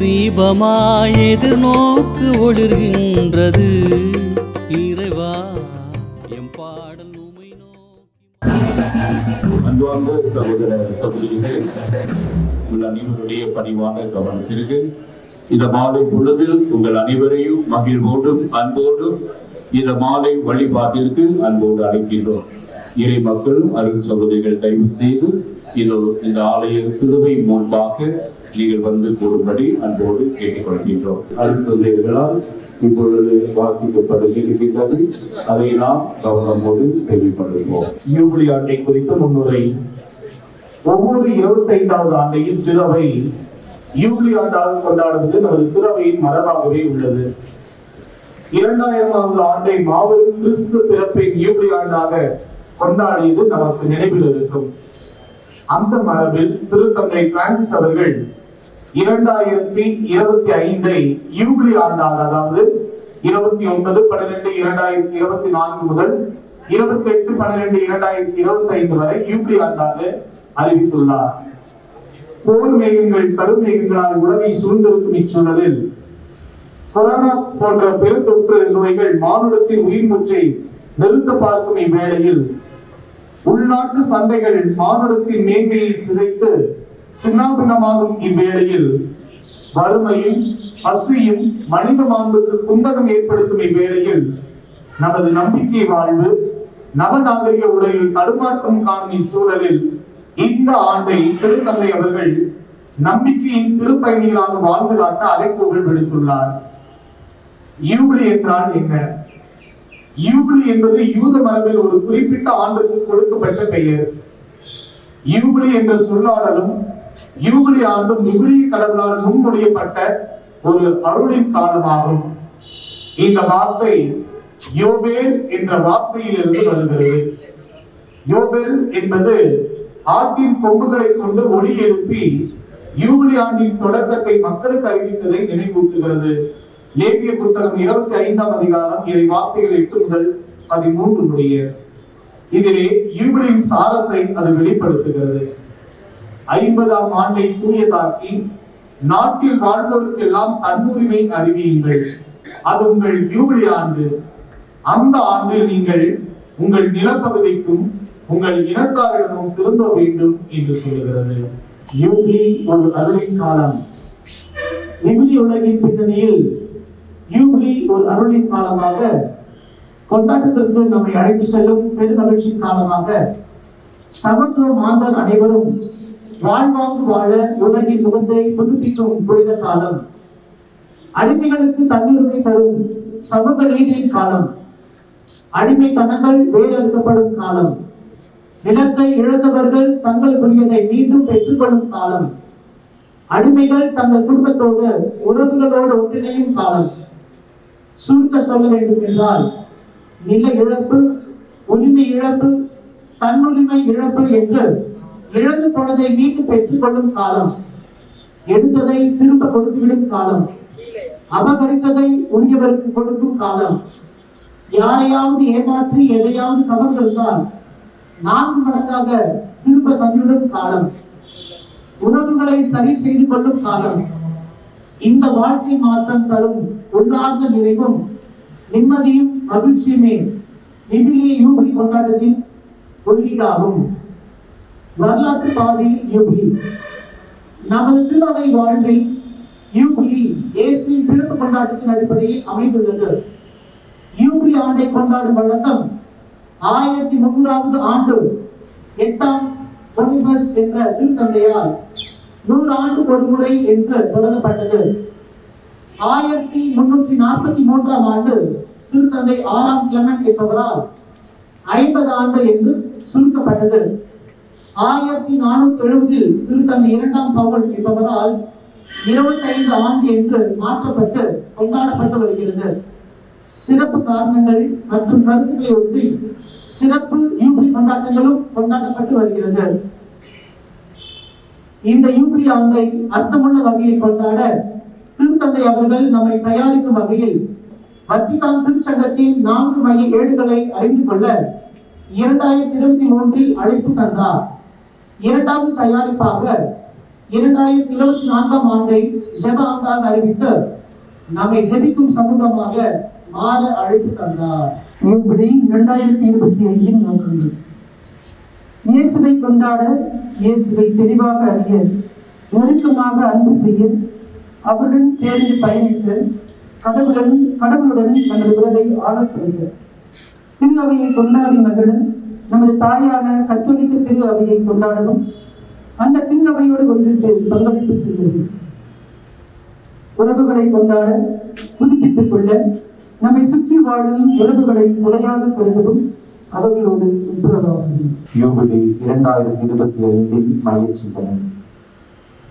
தீபமாய் எதிர்நோக்கு ஒளிர்கின்றது. இறைவா எம் பாடல் உமை நோக்கி. அன்பார்ந்த சகோதர சகோதரிகள், உங்கள் அனைவருடைய பணிவான கவனத்திற்கு இந்த மாலை பொழுதில் உங்கள் அனைவரையும் மகிழ்வோடும் அன்போடும் இந்த மாலை வழிபாட்டிற்கு அன்போடு அழைக்கின்றோம். இறை மக்கள் அருள் சகோதரிகள் தயவு செய்து இந்த ஆலய சிலுவை முன்பாக நீங்கள் வந்து கூறும்படி அன்போடு கேட்டுக்கொள்கின்றோம். அருள் சகோதரிகளால் இப்பொழுது வாசிக்கப்படுகின்றது. அதை நாம் கவனமோடு கேள்விப்படுவோம். யூபிலி ஆண்டை குறித்த முன்னுரை. ஒவ்வொரு 25வது ஆண்டையும் சிலுவை யூபிலி ஆண்டாக கொண்டாடுவது நமது சிலுவையின் மரபாகவே உள்ளது. 2000வது ஆண்டை மாபெரும் கிறிஸ்து பிறப்பின் யூபிலி ஆண்டாக கொண்டாடியது நமக்கு நினைவில் இருக்கும். அந்த மரபில் திருத்தந்தை பிரான்சிஸ் அவர்கள் 2025 யூபிலி ஆண்டாக, அதாவது 29/12/2024 முதல் 28/12/2025 வரை யூபிலி ஆண்டாக அறிவித்துள்ளார். போர் மேகங்கள் கருமேகங்களால் உலகை சூழ்ந்திருக்கும் இச்சூழலில் கொரோனா போன்ற பெருந்தொற்று நோய்கள் மானுடத்தின் உயிர் மூச்சை நிறுத்த பார்க்கும் இவ்வேளையில் உள்நாட்டு சந்தைகள் மானுடத்தின் மேன்மையை சிதைத்து சின்னாபின்னமாகும் இவ்வேளையில் வறுமையும் பசியும் மனித மாண்புக்கு குந்தகம் ஏற்படுத்தும் இவ்வேளையில் நமது நம்பிக்கை வாழ்வு நவநாகரிக உலகில் தடுமாற்றம் காணும் இச்சூழலில் இந்த ஆண்டை திருத்தந்தை அவர்கள் நம்பிக்கையின் திருப்பயணிகளாக வாழ்ந்து காட்ட அழைப்புகள் விடுத்துள்ளார். யூபிலி என்றால் என்ன? யூபிலி என்பது யூத மரபில் ஒரு குறிப்பிட்ட ஆண்டுக்கு கொடுக்கப்பட்ட பெயர். யூபிலி என்ற சொல்லாடலும் யூபிலி ஆண்டும் விவிலிய கடவுளால் முன்மொழியப்பட்ட ஒரு அருளின் காலமாகும். இந்த வார்த்தை யோபேல் என்ற வார்த்தையிலிருந்து வருகிறது. யோபேல் என்பது ஆட்டின் கொம்புகளை கொண்டு ஒளி எழுப்பி யூபிலி ஆண்டின் தொடக்கத்தை மக்களுக்கு அறிவித்ததை நினைவூட்டுகிறது. லேவிய புத்தகம் 25ஆம் அதிகாரம் இறை வார்த்தைகள் 8 முதல் 13 முடிய. இதிலே யூபிலியின் சாரத்தை அது வெளிப்படுத்துகிறது. 50ஆம் ஆண்டை தூயதாக்கி நாட்டில் வாழ்ந்தோருக்கெல்லாம் தன்னுரிமை அறிவியுங்கள். அது உங்கள் யூபிலி ஆண்டு. அந்த ஆண்டில் நீங்கள் உங்கள் நிலப்பகுதிக்கும் உங்கள் இனத்தாரிடமும் திரும்ப வேண்டும் என்று சொல்லுகிறது. யூபிலி ஒரு அருளின் காலம். விவிலிய உலகின் பின்னணியில் யூபிலி ஒரு அருளின் காலமாக, கொண்டாட்டத்திற்கு நம்மை அழைத்து செல்லும் பெருமகிழ்ச்சியின் காலமாக, சமத்துவ மாந்தர் அனைவரும் வாழ்வாங்கு வாழ உலகின் முகத்தை புதுப்பிக்கும் புனித காலம். அடிமைகளுக்கு தன்னுரிமை தரும் சமூக நீதியின் காலம். அடிமைத்தனங்கள் வேறறுக்கப்படும் காலம். நிலத்தை இழந்தவர்கள் தங்களுக்குரியதை மீண்டும் பெற்றுக்கொள்ளும் காலம். அடிமைகள் தங்கள் குடும்பத்தோடு உறவுகளோடு ஒன்றிணையும் காலம். சுருக்க சொல்ல வேண்டும் என்றால், நில இழப்பு, உரிமை இழப்பு, தன்னுரிமை இழப்பு என்று இழந்து போனதை மீண்டும் பெற்றுக் கொள்ளும் காலம். எடுத்ததை திரும்ப கொடுத்துவிடும் காலம். அபகரித்ததை உரியவருக்கு கொடுக்கும் காலம். யாரையாவது ஏமாற்றி எதையாவது கவர்ந்திருந்தால் 4 மடங்காக திரும்ப தந்துவிடும் காலம். உறவுகளை சரி செய்து கொள்ளும் காலம். இந்த வாழ்க்கை மாற்றம் தரும் உள்ளார்ந்த நிறைவும் நிம்மதியும் மகிழ்ச்சியுமே விவிலிய யூபிலி கொண்டாட்டத்தின் உள்ளீடாகும். வரலாற்று பாதையில் யூபிலி. நமது திருநகை வாழ்வில் யூபிலி இயேசுவின் பிறப்பு கொண்டாட்டத்தின் அடிப்படையில் அமைந்துள்ளது. யூபிலி ஆண்டை கொண்டாடும் வழக்கம் 1300வது ஆண்டு 8ஆம் பொனிபஸ் என்ற திருத்தந்தையால் 100 ஆண்டுக்கு ஒரு முறை என்று தொடங்கப்பட்டது. 1343ஆம் ஆண்டு திருத்தந்தை 6ஆம் கிளமெண்ட் என்பவரால் 50 ஆண்டு என்று சுருக்கப்பட்டது. 1470 திருத்தந்தை 2ஆம் பவுல் என்பவரால் 25 ஆண்டு என்று மாற்றப்பட்டு கொண்டாடப்பட்டு வருகிறது. சிறப்பு காரணங்கள் மற்றும் கருத்துக்களை ஒட்டி சிறப்பு யூபிலி கொண்டாட்டங்களும் கொண்டாடப்பட்டு வருகிறது. இந்த யூபிலி ஆண்டை அர்த்தமுள்ள வகையில் கொண்டாட திருத்தந்தை அவர்கள் நம்மை தயாரிக்கும் வகையில் வத்திக்கான் திருச்சங்கத்தின் 4 மைய ஏடுகளை அறிந்து கொள்ள 2023 அழைப்பு தந்தார். இரண்டாவது தயாரிப்பாக 2024 ஆண்டை ஜெப ஆண்டாக அறிவித்து நம்மை ஜெபிக்கும் சமூகமாக மாற அழைப்பு தந்தார். இப்படி 2025 நோக்கங்கள் இயேசுவை கொண்டாட, இயேசுவை தெளிவாக அறிய, நெருக்கமாக அன்பு செய்ய, அவருடன் சேர்ந்து பயணிக்க, கடவுளுடன் நமது உறவை ஆழப்படுத்த, திரு அவையை கொண்டாடி மகிழ, நமது தாயான கத்தோலிக்க திரு அவையை கொண்டாடவும், அந்த திரு அவையோடு ஒன்றித்து பங்களிப்பு செய்வது, உறவுகளை கொண்டாட, புதுப்பித்துக் கொள்ள, நம்மை சுற்றி வாழும் உறவுகளை உடையாக கருதவும் அவர்களோடு ஒப்புரவாகும். யூபிலி 2025 மைய சிந்தனை.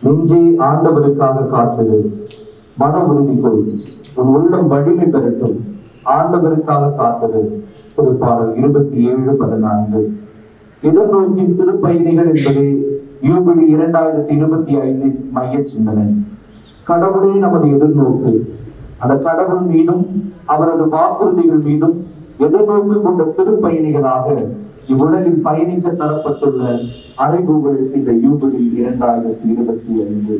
நெஞ்சே ஆண்டவருக்காக காத்திரு, மன உறுதி கொள், உன் உள்ளம் வலிமை பெறட்டும், ஆண்டவருக்காக காத்திரு. திருப்பாடல் 27:14. எதிர்நோக்கின் திருப்பயணிகள் என்பது யூபிலி 2025 மைய சிந்தனை. கடவுளே நமது எதிர்நோக்கு. அந்த கடவுள் மீதும் அவரது வாக்குறுதிகள் மீதும் எதிர்நோக்கு கொண்ட திருப்பயணிகளாக இவ்வுலகில் பயணிக்க தரப்பட்டுள்ள அறிவுகள் இந்த யூபிலி 2025.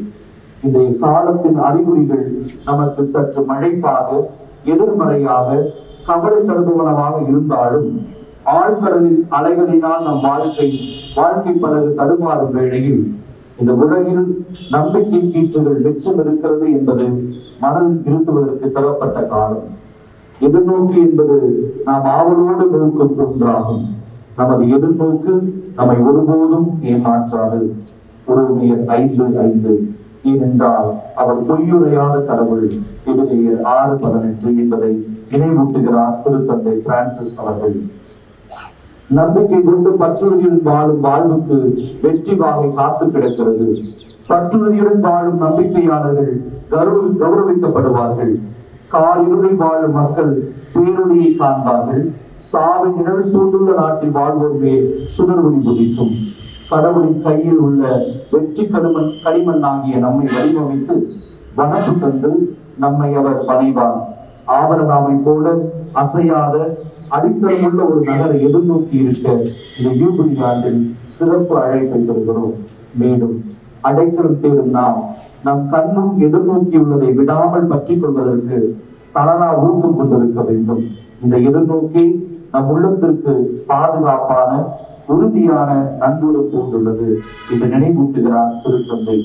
இந்த காலத்தின் அறிகுறிகள் நமக்கு சற்று மழைப்பாக, எதிர்மறையாக, கவலை தருபவனவாக இருந்தாலும் ஆழ்கடலில் அலைகளினால் நம் வாழ்க்கை படகு தடுமாறும் வேளையில் இந்த உலகில் நம்பிக்கை கீற்றுகள் மிச்சம் இருக்கிறது என்பது மனதில் இருத்துவதற்கு தரப்பட்ட காலம். எதிர்நோக்கு என்பது நாம் ஆவலோடு நோக்கும் ஒன்றாகும். நமது எதிர்நோக்கு நம்மை ஒருபோதும் ஏமாற்றாது. உரோமையர் 5:5. ஏனென்றால் அவர் பொய்யுரையாத கடவுள். எபிரேயர் 6:18 என்பதை நினைவூட்டுகிறார் திருத்தந்தை பிரான்சிஸ் அவர்கள். நம்பிக்கை கொண்டு பற்றுறுதியுடன் வாழும் வாழ்வுக்கு வெற்றி வாகை காத்து கிடக்கிறது. பற்றுறுதியுடன் வாழும் நம்பிக்கையாளர்கள் கௌரவிக்கப்படுவார்கள். காரிருளில் வாழும் மக்கள் பேரொழியை காண்பார்கள். சாவின் நிழல் சூழ்ந்துள்ள நாட்டில் வாழ்வோர் மேல் சுடர்வொளி உதிக்கும். கடவுளின் கையில் உள்ள வெற்றி களிமண்ணாகிய நம்மை வடிவமைத்து வனப்பு தந்து நம்மை அவர் பணிவார். ஆபரகாமை போல அசையாத அடித்தளமுள்ள ஒரு நகரை எதிர்நோக்கி இருக்க இந்த யூபிலி ஆண்டில் சிறப்பு அழைப்பை தருகிறோம். மேலும் அடைக்கலம் தேடும் நம் கண்ணும் எதிர்நோக்கியுள்ளதை விடாமல் பற்றிக் கொள்வதற்கு தளரா ஊக்கம் கொண்டிருக்க வேண்டும். இந்த எதிர்நோக்கி நம் உள்ளத்திற்கு பாதுகாப்பான, உறுதியான நங்கூரம் போன்றுள்ளது என்று நினைவூட்டுகிறார் திருத்தந்தை.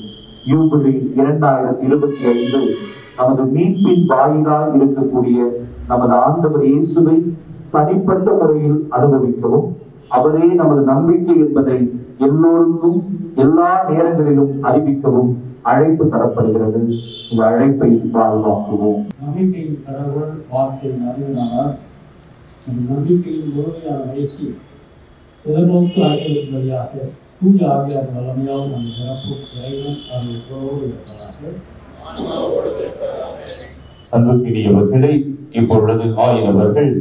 யூபிலி 2025 நமது மீட்பின் வாயிலாக இருக்கக்கூடிய நமது ஆண்டவர் இயேசுவை தனிப்பட்ட முறையில் அனுபவிக்கவும், அவரே நமது நம்பிக்கை என்பதை எல்லோருக்கும் எல்லா நேரங்களிலும் அறிவிக்கவும் அழைப்பு தரப்படுகிறது. இந்த அழைப்பை வாழ்வாக்குவோம். நம்பிக்கையின் கடவுள் வார்த்தையின் அறிவினார். நம்பிக்கையின் முழுமையான முயற்சி எதிர்நோக்கு ஆகியவற்றின் வழியாக தூய ஆவியார் வல்லமையாக நம் சிறப்பும் இறைவன் அவர்களோடு இருப்பதாக. அன்புக்குரியவர்களை, இப்பொழுது ஆயிரவர்கள்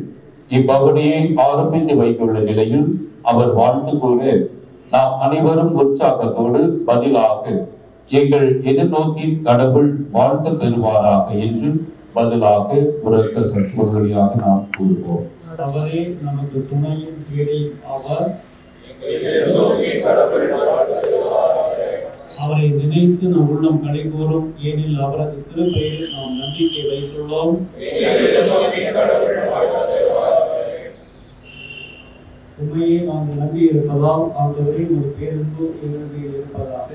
இப்பகுதியை ஆரம்பித்து வைத்துள்ள நிலையில் அவர் வாழ்த்து கூற நாம் அனைவரும் உற்சாகத்தோடு பதிலாக எங்கள் எதிர்நோக்கின் கடவுள் வாழ்த்து பெறுவாராக என்று பதிலாக உரக்க சொற்கொள்ளியாக நாம் கூறுவோம். அவரே நமக்கு துணையும் கீழையும் ஆவார். அவரை நினைத்து நம் உள்ளம் கடைகூறும். ஏனில் அவரது திருப்பெயரில் நாம் நம்பிக்கை வைத்துள்ளோம். உண்மையை நாங்கள் நம்பி இருப்பதால் ஆண்டவரே ஒரு பேருந்து எங்கள் இருப்பதாக.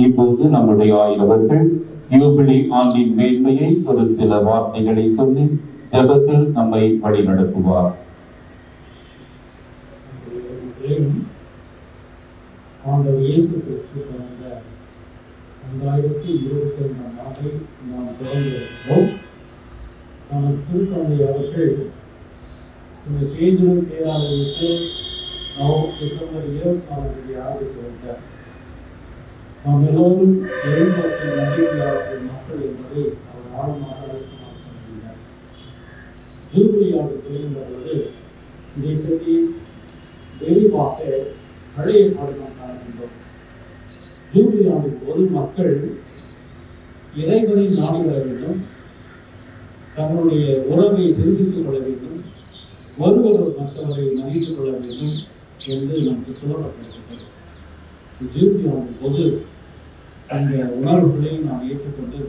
இப்போது நம்முடைய ஆயிரவர்கள் யூபிலி ஆண்டின் மேன்மையை ஒரு சில வார்த்தைகளை சொல்லி ஜெபத்தில் நம்மை வழிநடத்துவார். ஆண்டவர் இயேசு கிறிஸ்து பிறந்த 2025 ஆண்டை நாம் தொடங்கியிருக்கிறோம். நமது திருத்தந்தை அவர்கள் இந்த செய்தியும் பேராளர்களுக்கு டிசம்பர் 24 ஆரம்பித்து வந்தார். நாம் எல்லோரும் எதிர்பார்க்கும் நம்பிக்கையாளர்கள் மக்கள் என்பதை அவர் ஆழமாக அழைக்கிறார். ஜூபிலியாக தெரிந்த பொழுது இதை பற்றி தெளிவாக பழைய பாடலாம் காண்கின்றோம். ஜூபிலியாவின் போது மக்கள் இறைவனை நாடி வர வேண்டும், தங்களுடைய உறவை தெரிவித்துக் கொள்ள வேண்டும், ஒருவர் மற்றவரை மதித்துக் கொள்ள வேண்டும், என்று நமக்கு சொல்லப்பட்டிருக்கிறது. ஜூபிலி ஆண்டின் போது அந்த உணர்வுகளை நாம் ஏற்றுக்கொண்டு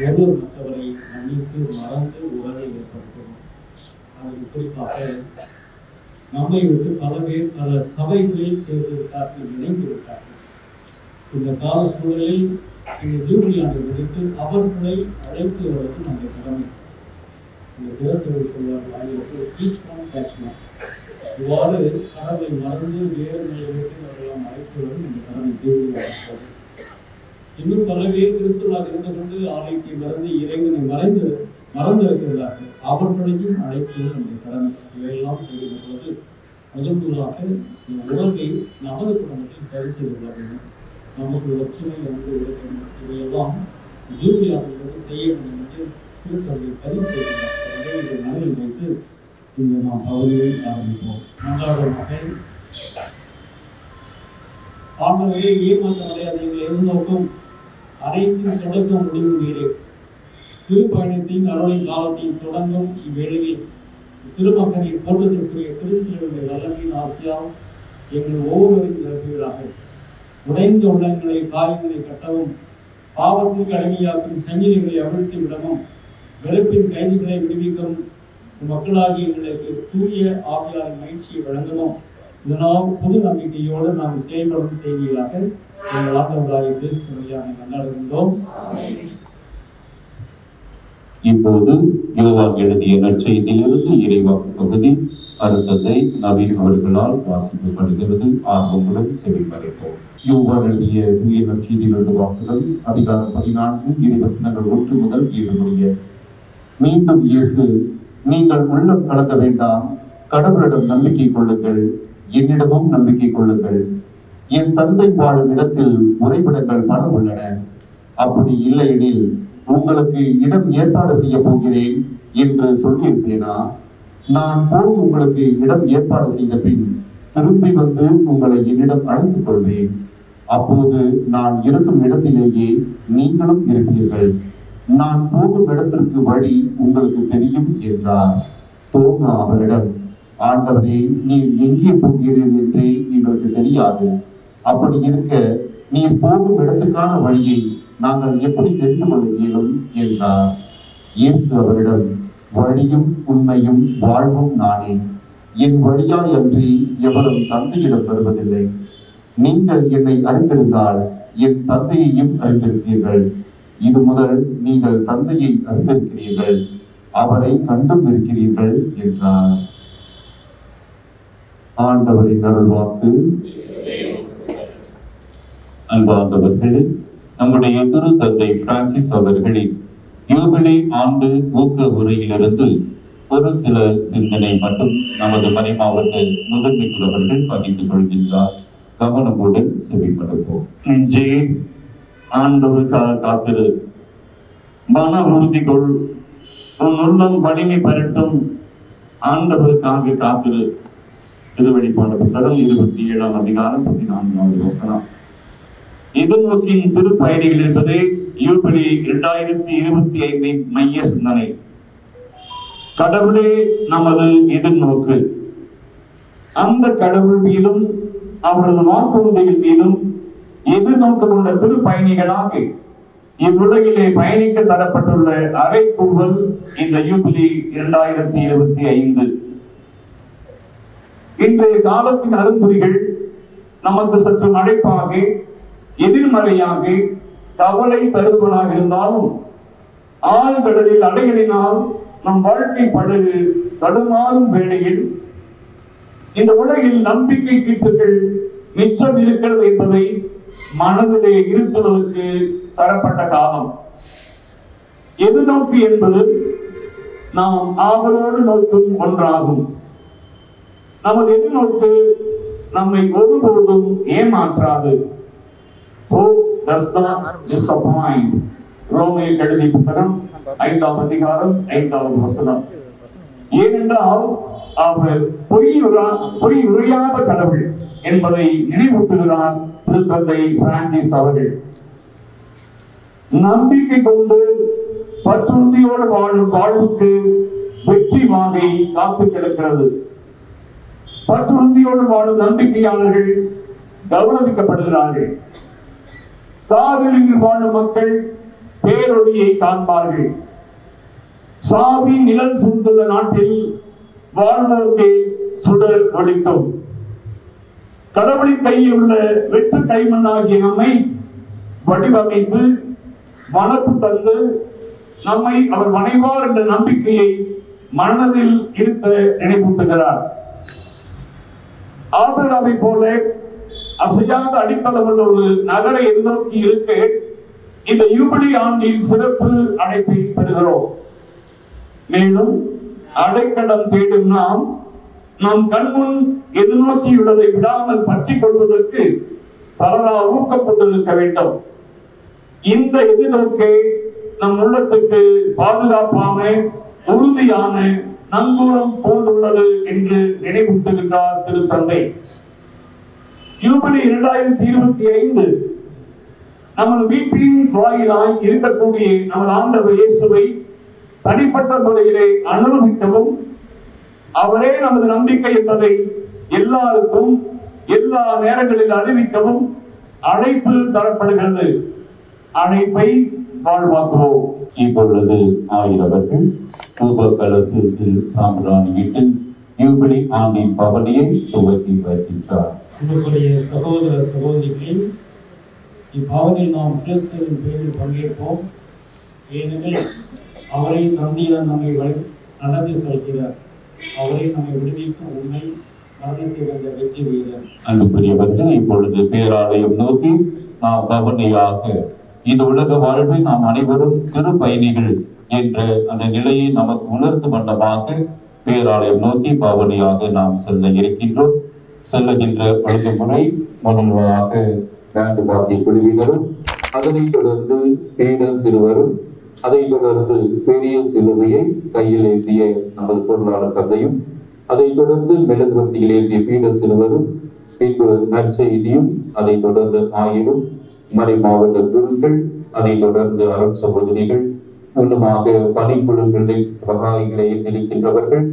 ஒவ்வொரு மற்றவரை மன்னித்து மறந்து உறவை ஏற்படுத்தணும். அதற்கு குறிப்பாக நம்மை விட்டு பல பேர் பல சபைகளில் சேர்ந்து விட்டார்கள், இணைந்து விட்டார்கள். இந்த கால சூழலில் இந்த ஜூபிலி ஆண்டை முடித்து அவர்களை அழைத்து வருவது நம்முடைய கடமை. இந்த தேசத்தை சொல்வார்கள் ஆகியோருக்கு இவ்வாறு கடவுளை மறந்து வேறு நிலையத்தில் அவர்களெல்லாம் அழைத்து வருவது இந்த கடமை ஜூபிலி. இன்னும் பல பேர் கிறிஸ்துவாக இருந்து கொண்டு ஆலயத்தை மறந்து இறைவனை மறந்து இருக்கிறார்கள். அவர்களையும் அழைப்பது நம்முடைய கடமை. இவையெல்லாம் செய்கிற போது முதன்முதலாக இந்த உலகை நமது குடும்பத்தில் சரி செய்து கொள்ள வேண்டும். நமக்கு ஒற்றுமை வந்து இவையெல்லாம் ஜூபிலியாளர்களுக்கு செய்ய வேண்டும் என்று திருத்தந்தை பதிவு செய்கிறார். எனவே இதை மனதில் வைத்து இந்த நாம் பகுதியை ஆரம்பிப்போம். மூன்றாவது மகன் ஆண்டவரே ஏமாற்றமடைய நீங்கள் எதிர்நோக்கும் அனைத்தின் தொடக்கம் முடிவு நீரே. திருப்பயணத்தின் அருளின் காலத்தையும் தொடங்கும் இவ்வேளையில் திருமகனின் போட்டத்திற்குரிய திருச்சிலுடைய வல்லமையின் ஆசியால் எங்கள் ஒவ்வொருவரையும் நிரப்புவீராக. உடைந்த உள்ளங்களை காயங்களை கட்டவும், பாவத்திற்கு அடிமையாக்கும் சங்கிலிகளை அவிழ்த்து விடவும், வெறுப்பின் கைதிகளை விடுவிக்கவும், மக்களாகி எங்களுக்கு தூய ஆவியாரின் மகிழ்ச்சியை வழங்கவும், இதனால் புது நம்பிக்கையோடு நாம் செயல்படும் செய்திகளாக எங்கள் ஆண்டவராகிய கிறிஸ்து வழியாக கொண்டாடுகின்றோம். இப்போது யோவான் எழுதிய நற்செய்தியிலிருந்து இறைவாக்கு பகுதி அருத்தந்தை நவீன் அவர்களால் வாசிக்கப்படுகிறது. ஆர்வமுடன் செவிமறைப்போம். யோவான் எழுதிய தூய நற்செய்தியிலிருந்து வாசகம். அதிகாரம் 14 இறைவசனங்கள் 1 முதல் 7 முடிய. மீண்டும் இயேசு, நீங்கள் உள்ளம் கலங்க வேண்டாம், கடவுளிடம் நம்பிக்கை கொள்ளுங்கள், என்னிடமும் நம்பிக்கை கொள்ளுங்கள். என் தந்தை வாழும் இடத்தில் உறைவிடங்கள் பல உள்ளன. அப்படி இல்லையெனில் உங்களுக்கு இடம் ஏற்பாடு செய்ய போகிறேன் என்று சொல்லியிருப்பேனா? நான் போய் உங்களுக்கு இடம் ஏற்பாடு செய்த பின் திரும்பி வந்து உங்களை என்னிடம் அழைத்துக் கொள்வேன். அப்போது நான் இருக்கும் இடத்திலேயே நீங்களும் இருப்பீர்கள். நான் போகும் இடத்திற்கு வழி உங்களுக்கு தெரியும் என்றார். தோமா அவரிடம், ஆண்டவரே, நீர் எங்கே போகிறீர் என்றே எங்களுக்கு தெரியாது. அப்படி இருக்க நீர் போகும் இடத்துக்கான வழியை நாங்கள் எப்படி தெரிந்து கொள்ள இயலும் என்றார். இயேசு அவரிடம், வழியும் உண்மையும் வாழ்வும் நானே. என் வழியாய் அன்றி எவரும் தந்தையிடம் வருவதில்லை. நீங்கள் என்னை அறிந்திருந்தால் என் தந்தையையும் அறிந்திருப்பீர்கள். இது முதல் நீங்கள் தந்தையை அறிந்திருக்கிறீர்கள், அவரை கண்டும் இருக்கிறீர்கள் என்றார். ஆண்டவரின் அருள்வாக்கு. அன்பார்ந்தவர்களே, நம்முடைய திரு தந்தை பிரான்சிஸ் அவர்களின் யூபிலி ஆண்டு ஊக்க உரையிலிருந்து ஒரு சில சிந்தனை மட்டும் நமது மறைமாவட்ட முதன்மை குலவர்கள் பகிர்ந்து கொள்கின்றார். கவனமுடன் செவிமடுப்போம். நெஞ்சே, ஆண்டவருக்காக காத்திரு, மன உறுதி கொள், உன் உள்ளம் வலிமை பெறட்டும், ஆண்டவருக்காக காத்திரு. திருவெளிப்பாடு புத்தகம் 27ஆம் அதிகாரம் 14வது வசனம். எதிர்நோக்கின் திருப்பயணிகள் என்பது யூபிலி 2025 மைய சிந்தனை. கடவுளே நமது எதிர்நோக்கு. அந்த கடவுள் மீதும் அவரது வாக்குறுதிகள் மீதும் எதிர்நோக்கு கொண்ட திருப்பயணிகளாக இவ்வுலகிலே பயணிக்க தரப்பட்டுள்ள அறைகூவல் இந்த யூபிலி 2025. இன்றைய காலத்தின் அரும்புரிகள் நமக்கு சற்று மழைப்பாக, எதிர்மறையாக, கவலை தருவதாக இருந்தாலும் ஆழ்கடலில் அலைகளினால் நம் வாழ்க்கை படகு தடுமாறும் வேளையில் இந்த உலகில் நம்பிக்கை கீற்றுகள் மிச்சம் இருக்கிறது என்பதை மனதிலே இருத்துவதற்கு தரப்பட்ட காலம். எதிர்நோக்கு என்பது நாம் ஆவலோடு நோக்கும் ஒன்றாகும். நமது எதிர்நோக்கு நம்மை ஒருபோதும் ஏமாற்றாது. Hope does not disappoint. ரோமையர் எழுதிய புத்தகம் 5ஆம் அதிகாரம் 5வது வசனம். ஏனென்றால் அவர் பொய் உரையாத கடவுள் என்பதை நினைவூட்டுகிறார் திருத்தந்தை பிரான்சிஸ் அவர்கள். நம்பிக்கை கொண்டு பற்றுறுதியோடு வாழும் வாழ்வுக்கு வெற்றி வாகை காத்து கிடக்கிறது. பற்றுறுதியோடு வாழும் நம்பிக்கையாளர்கள் கௌரவிக்கப்படுகிறார்கள். காவிரியில் வாழும் மக்கள் பேரொழியை காண்பார்கள். சாவி நிழல் சூழ்ந்துள்ள நாட்டில் வாழ்வோர்க்கு சுடர் ஒளிக்கும். கடவுளின் கையில் உள்ள வெற்று கைமண்ணாகிய நம்மை வடிவமைத்து வனப்பு தந்து நம்மை அவர் வணைவார் என்ற நம்பிக்கையை மனதில் இருத்த நினைவூட்டுகிறார். ஆபிரகாமை போல அசையாத அடித்தளம் உள்ள ஒரு நகரை எதிர்நோக்கி இருக்க இந்த யூபிலி ஆண்டின் சிறப்பு அழைப்பை பெறுகிறோம். மேலும் அடைக்கலம் தேடும் நாம் நம் கண்முன் எதிர்நோக்கியுள்ளதை விடாமல் பற்றிக் கொள்வதற்கு பலரால் ஊக்கப்பட்டிருக்க வேண்டும். இந்த எதிர்நோக்கை நம் உள்ளத்துக்கு பாதுகாப்பான உறுதியான நங்கூரம் போன்றுள்ளது என்று நினைவூட்டுகின்றார் திருத்தந்தை. யூபிலி 2025 நமது வீட்டின் வாயிலாய் இருக்கக்கூடிய நமது ஆண்டவர் இயேசுவை தனிப்பட்ட முறையிலே அனுபவிக்கவும் அவரே நமது நம்பிக்கை என்பதை எல்லாருக்கும் எல்லா நேரங்களில் அறிவிக்கவும் அழைப்பு தரப்படுகிறது. அழைப்பை வாழ்வாக்குவோம். இப்பொழுது ஆயிரவர்கள் தூப கலசத்தில் சாம்பிராணியிட்டு யூபிலி ஆண்டின் பவனியை துவக்கி வைக்கின்றார். உங்களுடைய சகோதர சகோதரிகளே, இப்பவனில் நாம் கிறிஸ்துவின் பேரில் பங்கேற்போம். ஏனெனில் அவரை தந்தையிடம் நம்மை நடத்தி செல்கிறார். அவரை நம்மை விடுவிக்கும் உண்மை மரணத்தை வந்த வெற்றி வீரர். அன்புக்குரியவர்கள், இப்பொழுது பேராலயம் நோக்கி நாம் பவனியாக இந்த உலக வாழ்வில் நாம் அனைவரும் திரு பயணிகள் என்ற அந்த நிலையை நமக்கு உணர்த்தும் வண்ணமாக பேராலயம் நோக்கி பவனியாக நாம் செல்ல இருக்கின்றோம். செல்லுகின்ற ஒழுங்குமுறை முதல்வராக பேண்டு பாத்திய குழுவினரும், அதனைத் தொடர்ந்து பேட சிறுவரும், அதைத் தொடர்ந்து பெரிய சிலுவையை கையில் ஏந்திய நமது பொருளாளர் தந்தையும், அதைத் தொடர்ந்து மெழுகுவர்த்தியில் ஏந்திய பீட சிறுவரும், பின்பு நற்செய்தியும், அதைத் தொடர்ந்து ஆயிரம் மறை மாவட்ட குருக்கள், அதைத் தொடர்ந்து அருள் சகோதரிகள், இன்னுமாக பணிக்குழுக்களில் வகாய்களை இருக்கின்றவர்கள்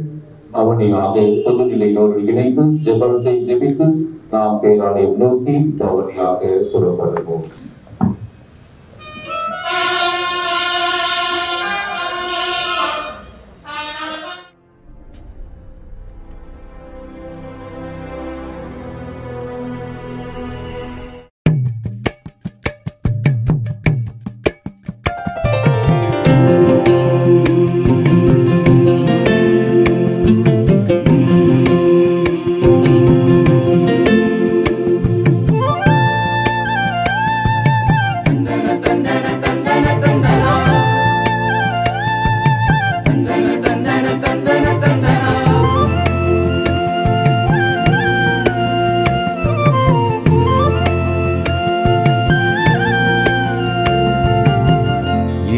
அவனியாக பொதுநிலையோடு இணைந்து ஜெபத்தை ஜெபித்து நாம் பேராலயம் நோக்கி அவனியாக புறப்படுவோம்.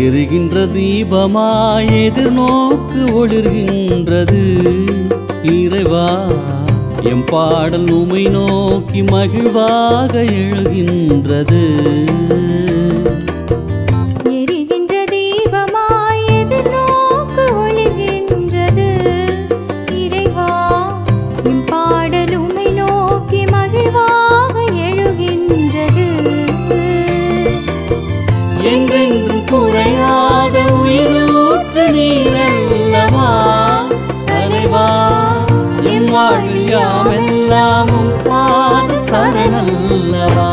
எரிகின்ற தீபமாய் எதிர்நோக்கு ஒளிர்கின்றது. இறைவா, எம் பாடல் உமை நோக்கி மகிழ்வாக எழுகின்றது. எரிகின்ற தீபமாய் எதிர்நோக்கு ஒளிர்கின்றது. இறைவா, எம் பாடல் உமை நோக்கி மகிழ்வாக எழுகின்றது. என்றென்றும் குறையாத உயிரூற்று நீரல்லவா தலைவா, என் வாழ்வில் யாமெல்லாமும் பாத சரணல்லவா.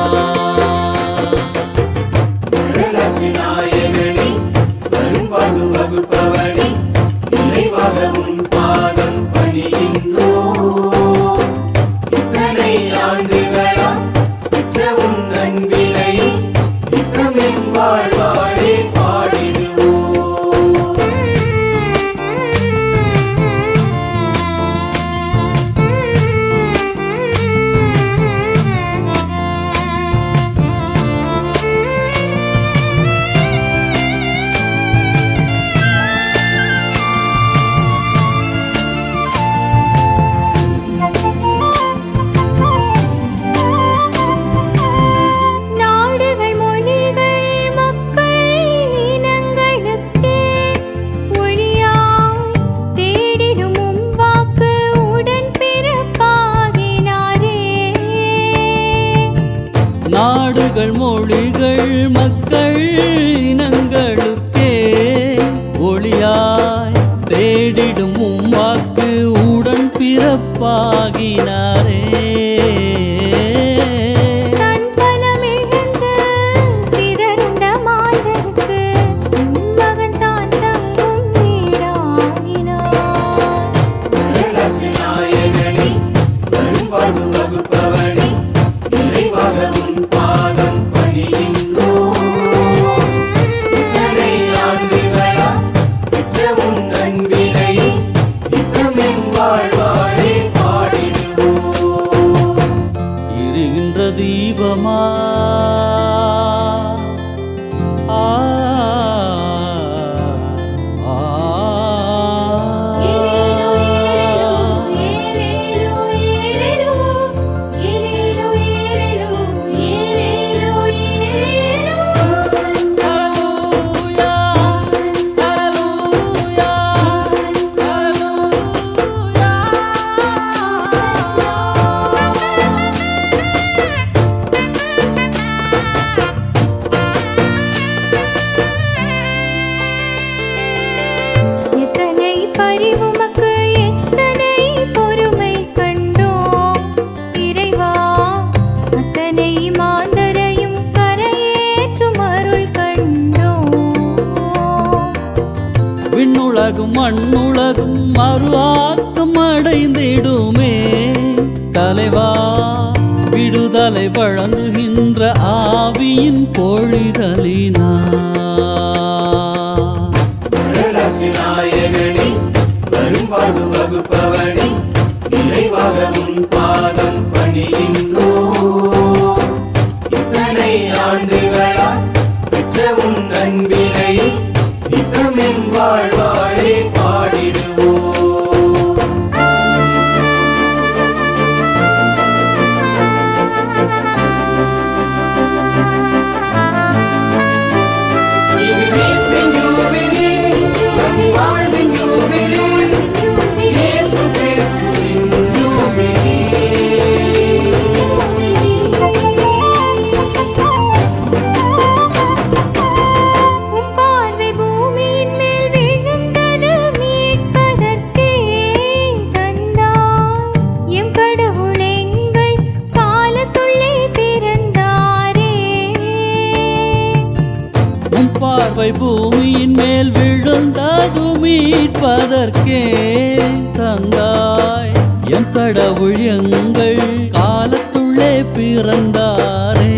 மக்கள் மொழிகள் மக்கள் இனங்களுக்கே ஒளியாய் தேடிடும் வாக்கு உடன் பிறப்பாகினாரே. தீபமா மண்ணுலகும் மறு ஆக்கம் அடைந்திடுமே. தலைவா விடுதலை வழங்குகின்ற ஆவியின் பொழிதலினா வரும்பாடு வகுப்பவனே நிறைவாக உன் பாதம் பணிகின்றோம். இத்தனை ஆண்டுகளா பெற்ற உன் அன்பினை நித்தமின் வாழ்வாயை பாடிடுவோம். இது மீட்பின் ஜூபிலி, நம் வாழ்வின் ஜூபிலி, இயேசு கிறிஸ்துவின் ஜூபிலி. பார்வை பூமியின் மேல் விழுந்தது மீட்பதற்கே தந்தாய் எம் கடவுள் எங்கள் காலத்துள்ளே பிறந்தாரே.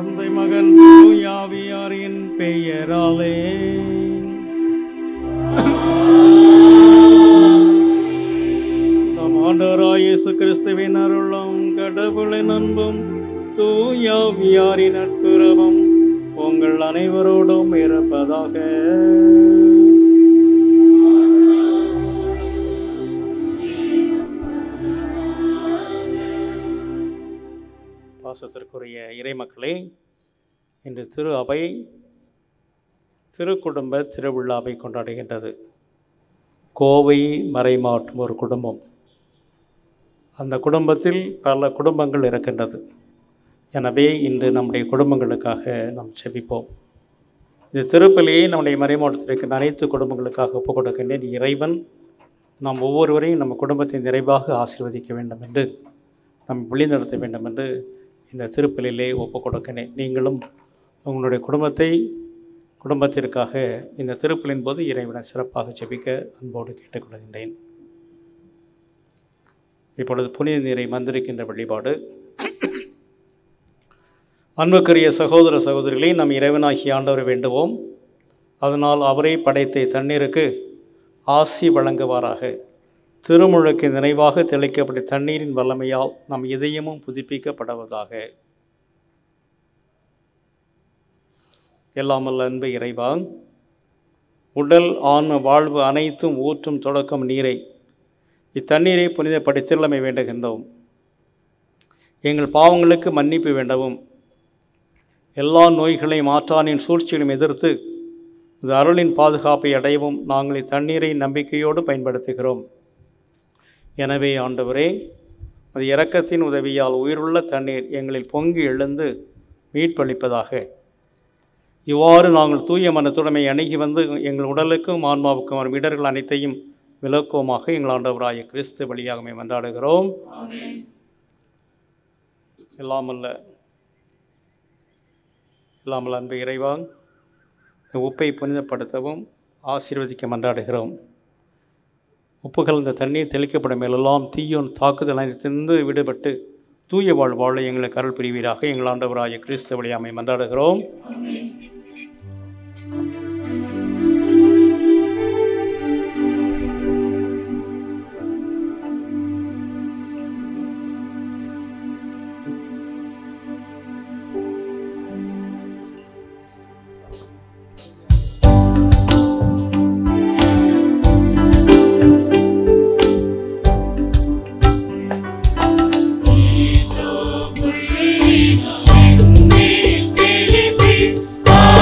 தந்தை மகன் தூயாவியாரின் பெயராலே நம் ஆண்டவராய் இயேசு கிறிஸ்துவின் அருளும் கடவுளின் அன்பும் தூயாவியாரின் நட்புறவும் உங்கள் அனைவரோடும் இருப்பதாக. பாசத்திற்குரிய இறைமக்களே, இன்று திரு அவை திருக்குடும்ப திருவிழாவை கொண்டாடுகின்றது. கோவை மறைமாவட்டம் ஒரு குடும்பம். அந்த குடும்பத்தில் பல குடும்பங்கள் இருக்கின்றது. எனவே இன்று நம்முடைய குடும்பங்களுக்காக நாம் செபிப்போம். இந்த திருப்பலியை நம்முடைய மறைமாவட்டத்தில் இருக்கிற அனைத்து குடும்பங்களுக்காக ஒப்புக் கொடுக்கின்றேன். இறைவன் நாம் ஒவ்வொருவரையும் நம்ம குடும்பத்தை நிறைவாக ஆசீர்வதிக்க வேண்டும் என்று நம் வழிநடத்த வேண்டும் என்று இந்த திருப்பலியிலே ஒப்புக் கொடுக்கின்றேன். நீங்களும் உங்களுடைய குடும்பத்திற்காக இந்த திருப்பலின் போது இறைவனை சிறப்பாக ஜெபிக்க அன்போடு கேட்டுக்கொள்கின்றேன். இப்பொழுது புனித நீரை மந்திரிக்கின்ற வழிபாடு. அன்புக்குரிய சகோதர சகோதரிகளை நம் இறைவனாகிய ஆண்டவரை வேண்டுவோம். அதனால் அவரை படைத்த தண்ணீருக்கு ஆசி வழங்குவாராக. திருமுழுக்கு நினைவாக தெளிக்கப்பட்ட தண்ணீரின் வல்லமையால் நம் இதயமும் புதுப்பிக்கப்படுவதாக. எல்லாமல்ல அன்பு இறைவா, உடல் ஆன்ம வாழ்வு அனைத்தும் ஊற்றும் தொடக்கம் நீரை, இத்தண்ணீரை புனிதப்படுத்திடலமை வேண்டுகின்றோம். எங்கள் பாவங்களுக்கு மன்னிப்பு வேண்டவும், எல்லா நோய்களையும் மாற்றானின் சூழ்ச்சிகளையும் எதிர்த்து இந்த அருளின் பாதுகாப்பை அடையவும் நாங்கள் இத்தண்ணீரை நம்பிக்கையோடு பயன்படுத்துகிறோம். எனவே ஆண்டவரே, அது இரக்கத்தின் உதவியால் உயிருள்ள தண்ணீர் எங்களில் பொங்கி எழுந்து மீட்பளிப்பதாக. இவ்வாறு நாங்கள் தூய மனத்துடைமை அணுகி வந்து எங்கள் உடலுக்கும் ஆன்மாவுக்கும் வரும் இடர்கள் அனைத்தையும் விலக்குவோமாக. எங்கள் ஆண்டவராய கிறிஸ்து வழியாகவே மன்றாடுகிறோம். எல்லாமல்ல அன்பு இறைவா, உப்பை புனிதப்படுத்தவும் ஆசீர்வதிக்க மன்றாடுகிறோம். உப்பு கலந்த தண்ணீர் தெளிக்கப்படும் மேலெல்லாம் தீயோன் தாக்குதல் அனைத்திலிருந்து விடுபட்டு தூய வாழ்வாழ எங்களுக்கு அருள் புரிவீராக. எங்கள் ஆண்டவராய கிறிஸ்து வழியாமை மன்றாடுகிறோம். ஆ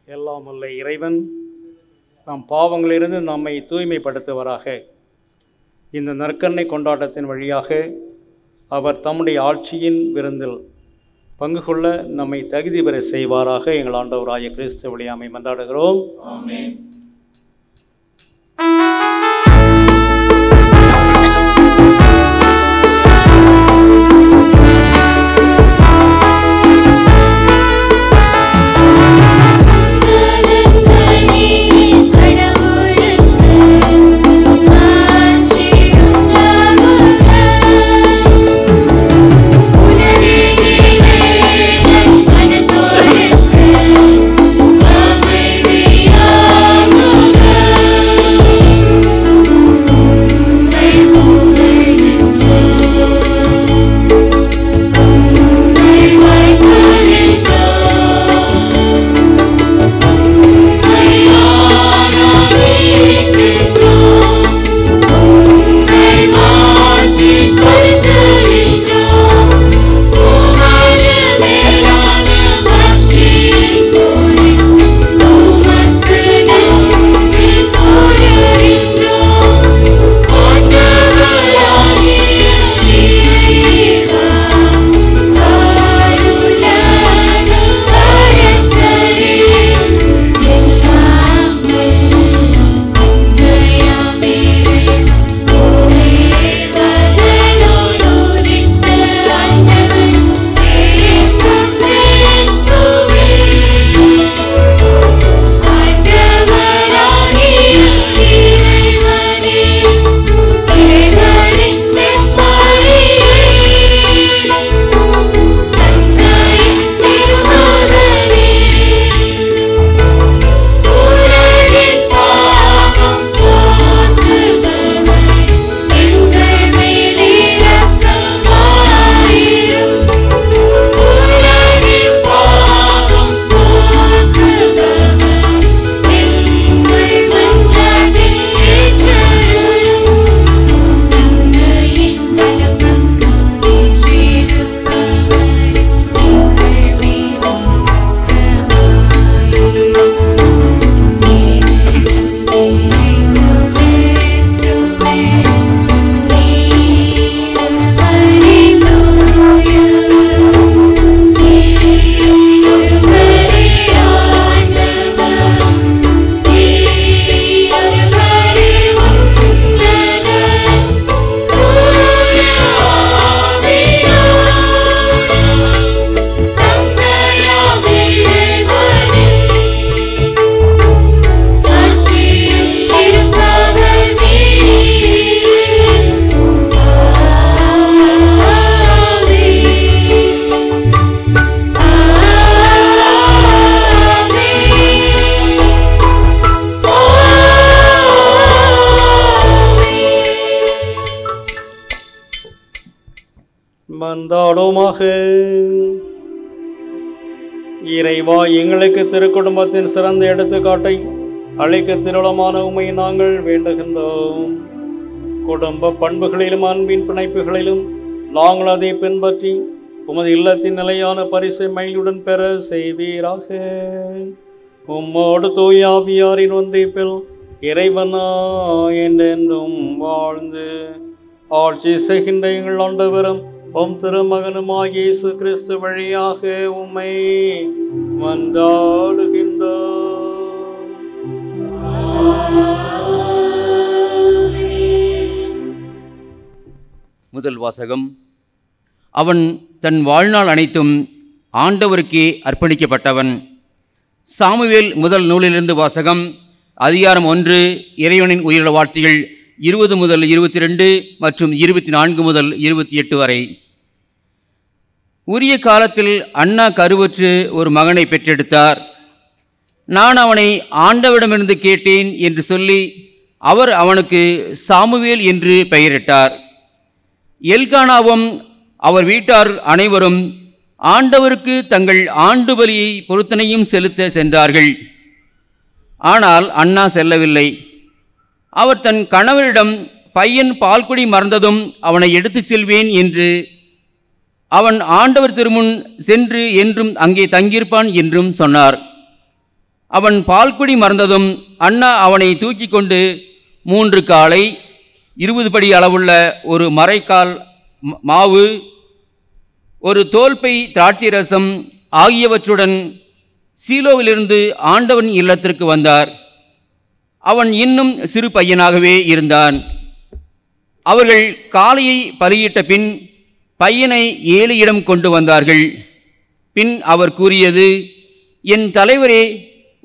எல்லாம் வல்ல இறைவன் நம் பாவங்களிலிருந்து நம்மை தூய்மைப்படுத்துவராக. இந்த நற்கருணை கொண்டாட்டத்தின் வழியாக அவர் தம்முடைய ஆட்சியின் விருந்தில் பங்கு கொள்ள நம்மை தகுதி பெற செய்வாராக. எங்கள் ஆண்டவராகிய கிறிஸ்து வழியாமை மன்றாடுகிறோம். ஆமென். மன்றாடுவோமாக. இறைவா, எங்களுக்கு திருக்குடும்பத்தின் சிறந்த எடுத்துக்காட்டை அழைக்க திருளமான உம்மை நாங்கள் வேண்டுகின்றோம். குடும்ப பண்புகளிலும் அன்பின் பிணைப்புகளிலும் நாங்கள் அதை பின்பற்றி உமது இல்லத்தின் நிலையான பரிசை மகிழ்வுடன் பெற செய்வீராக. உம்மோடு தூய ஆவியாரின் ஒன்றிப்பில் இறைவனா என்றென்றும் வாழ்ந்து ஆட்சி செய்கின்ற எங்கள் ஆண்டவரும் உம் திருமகனுமாகிய இயேசு கிறிஸ்து வழியாக உம்மை மன்றாடுகின்றோம். முதல் வாசகம். அவன் தன் வாழ்நாள் அனைத்தும் ஆண்டவருக்கே அர்ப்பணிக்கப்பட்டவன். சாமுவேல் முதல் நூலிலிருந்து வாசகம். அதிகாரம் 1, இறைவனின் உயிருள்ள வார்த்தைகள் 20 முதல் 22 மற்றும் 24 முதல் 28 வரை. உரிய காலத்தில் அன்னா கருவுற்று ஒரு மகனை பெற்றெடுத்தார். நான் அவனை ஆண்டவரிடமிருந்து கேட்டேன் என்று சொல்லி அவர் அவனுக்கு சாமுவேல் என்று பெயரிட்டார். எல்கானாவும் அவர் வீட்டார் அனைவரும் ஆண்டவருக்கு தங்கள் ஆண்டு பலியை பொருத்தனையும் செலுத்த சென்றார்கள். ஆனால் அன்னா செல்லவில்லை. அவர் தன் கணவரிடம் பையன் பால்குடி மறந்ததும் அவனை எடுத்துச் செல்வேன் என்று, அவன் ஆண்டவர் திருமுன் சென்று என்றும் அங்கே தங்கியிருப்பான் என்றும் சொன்னார். அவன் பால்குடி மறந்ததும் அண்ணா அவனை தூக்கி கொண்டு 3 காளை 20 படி அளவுள்ள ஒரு மரைக்கால் மாவு, ஒரு தோல்பை திராட்சை ரசம் ஆகியவற்றுடன் சீலோவிலிருந்து ஆண்டவன் இல்லத்திற்கு வந்தார். அவன் இன்னும் சிறு பையனாகவே இருந்தான். அவர்கள் காளையை பலியிட்ட பின் பையனை ஏலியிடம் கொண்டு வந்தார்கள். பின் அவர் கூறியது, என் தலைவரே,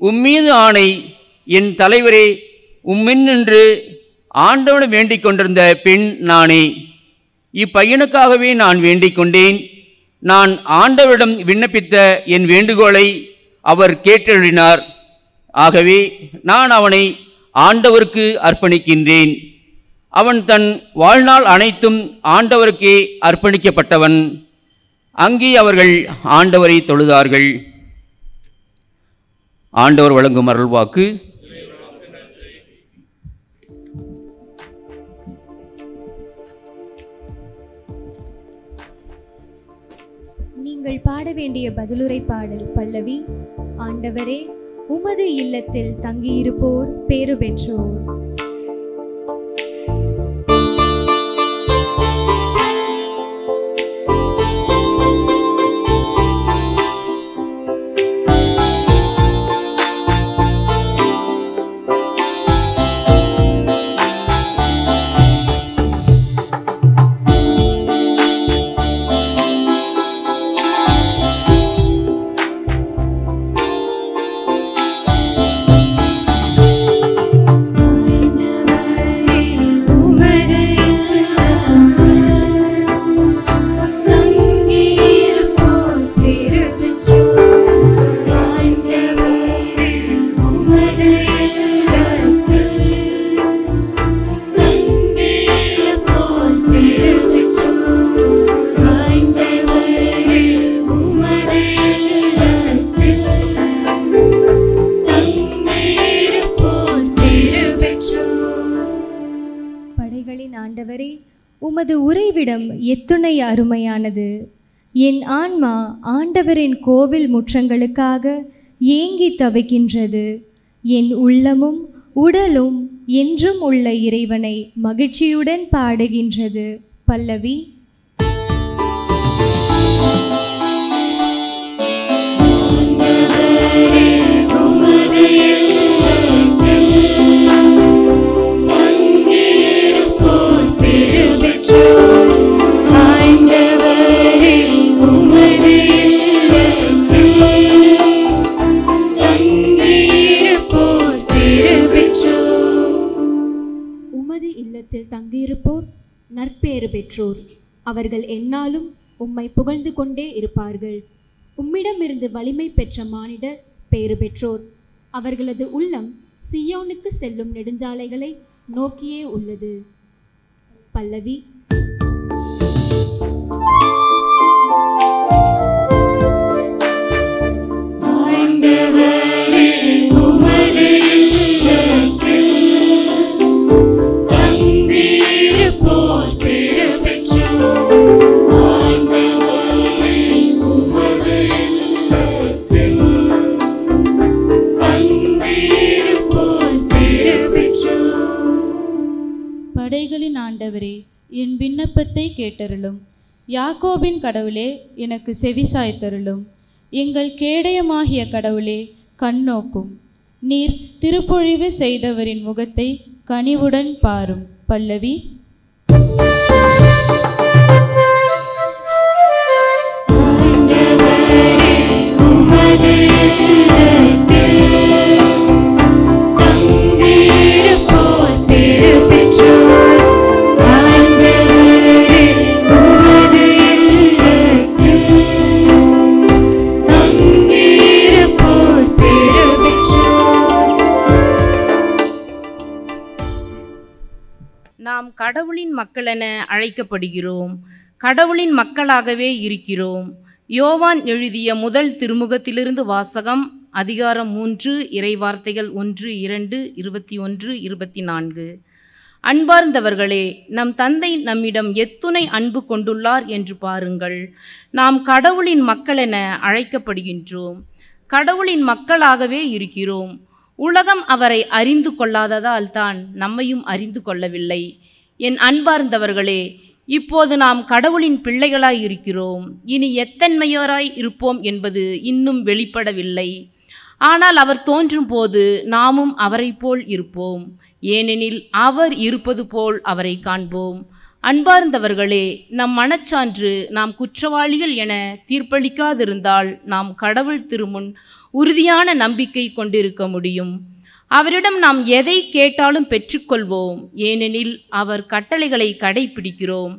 உம்மீது ஆணை, என் தலைவரே, உம்மின்று ஆண்டவன் வேண்டிக் கொண்டிருந்த பெண் நானே. இப்பையனுக்காகவே நான் வேண்டிக் கொண்டேன். நான் ஆண்டவரிடம் விண்ணப்பித்த என் வேண்டுகோளை அவர் கேட்டெழுதினார். ஆகவே நான் அவனை ஆண்டவருக்கு அர்ப்பணிக்கின்றேன். அவன் தன் வாழ்நாள் அனைத்தும் ஆண்டவருக்கே அர்ப்பணிக்கப்பட்டவன். அங்கே அவர்கள் ஆண்டவரை தொழுதார்கள். ஆண்டவர் வழங்கும் அருள்வாக்கு. நீங்கள் பாட வேண்டிய பதிலுரை பாடல் பல்லவி. ஆண்டவரே, உமது இல்லத்தில் தங்கியிருப்போர் பேறு பெற்றோர். உமது உறைவிடம் எத்துணை அருமையானது. என் ஆன்மா ஆண்டவரின் கோவில் முற்றங்களுக்காக ஏங்கி தவிக்கின்றது. என் உள்ளமும் உடலும் என்றும் உள்ள இறைவனை மகிழ்ச்சியுடன் பாடுகின்றது. பல்லவி. தங்கியிருப்போர் நற்பேறு பெற்றோர். அவர்கள் எந்நாளும் உம்மை புகழ்ந்து கொண்டே இருப்பார்கள். உம்மிடமிருந்து வலிமை பெற்ற மானிடர் பேறு பெற்றோர். அவர்களது உள்ளம் சியோனுக்கு செல்லும் நெடுஞ்சாலைகளை நோக்கியே உள்ளது. பல்லவி. படைகளின் ஆண்டவரே, என் விண்ணப்பத்தை கேட்டருளும். யாக்கோபின் கடவுளே, எனக்கு செவி சாய்த்தருளும். எங்கள் கேடயமாகிய கடவுளே, கண்ணோக்கும். நீர் திருப்பொழிவு செய்தவரின் முகத்தை கனிவுடன் பாரும். பல்லவி. நாம் கடவுளின் மக்களென அழைக்கப்படுகிறோம். கடவுளின் மக்களாகவே இருக்கிறோம். யோவான் எழுதிய முதல் திருமுகத்திலிருந்து வாசகம். அதிகாரம் 3, இறைவார்த்தைகள் 1, 2, 21, 24. அன்பார்ந்தவர்களே, நம் தந்தை நம்மிடம் எத்துணை அன்பு கொண்டுள்ளார் என்று பாருங்கள். நாம் கடவுளின் மக்களென அழைக்கப்படுகின்றோம். கடவுளின் மக்களாகவே இருக்கிறோம். உலகம் அவரை அறிந்து கொள்ளாததால் தான் நம்மையும் அறிந்து கொள்ளவில்லை. என் அன்பார்ந்தவர்களே, இப்போது நாம் கடவுளின் பிள்ளைகளாய் இருக்கிறோம். இனி எத்தன்மையோராய் இருப்போம் என்பது இன்னும் வெளிப்படவில்லை. ஆனால் அவர் தோன்றும் போது நாமும் அவரை போல் இருப்போம். ஏனெனில் அவர் இருப்பது போல் அவரை காண்போம். அன்பார்ந்தவர்களே, நம் மனச்சான்று நாம் குற்றவாளிகள் என தீர்ப்பளிக்காதிருந்தால் நாம் கடவுள் திருமுன் உறுதியான நம்பிக்கை கொண்டிருக்க முடியும். அவரிடம் நாம் எதை கேட்டாலும் பெற்றுக்கொள்வோம். ஏனெனில் அவர் கட்டளைகளை கடைபிடிக்கிறோம்.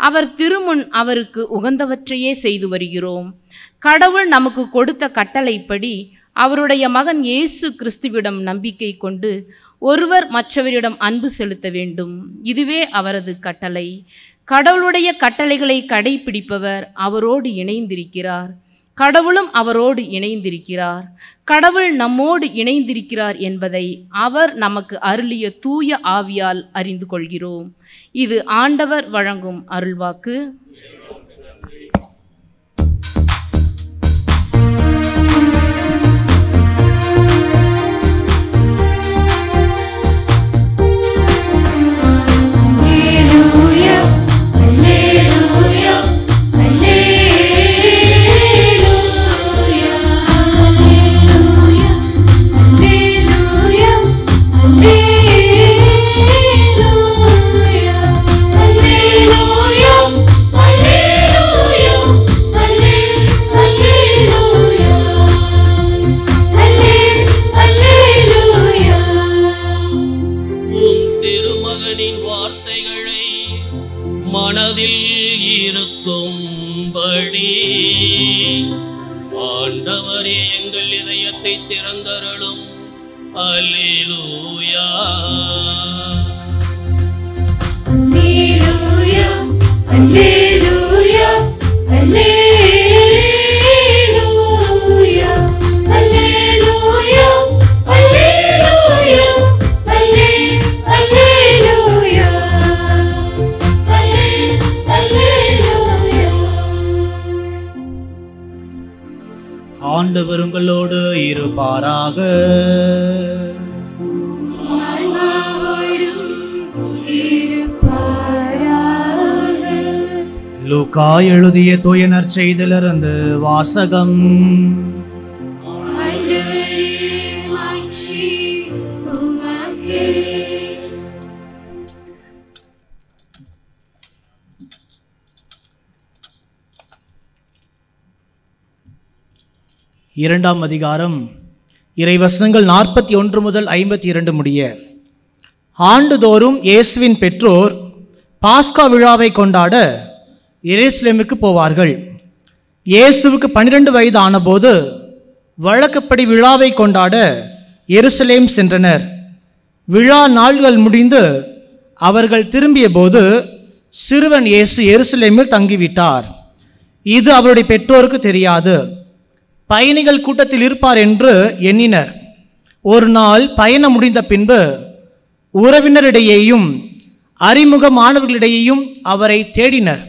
அவர் திருமுன் அவருக்கு உகந்தவற்றையே செய்து வருகிறோம். கடவுள் நமக்கு கொடுத்த கட்டளைப்படி அவருடைய மகன் இயேசு கிறிஸ்துவிடம் நம்பிக்கை கொண்டு ஒருவர் மற்றவரிடம் அன்பு செலுத்த வேண்டும். இதுவே அவரது கட்டளை. கடவுளுடைய கட்டளைகளை கடைபிடிப்பவர் அவரோடு இணைந்திருக்கிறார். கடவுளும் அவரோடு இணைந்திருக்கிறார். கடவுள் நம்மோடு இணைந்திருக்கிறார் என்பதை அவர் நமக்கு அருளிய தூய ஆவியால் அறிந்து கொள்கிறோம். இது ஆண்டவர் வழங்கும் அருள்வாக்கு. மனதில் இருக்கும்படி ஆண்டவரே எங்கள் இதயத்தை திறந்தருளும். அல்லேலூயா அல்லேலூயா அல்லேலூயா அல்லேலூயா அல்லேலூயா அல்லேலூயா ஆண்டவர் உங்களோடு இருப்பாராக. லூக்கா எழுதிய தூய நற்செய்தியிலிருந்து வாசகம். இரண்டாம் அதிகாரம், இறைவசனங்கள் 41 முதல் 52 முடிய. ஆண்டுதோறும் இயேசுவின் பெற்றோர் பாஸ்கா விழாவை கொண்டாட எருசலேமுக்கு போவார்கள். இயேசுவுக்கு 12 வயது ஆனபோது வழக்கப்படி விழாவை கொண்டாட எருசலேம் சென்றனர். விழா நாள்கள் முடிந்து அவர்கள் திரும்பிய போது சிறுவன் இயேசு எருசலேமில் தங்கிவிட்டார். இது அவருடைய பெற்றோருக்கு தெரியாது. பயணிகள் கூட்டத்தில் இருப்பார் என்று எண்ணினர். ஒரு நாள் பயணம் முடிந்த பின்பு உறவினரிடையேயும் அறிமுகமானவர்களிடையேயும் அவரை தேடினர்.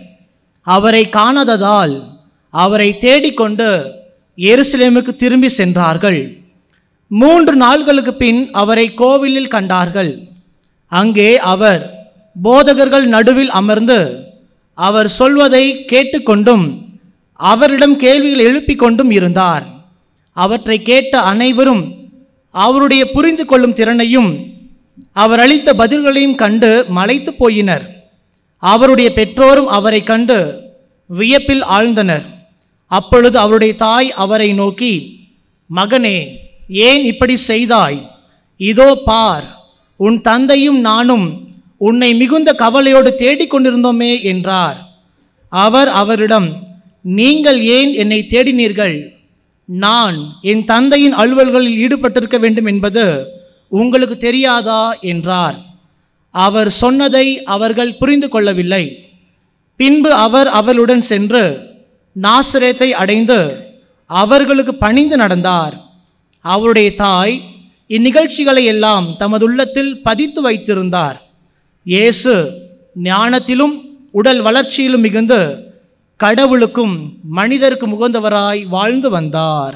அவரை காணாததால் அவரை தேடிக்கொண்டு எருசலேமுக்கு திரும்பி சென்றார்கள். 3 நாள்களுக்கு பின் அவரை கோவிலில் கண்டார்கள். அங்கே அவர் போதகர்கள் நடுவில் அமர்ந்து அவர் சொல்வதை கேட்டுக்கொண்டும் அவரிடம் கேள்விகள் எழுப்பிக் கொண்டும் இருந்தார். அவற்றை கேட்ட அனைவரும் அவருடைய புரிந்து கொள்ளும் திறனையும் அவர் அளித்த பதில்களையும் கண்டு மலைத்து போயினர். அவருடைய பெற்றோரும் அவரை கண்டு வியப்பில் ஆழ்ந்தனர். அப்பொழுது அவருடைய தாய் அவரை நோக்கி, மகனே, ஏன் இப்படி செய்தாய்? இதோ பார், உன் தந்தையும் நானும் உன்னை மிகுந்த கவலையோடு தேடிக்கொண்டிருந்தோமே என்றார். அவர் அவரிடம், நீங்கள் ஏன் என்னை தேடினீர்கள்? நான் என் தந்தையின் அலுவல்களில் ஈடுபட்டிருக்க வேண்டும் என்பது உங்களுக்கு தெரியாதா என்றார். அவர் சொன்னதை அவர்கள் புரிந்து கொள்ளவில்லை. பின்பு அவர் அவர்களுடன் சென்று நாசரேத்தை அடைந்து அவர்களுக்கு பணிந்து நடந்தார். அவருடைய தாய் இந்நிகழ்ச்சிகளை எல்லாம் தமது உள்ளத்தில் பதித்து வைத்திருந்தார். இயேசு ஞானத்திலும் உடல் வளர்ச்சியிலும் மிகுந்து கடவுளுக்கும் மனிதருக்கும் உகந்தவராய் வாழ்ந்து வந்தார்.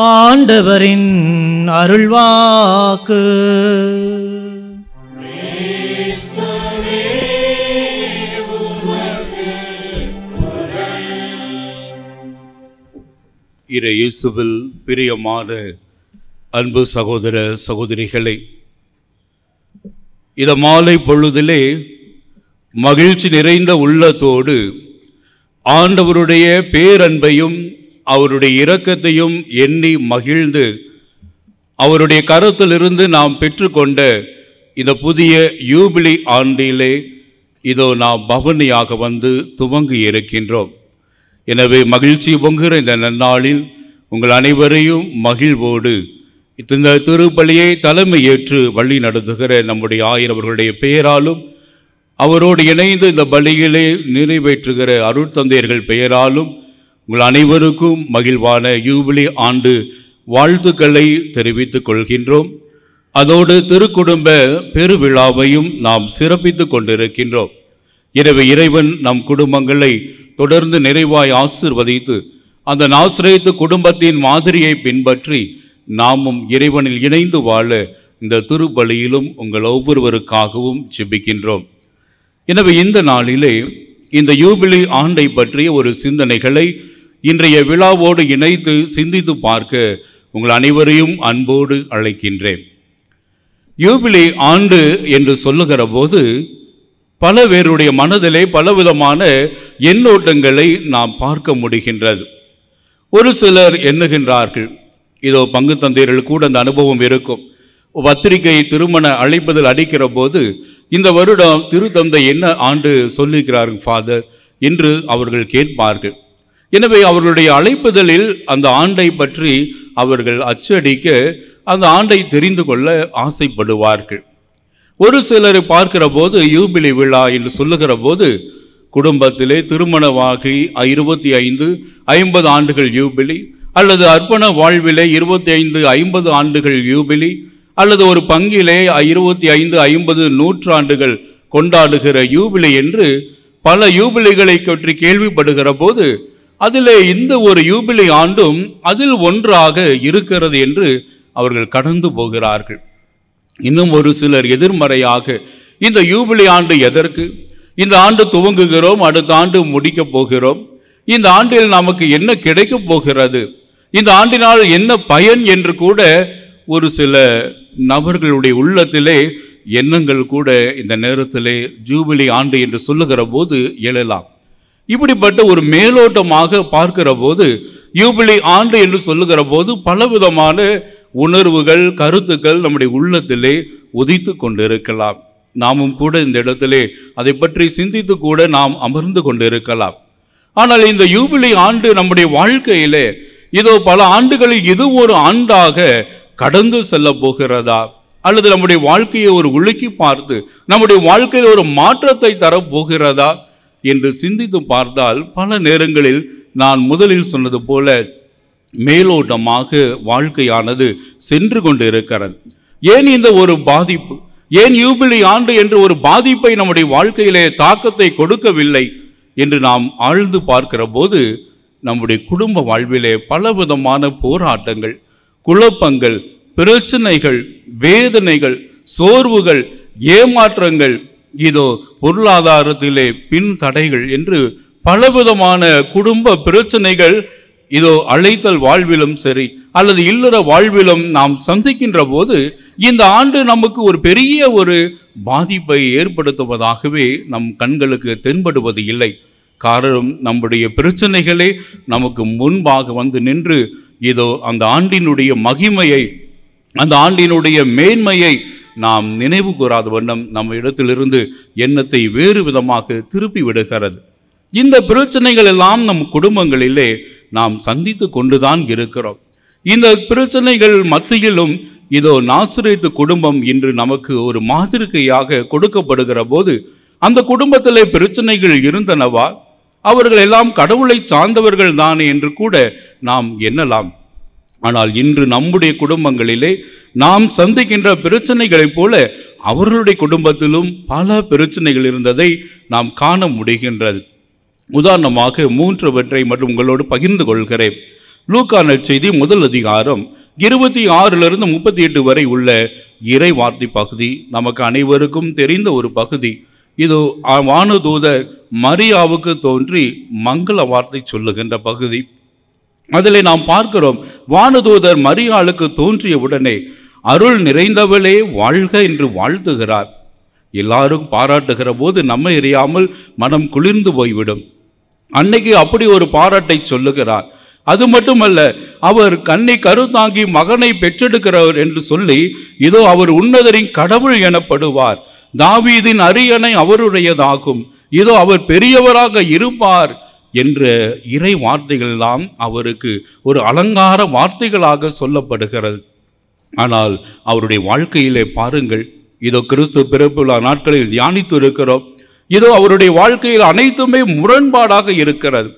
ஆண்டவரின் அருள்வாக்கு. இறை இயேசுவில் பிரியமான அன்பு சகோதர சகோதரிகளே, இந்த மாலை பொழுதிலே மகிழ்ச்சி நிறைந்த உள்ளத்தோடு ஆண்டவருடைய பேரன்பையும் அவருடைய இரக்கத்தையும் எண்ணி மகிழ்ந்து அவருடைய கரத்திலிருந்து நாம் பெற்றுக்கொண்ட இந்த புதிய யூபிலி ஆண்டிலே இதோ நாம் பவனியாக வந்து துவங்கி இருக்கின்றோம். எனவே மகிழ்ச்சி பொங்குகிற இந்த நன்னாளில் உங்கள் அனைவரையும் மகிழ்வோடு இந்த திருப்பலியை தலைமை ஏற்று வழி நடத்துகிற நம்முடைய ஆயரவர்களுடைய பெயராலும் அவரோடு இணைந்து இந்த பலியிலே நிறைவேற்றுகிற அருட்தந்தையர்கள் பெயராலும் உங்கள் அனைவருக்கும் மகிழ்வான யூபிலி ஆண்டு வாழ்த்துக்களை தெரிவித்துக் கொள்கின்றோம். அதோடு திருக்குடும்ப பெருவிழாவையும் நாம் சிறப்பித்து கொண்டிருக்கின்றோம். எனவே இறைவன் நம் குடும்பங்களை தொடர்ந்து நிறைவாய் ஆசீர்வதித்து அந்த நாசரேத்து குடும்பத்தின் மாதிரியை பின்பற்றி நாமும் இறைவனில் இணைந்து வாழ இந்த திருப்பலியிலும் உங்கள் ஒவ்வொருவருக்காகவும் ஜெபிக்கின்றோம். எனவே இந்த நாளிலே இந்த யூபிலி ஆண்டை பற்றிய ஒரு சிந்தனைகளை இன்றைய விழாவோடு இணைத்து சிந்தித்து பார்க்க உங்கள் அனைவரையும் அன்போடு அழைக்கின்றேன். யூபிலி ஆண்டு என்று சொல்லுகிற போது பல பேருடைய மனதிலே பலவிதமான எண்ணோட்டங்களை நாம் பார்க்க முடிகின்றது. ஒரு சிலர் எண்ணுகின்றார்கள், இதோ பங்கு தந்தையர்கள் கூட அந்த அனுபவம் இருக்கும். பத்திரிகை திருமண அழைப்பதில் அடிக்கிற போது இந்த வருடம் திருத்தந்தை என்ன ஆண்டு சொல்லியிருக்கிறார்கள் ஃபாதர் என்று அவர்கள் கேட்பார்கள். எனவே அவர்களுடைய அழைப்புதலில் அந்த ஆண்டை பற்றி அவர்கள் அச்சடிக்க அந்த ஆண்டை தெரிந்து கொள்ள ஆசைப்படுவார்கள். ஒரு சிலரை பார்க்கிற போது யூபிலி விழா என்று சொல்லுகிற போது குடும்பத்திலே திருமணமாகி 25-50 ஆண்டுகள் யூபிலி, அல்லது அர்ப்பண வாழ்விலே 25-50 ஆண்டுகள் யூபிலி, அல்லது ஒரு பங்கிலே 25-50 நூற்றாண்டுகள் கொண்டாடுகிற யூபிலி என்று பல யூபிலிகளை பற்றி கேள்விப்படுகிற போது அதிலே இந்த ஒரு யூபிலி ஆண்டும் அதில் ஒன்றாக இருக்கிறது என்று அவர்கள் கடந்து போகிறார்கள். இன்னும் ஒரு சிலர் எதிர்மறையாக இந்த யூபிலி ஆண்டு எதற்கு, இந்த ஆண்டு துவங்குகிறோம், அடுத்த ஆண்டு முடிக்கப் போகிறோம், இந்த ஆண்டில் நமக்கு என்ன கிடைக்கப் போகிறது, இந்த ஆண்டினால் என்ன பயன் என்று கூட ஒரு சில நபர்களுடைய உள்ளத்திலே எண்ணங்கள் கூட இந்த நேரத்திலே ஜூபிலி ஆண்டு என்று சொல்லுகிற போது எழலாம். இப்படிப்பட்ட ஒரு மேலோட்டமாக பார்க்கிற போது யூபிலி ஆண்டு என்று சொல்லுகிற போது பலவிதமான உணர்வுகள், கருத்துக்கள் நம்முடைய உள்ளத்திலே உதித்து கொண்டிருக்கலாம். நாமும் கூட இந்த இடத்திலே அதை பற்றி சிந்தித்து கூட நாம் அமர்ந்து கொண்டிருக்கலாம். ஆனால் இந்த யூபிலி ஆண்டு நம்முடைய வாழ்க்கையிலே இதோ பல ஆண்டுகளில் இது ஒரு ஆண்டாக கடந்து செல்ல போகிறதா, அல்லது நம்முடைய வாழ்க்கையை ஒரு உலுக்கி பார்த்து நம்முடைய வாழ்க்கையில் ஒரு மாற்றத்தை தரப்போகிறதா என்று சிந்தித்து பார்த்தால் பல நேரங்களில் நான் முதலில் சொன்னது போல மேலோட்டமாக வாழ்க்கையானது சென்று கொண்டு இருக்கிறது. ஏன் இந்த ஒரு பாதிப்பு, ஏன் யூபிலி ஆண்டு என்று ஒரு பாதிப்பை நம்முடைய வாழ்க்கையிலே தாக்கத்தை கொடுக்கவில்லை என்று நாம் ஆழ்ந்து பார்க்கிற போது நம்முடைய குடும்ப வாழ்விலே பலவிதமான போராட்டங்கள், குழப்பங்கள், பிரச்சனைகள், வேதனைகள், சோர்வுகள், ஏமாற்றங்கள், இதோ பொருளாதாரத்திலே பின் தடைகள் என்று பலவிதமான குடும்ப பிரச்சனைகள் இதோ அழைத்தல் வாழ்விலும் சரி அல்லது இல்லற வாழ்விலும் நாம் சந்திக்கின்ற போது இந்த ஆண்டு நமக்கு ஒரு பெரிய ஒரு பாதிப்பை ஏற்படுத்துவதாகவே நம் கண்களுக்கு தென்படுவது இல்லை. காரணம், நம்முடைய பிரச்சனைகளே நமக்கு முன்பாக வந்து நின்று இதோ அந்த ஆண்டினுடைய மகிமையை, அந்த ஆண்டினுடைய மேன்மையை நாம் நினைவு கூறாத வண்ணம் நம்ம இடத்திலிருந்து எண்ணத்தை வேறு விதமாக திருப்பி விடுகிறது. இந்த பிரச்சனைகள் எல்லாம் நம் குடும்பங்களிலே நாம் சந்தித்து கொண்டுதான் இருக்கிறோம். இந்த பிரச்சனைகள் மத்தியிலும் இதோ நாசரேத்து குடும்பம் இன்று நமக்கு ஒரு மாதிரிகையாக கொடுக்கப்படுகிற போது அந்த குடும்பத்திலே பிரச்சனைகள் இருந்தனவா, அவர்கள் எல்லாம் கடவுளை சார்ந்தவர்கள் தானே என்று கூட நாம் எண்ணலாம். ஆனால் இன்று நம்முடைய குடும்பங்களிலே நாம் சந்திக்கின்ற பிரச்சனைகளைப் போல அவர்களுடைய குடும்பத்திலும் பல பிரச்சனைகள் இருந்ததை நாம் காண முடிகின்றது. உதாரணமாக 3 மட்டும் உங்களோடு பகிர்ந்து கொள்கிறேன். லூக்கா நற்செய்தி முதல் அதிகாரம் 26 38 வரை உள்ள இறை வார்த்தை பகுதி நமக்கு அனைவருக்கும் தெரிந்த ஒரு பகுதி. இது வானதூதர் மரியாவுக்கு தோன்றி மங்கள வார்த்தை சொல்லுகின்ற பகுதி. அதில் நாம் பார்க்கிறோம், வானதூதர் மரியாளுக்கு தோன்றிய உடனே அருள் நிறைந்தவளே வாழ்க என்று வாழ்த்துகிறார். எல்லாரும் பாராட்டுகிற போது நம்மை எறியாமல் மனம் குளிர்ந்து போய்விடும். அன்னைக்கு அப்படி ஒரு பாராட்டை சொல்லுகிறார். அது மட்டுமல்ல, அவர் கன்னி கருத்தாங்கி மகனை பெற்றெடுக்கிறவர் என்று சொல்லி, இதோ அவர் உன்னதரின் கடவுள் எனப்படுவார், தாவீதின் அரியணை அவருடையதாகும், இதோ அவர் பெரியவராக இருப்பார் என்ற இறை வார்த்தைகள் எல்லாம் அவருக்கு ஒரு அலங்கார வார்த்தைகளாக சொல்லப்படுகிறது. ஆனால் அவருடைய வாழ்க்கையிலே பாருங்கள், இதோ கிறிஸ்து பிறப்புள்ள நாட்களில் தியானித்து இருக்கிறோம். இதோ அவருடைய வாழ்க்கையில் அனைத்துமே முரண்பாடாக இருக்கிறது.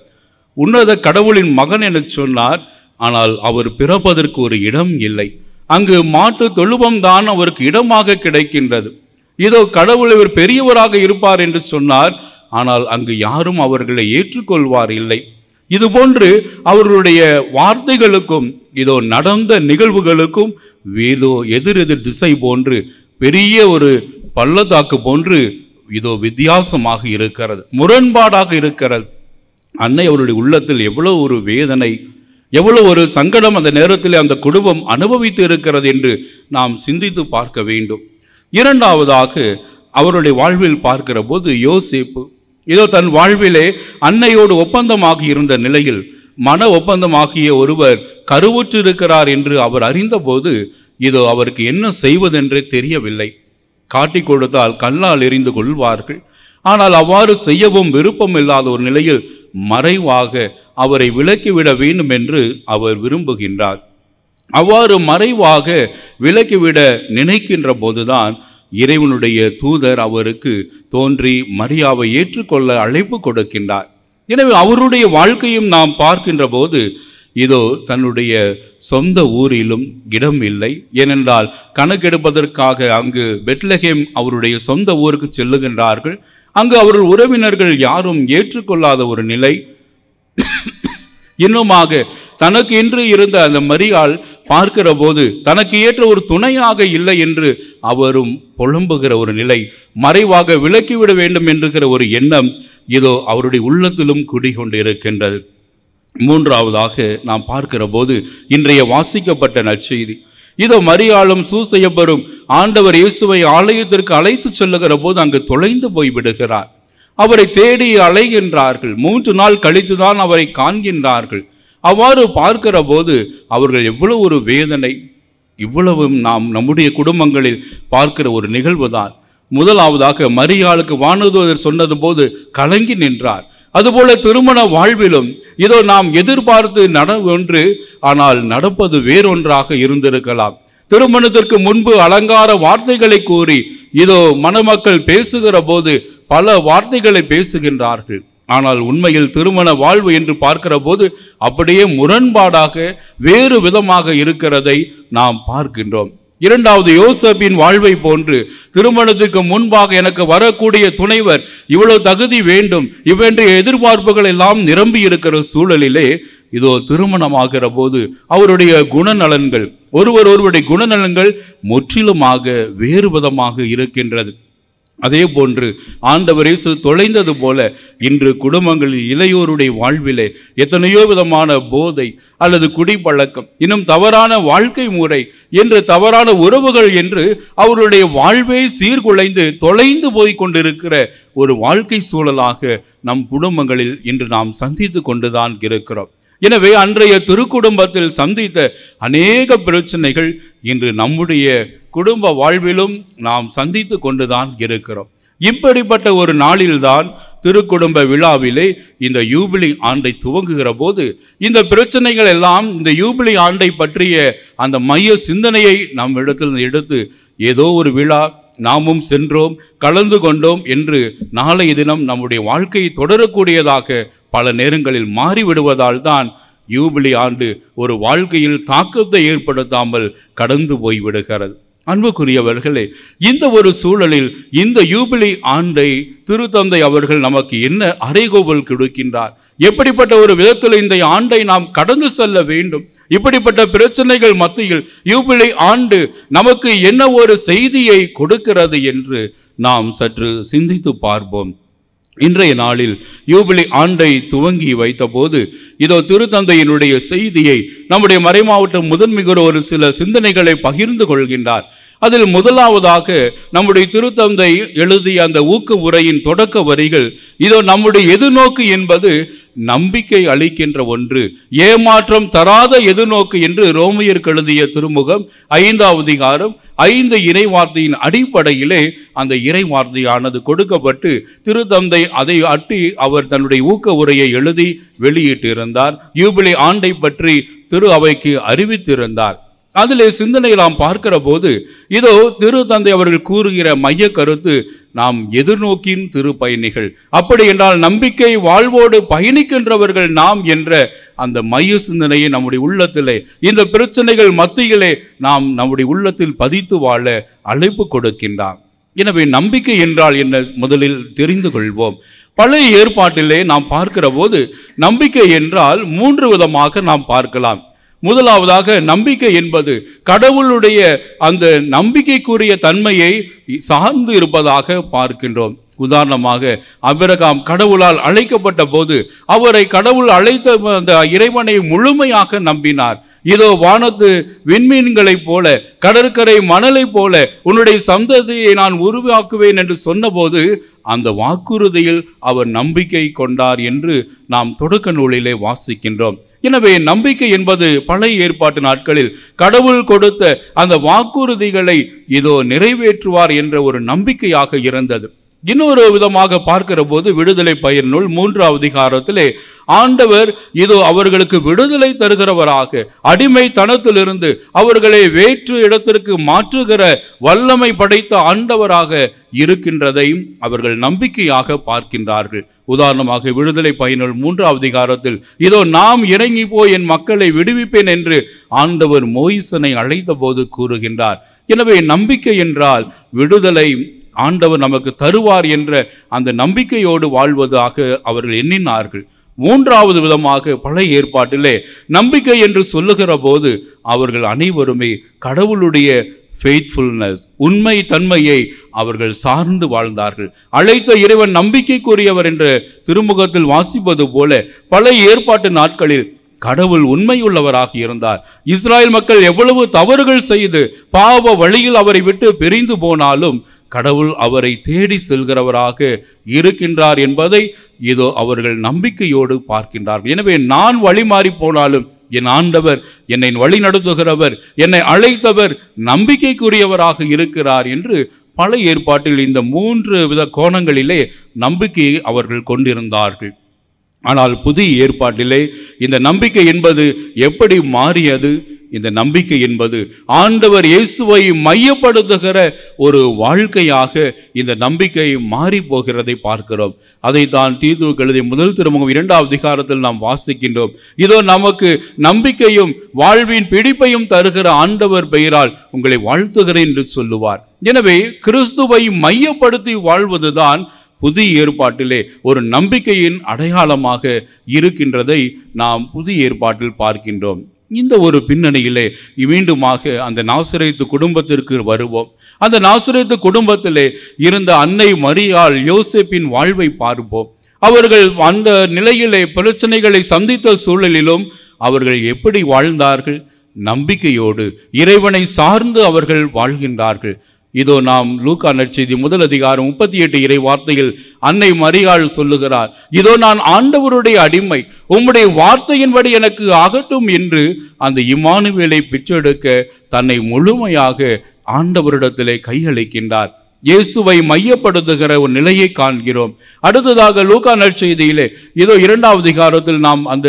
உன்னத கடவுளின் மகன் என சொன்னார், ஆனால் அவர் பிறப்பதற்கு ஒரு இடம் இல்லை. அங்கு மாட்டு தொழுவம் தான் அவருக்கு இடமாக கிடைக்கின்றது. இதோ கடவுள் இவர் பெரியவராக இருப்பார் என்று சொன்னார், ஆனால் அங்கு யாரும் அவர்களை ஏற்றுக்கொள்வார் இல்லை. இதுபோன்று அவர்களுடைய வார்த்தைகளுக்கும் இதோ நடந்த நிகழ்வுகளுக்கும் ஏதோ எதிரெதிர் திசை போன்று பெரிய ஒரு பள்ளத்தாக்கு போன்று இதோ வித்தியாசமாக இருக்கிறது, முரண்பாடாக இருக்கிறது. அன்னை அவருடைய உள்ளத்தில் எவ்வளவு ஒரு வேதனை, எவ்வளவு ஒரு சங்கடம் அந்த நேரத்தில் அந்த குடும்பம் அனுபவித்து இருக்கிறது என்று நாம் சிந்தித்து பார்க்க வேண்டும். இரண்டாவதாக அவருடைய வாழ்வில் பார்க்கிற போது யோசேப்பு இதோ தன் வாழ்விலே அன்னையோடு ஒப்பந்தமாகி இருந்த நிலையில் மன ஒப்பந்தமாகிய ஒருவர் கருவுற்றிருக்கிறார் என்று அவர் அறிந்தபோது இதோ அவருக்கு என்ன செய்வதென்றே தெரியவில்லை. காட்டிக் கொடுத்தால் கல்லால் எறிந்து கொள்வார்கள். ஆனால் அவ்வாறு செய்யவும் விருப்பம் இல்லாத ஒரு நிலையில் மறைவாக அவரை விலக்கிவிட வேண்டும் என்று அவர் விரும்புகின்றார். அவ்வாறு மறைவாக விலக்கிவிட நினைக்கின்ற போதுதான் இறைவனுடைய தூதர் அவருக்கு தோன்றி மரியாவை ஏற்றுக்கொள்ள அழைப்பு கொடுக்கின்றார். எனவே அவருடைய வாழ்க்கையும் நாம் பார்க்கின்ற போது இதோ தன்னுடைய சொந்த ஊரிலும் இடம் இல்லை. ஏனென்றால் கணக்கெடுப்பதற்காக அங்கு பெத்லகேம் அவருடைய சொந்த ஊருக்கு செல்லுகின்றார்கள். அங்கு அவர்கள் உறவினர்கள் யாரும் ஏற்றுக்கொள்ளாத ஒரு நிலை. இன்னுமாக தனக்கு என்று இருந்த அந்த மரியாள் பார்க்கிற போது தனக்கு ஏற்ற ஒரு துணையாக இல்லை என்று அவரும் புலம்புகிற ஒரு நிலை, மறைவாக விலக்கிவிட வேண்டும் என்கிற ஒரு எண்ணம் இதோ அவருடைய உள்ளத்திலும் குடிகொண்டு இருக்கின்றது. மூன்றாவதாக நாம் பார்க்கிற போது இன்றைய வாசிக்கப்பட்ட நற்செய்தி இதோ மரியாளும் சூசையப்பரும் ஆண்டவர் இயேசுவை ஆலயத்திற்கு அழைத்து செல்லுகிற போது அங்கு தொலைந்து போய்விடுகிறார். அவரை தேடி அலைகின்றார்கள். 3 நாள் கழித்துதான் அவரை காண்கின்றார்கள். அவ்வாறு பார்க்கிற போது அவர்கள் எவ்வளவு ஒரு வேதனை, இவ்வளவும் நாம் நம்முடைய குடும்பங்களில் பார்க்கிற ஒரு நிகழ்வு தான். முதலாவதாக மரியாளுக்கு வானதூதர் சொன்னது போது கலங்கி நின்றார். அதுபோல திருமண வாழ்விலும் இதோ நாம் எதிர்பார்த்து ஒன்று, ஆனால் நடப்பது வேறொன்றாக இருந்திருக்கலாம். திருமணத்திற்கு முன்பு அலங்கார வார்த்தைகளை கூறி இதோ மணமக்கள் பேசுகிற போது பல வார்த்தைகளை பேசுகின்றார்கள். ஆனால் உண்மையில் திருமண வாழ்வு என்று பார்க்கிற போது அப்படியே முரண்பாடாக வேறு விதமாக இருக்கிறதை நாம் பார்க்கின்றோம். இரண்டாவது, யோசேப்பின் வாழ்வை போன்று திருமணத்துக்கு முன்பாக எனக்கு வரக்கூடிய துணைவர் இவ்வளவு தகுதி வேண்டும் இவென்ற எதிர்பார்ப்புகள் எல்லாம் நிரம்பி இருக்கிற சூழலிலே இதோ திருமணமாகிற போது அவருடைய குணநலன்கள் ஒருவருடைய குணநலன்கள் முற்றிலுமாக வேறு விதமாக இருக்கின்றது. அதே போன்று ஆண்டவர் இயேசு தொலைந்தது போல இன்று குடும்பங்களில் இளையோருடைய வாழ்விலே எத்தனையோ விதமான போதை அல்லது குடிப்பழக்கம், இன்னும் தவறான வாழ்க்கை முறை என்று தவறான உறவுகள் என்று அவருடைய வாழ்வை சீர்குலைந்து தொலைந்து போய் கொண்டிருக்கிற ஒரு வாழ்க்கை சூழலாக நம் குடும்பங்களில் இன்று நாம் சந்தித்து கொண்டுதான் இருக்கிறோம். எனவே அன்றைய திருக்குடும்பத்தில் சந்தித்த அநேக பிரச்சனைகள் இன்று நம்முடைய குடும்ப வாழ்விலும் நாம் சந்தித்து கொண்டுதான் இருக்கிறோம். இப்படிப்பட்ட ஒரு நாளில்தான் திருக்குடும்ப விழாவிலே இந்த யூபிலி ஆண்டை துவங்குகிற போது இந்த பிரச்சனைகள் எல்லாம் இந்த யூபிலி ஆண்டை பற்றிய அந்த மைய சிந்தனையை நம் இடத்தில் எடுத்து ஏதோ ஒரு விழா நாமும் சென்றோம் கலந்து கொண்டோம் என்று நாளைய தினம் நம்முடைய வாழ்க்கையை தொடரக்கூடியதாக பல நேரங்களில் மாறிவிடுவதால் தான் யூபிலி ஆண்டு ஒரு வாழ்க்கையில் தாக்கத்தை ஏற்படுத்தாமல் கடந்து போய்விடுகிறது. அன்புக்குரியவர்களே, இந்த ஒரு சூழலில் இந்த யூபிலி ஆண்டை திருத்தந்தை அவர்கள் நமக்கு என்ன அறைகோவல் கொடுக்கின்றார்? எப்படிப்பட்ட ஒரு விதத்தில் இந்த ஆண்டை நாம் கடந்து செல்ல வேண்டும்? இப்படிப்பட்ட பிரச்சனைகள் மத்தியில் யூபிலி ஆண்டு நமக்கு என்ன ஒரு செய்தியை கொடுக்கிறது என்று நாம் சற்று சிந்தித்து பார்ப்போம். இன்றைய நாளில் யூபிலி ஆண்டை துவங்கி வைத்தபோது இதோ திருத்தந்தையினுடைய செய்தியை நம்முடைய மறைமாவட்ட முதன்மிகு ஒரு சில சிந்தனைகளை பகிர்ந்து கொள்கின்றார். அதில் முதலாவதாக நம்முடைய திருத்தந்தை எழுதிய அந்த ஊக்க உரையின் தொடக்க வரிகள், இதோ நம்முடைய எதிர்நோக்கு என்பது நம்பிக்கை அளிக்கின்ற ஒன்று, ஏமாற்றம் தராத எதிர்நோக்கு என்று ரோமியருக்கு எழுதிய திருமுகம் 5ஆம் அதிகாரம் 5 இறைவார்த்தையின் அடிப்படையிலே அந்த இறைவார்த்தையானது கொடுக்கப்பட்டு திருத்தந்தை அதை அட்டி அவர் தன்னுடைய ஊக்க உரையை எழுதி வெளியிட்டிருந்தார். யூபிலி ஆண்டை பற்றி திரு அவைக்கு அறிவித்திருந்தார். அதிலே சிந்தனையை நாம் பார்க்கிற போது இதோ திருத்தந்தை அவர்கள் கூறுகிற மைய கருத்து, நாம் எதிர்நோக்கின் திருப்பயணிகள், அப்படி என்றால் நம்பிக்கை வாழ்வோடு பயணிக்கின்றவர்கள் நாம் என்ற அந்த மைய சிந்தனையை நம்முடைய உள்ளத்திலே இந்த பிரச்சனைகள் மத்தியிலே நாம் நம்முடைய உள்ளத்தில் பதித்து வாழ அழைப்பு கொடுக்கின்றார். எனவே நம்பிக்கை என்றால் என்ன முதலில் தெரிந்து கொள்வோம். பழைய ஏற்பாட்டிலே நாம் பார்க்கிற போது நம்பிக்கை என்றால் 3 விதமாக நாம் பார்க்கலாம். முதலாவதாக நம்பிக்கை என்பது கடவுளுடைய அந்த நம்பிக்கைக்குரிய தன்மையை சார்ந்து இருப்பதாக பார்க்கின்றோம். உதாரணமாக ஆபிரகாம் கடவுளால் அழைக்கப்பட்ட போது அவரை கடவுள் அழைத்த அந்த இறைவனை முழுமையாக நம்பினார். இதோ வானத்து விண்மீன்களைப் போல கடற்கரை மணலை போல உன்னுடைய சந்ததியை நான் உருவாக்குவேன் என்று சொன்னபோது அந்த வாக்குறுதியில் அவர் நம்பிக்கை கொண்டார் என்று நாம் தொடக்க நூலிலே வாசிக்கின்றோம். எனவே நம்பிக்கை என்பது பழைய ஏற்பாட்டு நாட்களில் கடவுள் கொடுத்த அந்த வாக்குறுதிகளை இதோ நிறைவேற்றுவார் என்ற ஒரு நம்பிக்கையாக இருந்தது. இன்னொரு விதமாக பார்க்கிற போது விடுதலை பயிர் நூல் 3ஆம் அதிகாரத்திலே ஆண்டவர் இதோ அவர்களுக்கு விடுதலை தருகிறவராக அடிமைத்தனத்திலிருந்து அவர்களை வேற்று இடத்திற்கு மாற்றுகிற வல்லமை படைத்த ஆண்டவராக இருக்கின்றதை அவர்கள் நம்பிக்கையாக பார்க்கின்றார்கள். உதாரணமாக விடுதலை பயனுள் 3ஆம் அதிகாரத்தில் இதோ நாம் இறங்கி போய் என் மக்களை விடுவிப்பேன் என்று ஆண்டவர் மோயிசனை அழைத்த போது கூறுகின்றார். எனவே நம்பிக்கை என்றால் விடுதலை ஆண்டவர் நமக்கு தருவார் என்ற அந்த நம்பிக்கையோடு வாழ்வதாக அவர்கள் எண்ணினார்கள். 3வது விதமாக பழைய ஏற்பாட்டிலே நம்பிக்கை என்று சொல்லுகிற போது அவர்கள் அனைவருமே கடவுளுடைய ஃபெய்த்ஃபுல்னஸ், உண்மை தன்மையை அவர்கள் சார்ந்து வாழ்ந்தார்கள். அழைத்த இறைவன் நம்பிக்கைக்குரியவர் என்ற திருமுகத்தில் வாசிப்பது போல பழைய ஏற்பாட்டு நாட்களில் கடவுள் உண்மையுள்ளவராக இருந்தார். இஸ்ராயல் மக்கள் எவ்வளவு தவறுகள் செய்து பாவ வழியில் அவரை விட்டு பிரிந்து போனாலும் கடவுள் அவரை தேடி செல்கிறவராக இருக்கின்றார் என்பதை இதோ அவர்கள் நம்பிக்கையோடு பார்க்கின்றார்கள். எனவே நான் வழி மாறி போனாலும் என் ஆண்டவர் என்னை வழி நடத்துகிறவர், என்னை அழைத்தவர் நம்பிக்கைக்குரியவராக இருக்கிறார் என்று பழைய ஏற்பாட்டில் இந்த 3 வித கோணங்களிலே நம்பிக்கையை அவர்கள் கொண்டிருந்தார்கள். ஆனால் புதிய ஏற்பாட்டிலே இந்த நம்பிக்கை என்பது எப்படி மாறியது? இந்த நம்பிக்கை என்பது ஆண்டவர் இயேசுவை மையப்படுத்துகிற ஒரு வாழ்க்கையாக இந்த நம்பிக்கை மாறி போகிறதை பார்க்கிறோம். அதைத்தான் தீத்துவுக்கு எழுதிய முதல் திருமுகம் 2ஆம் அதிகாரத்தில் நாம் வாசிக்கின்றோம். இதோ நமக்கு நம்பிக்கையும் வாழ்வின் பிடிப்பையும் தருகிற ஆண்டவர் பெயரால் உங்களை வாழ்த்துகிறேன் என்று சொல்லுவார். எனவே கிறிஸ்துவை மையப்படுத்தி வாழ்வதுதான் புதிய ஏற்பாட்டிலே ஒரு நம்பிக்கையின் அடையாளமாக இருக்கின்றதை நாம் புதிய ஏற்பாட்டில் பார்க்கின்றோம். இந்த ஒரு பின்னணியிலே மீண்டுமாக அந்த நாசரேத்து குடும்பத்திற்கு வருவோம். அந்த நாசரேத்து குடும்பத்திலே இருந்த அன்னை மரியாள் யோசேப்பின் வாழ்வை பார்ப்போம். அவர்கள் அந்த நிலையிலே பிரச்சனைகளை சந்தித்த சூழலிலும் அவர்கள் எப்படி வாழ்ந்தார்கள்? நம்பிக்கையோடு இறைவனை சார்ந்து அவர்கள் வாழ்கின்றார்கள். இதோ நாம் லூக்கா நற்செய்தி 1 அதிகாரம் 38 இறை வார்த்தையில் அன்னை மரியாள் சொல்லுகிறார், இதோ நான் ஆண்டவருடைய அடிமை, உம்முடைய வார்த்தையின்படி எனக்கு ஆகட்டும் என்று அந்த இம்மானுவேலை பெற்றெடுக்க தன்னை முழுமையாக ஆண்டவரிடத்திலே கையளிக்கின்றார். இயேசுவை மையப்படுத்துகிற ஒரு நிலையை காண்கிறோம். அடுத்ததாக லூக்கா நற்செய்தியிலே இதோ 2ஆம் அதிகாரத்தில் நாம் அந்த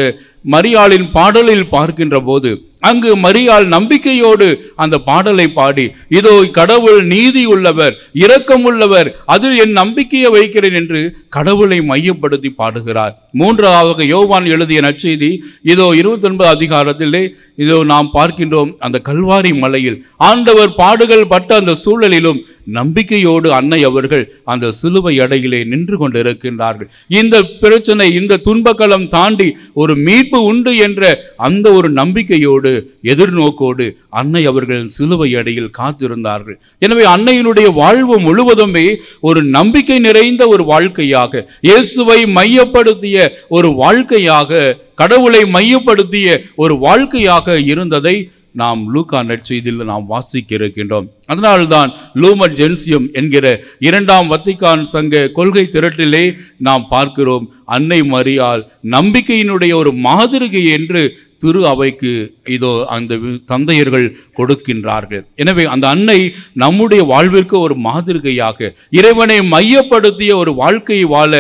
மரியாளின் பாடலில் பார்க்கின்ற போது அங்கு மரியாள் நம்பிக்கையோடு அந்த பாடலை பாடி, இதோ கடவுள் நீதி உள்ளவர், இரக்கம் உள்ளவர், அதில் என் நம்பிக்கையை வைக்கிறேன் என்று கடவுளை மையப்படுத்தி பாடுகிறார். மூன்றாவது யோவான் எழுதிய நற்செய்தி இதோ 29 அதிகாரத்திலே இதோ நாம் பார்க்கின்றோம். அந்த கல்வாரி மலையில் ஆண்டவர் பாடுகள் பட்ட அந்த சூழலிலும் நம்பிக்கையோடு அன்னை அவர்கள் அந்த சிலுவை அடையிலே நின்று கொண்டிருக்கின்றார்கள். இந்த பிரச்சனை, இந்த துன்பக்களம் தாண்டி ஒரு மீட்பு உண்டு என்ற அந்த ஒரு நம்பிக்கையோடு, எதிர்நோக்கோடு அன்னை அவர்கள் சிலுவை அடையில் காத்திருந்தார்கள். எனவே அன்னையினுடைய வாழ்வு முழுவதுமே ஒரு நம்பிக்கை நிறைந்த ஒரு வாழ்க்கையாக, இயேசுவை மையப்படுத்திய ஒரு வாழ்க்கையாக, கடவுளை மையப்படுத்திய ஒரு வாழ்க்கையாக இருந்ததை நாம் லூக்கா நற்செய்தியில் நாம் வாசிக்க இருக்கின்றோம். அதனால்தான் லூமன் ஜென்சியம் என்கிற 2ஆம் வத்திக்கான் சங்க கொள்கை திரட்டிலே நாம் பார்க்கிறோம், அன்னை மரியாள் நம்பிக்கையினுடைய ஒரு மாதிரி என்று திரு அவைக்கு இதோ அந்த தந்தையர்கள் கொடுக்கின்றார்கள். எனவே அந்த அன்னை நம்முடைய வாழ்விற்கு ஒரு மாதிரிகையாக, இறைவனை மையப்படுத்திய ஒரு வாழ்க்கையை வாழ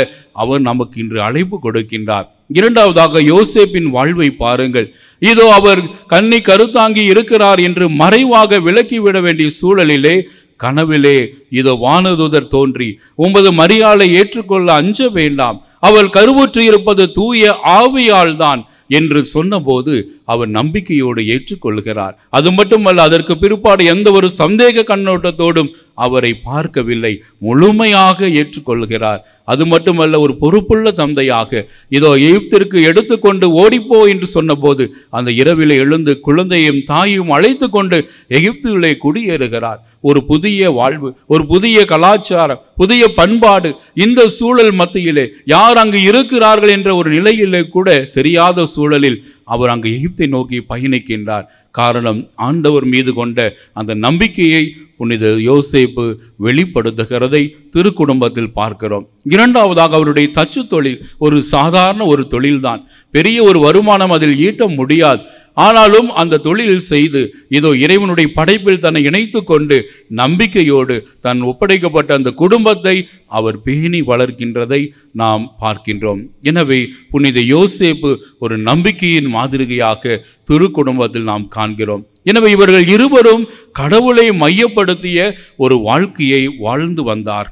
அவர் நமக்கு இன்று அழைப்பு கொடுக்கின்றார். இரண்டாவதாக யோசேப்பின் வாழ்வை பாருங்கள். இதோ அவர் கன்னி கருத்தாங்கி இருக்கிறார் என்று மறைவாக விலக்கிவிட வேண்டிய சூழலிலே கனவிலே இதோ வானதூதர் தோன்றி, உமது மரியாளை ஏற்றுக்கொள்ள அஞ்ச வேண்டாம், அவள் கருவுற்று இருப்பது தூய ஆவியால் தான் என்று சொன்னபோது அவர் நம்பிக்கையோடு ஏற்றுக்கொள்கிறார். அது மட்டுமல்ல, அதற்கு பிற்பாடு எந்த ஒரு சந்தேக கண்ணோட்டத்தோடும் அவரை பார்க்கவில்லை, முழுமையாக ஏற்றுக்கொள்கிறார். அது மட்டுமல்ல, ஒரு பொறுப்புள்ள தந்தையாக இதோ எகிப்திற்கு எடுத்துக்கொண்டு ஓடிப்போ என்று சொன்னபோது அந்த இரவிலே எழுந்து குழந்தையும் தாயும் அழைத்து கொண்டு எகிப்திலே குடியேறுகிறார். ஒரு புதிய வாழ்வு, ஒரு புதிய கலாச்சாரம், புதிய பண்பாடு, இந்த சூழல் மத்தியிலே யார் அங்கு இருக்கிறார்கள் என்ற ஒரு நிலையிலே கூட தெரியாத சூழலில் அவர் அங்கு எகிப்தை நோக்கி பயணிக்கின்றார். காரணம், ஆண்டவர் மீது கொண்ட அந்த நம்பிக்கையை புனித யோசேப்பு வெளிப்படுத்துகிறதை திருக்குடும்பத்தில் பார்க்கிறோம். இரண்டாவதாக அவருடைய தச்சு தொழில் ஒரு சாதாரண ஒரு தொழில்தான், பெரிய ஒரு வருமானம் அதில் ஈட்ட முடியாது. ஆனாலும் அந்த தொழில் செய்து இதோ இறைவனுடைய படைப்பில் தன்னை இணைத்து கொண்டு நம்பிக்கையோடு தன் ஒப்படைக்கப்பட்ட அந்த குடும்பத்தை அவர் பேணி வளர்க்கின்றதை நாம் பார்க்கின்றோம். எனவே புனித யோசேப்பு ஒரு நம்பிக்கையின் மாதிரியாக திருக்குடும்பத்தில் நாம் காண்கிறோம். எனவே இவர்கள் இருவரும் கடவுளை மையப்படுத்திய ஒரு வாழ்க்கையை வாழ்ந்து வந்தார்.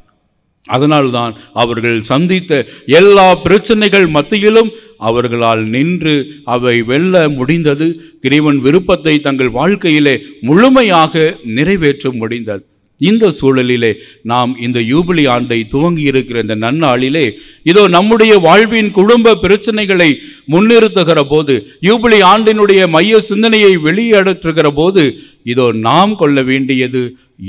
அதனால்தான் அவர்கள் சந்தித்த எல்லா பிரச்சனைகள் மத்தியிலும் அவர்களால் நின்று அவை வெல்ல முடிந்தது. இறைவன் விருப்பத்தை தங்கள் வாழ்க்கையிலே முழுமையாக நிறைவேற்ற முடிந்தது. இந்த சூழலிலே நாம் இந்த யூபிலி ஆண்டை துவங்கி இருக்கிற இந்த நன்னாளிலே இதோ நம்முடைய வாழ்வின் குடும்ப பிரச்சனைகளை முன்னிறுத்துகிற போது, யூபிலி ஆண்டினுடைய மைய சிந்தனையை வெளியேற்றுகிற போது இதோ நாம் கொள்ள வேண்டியது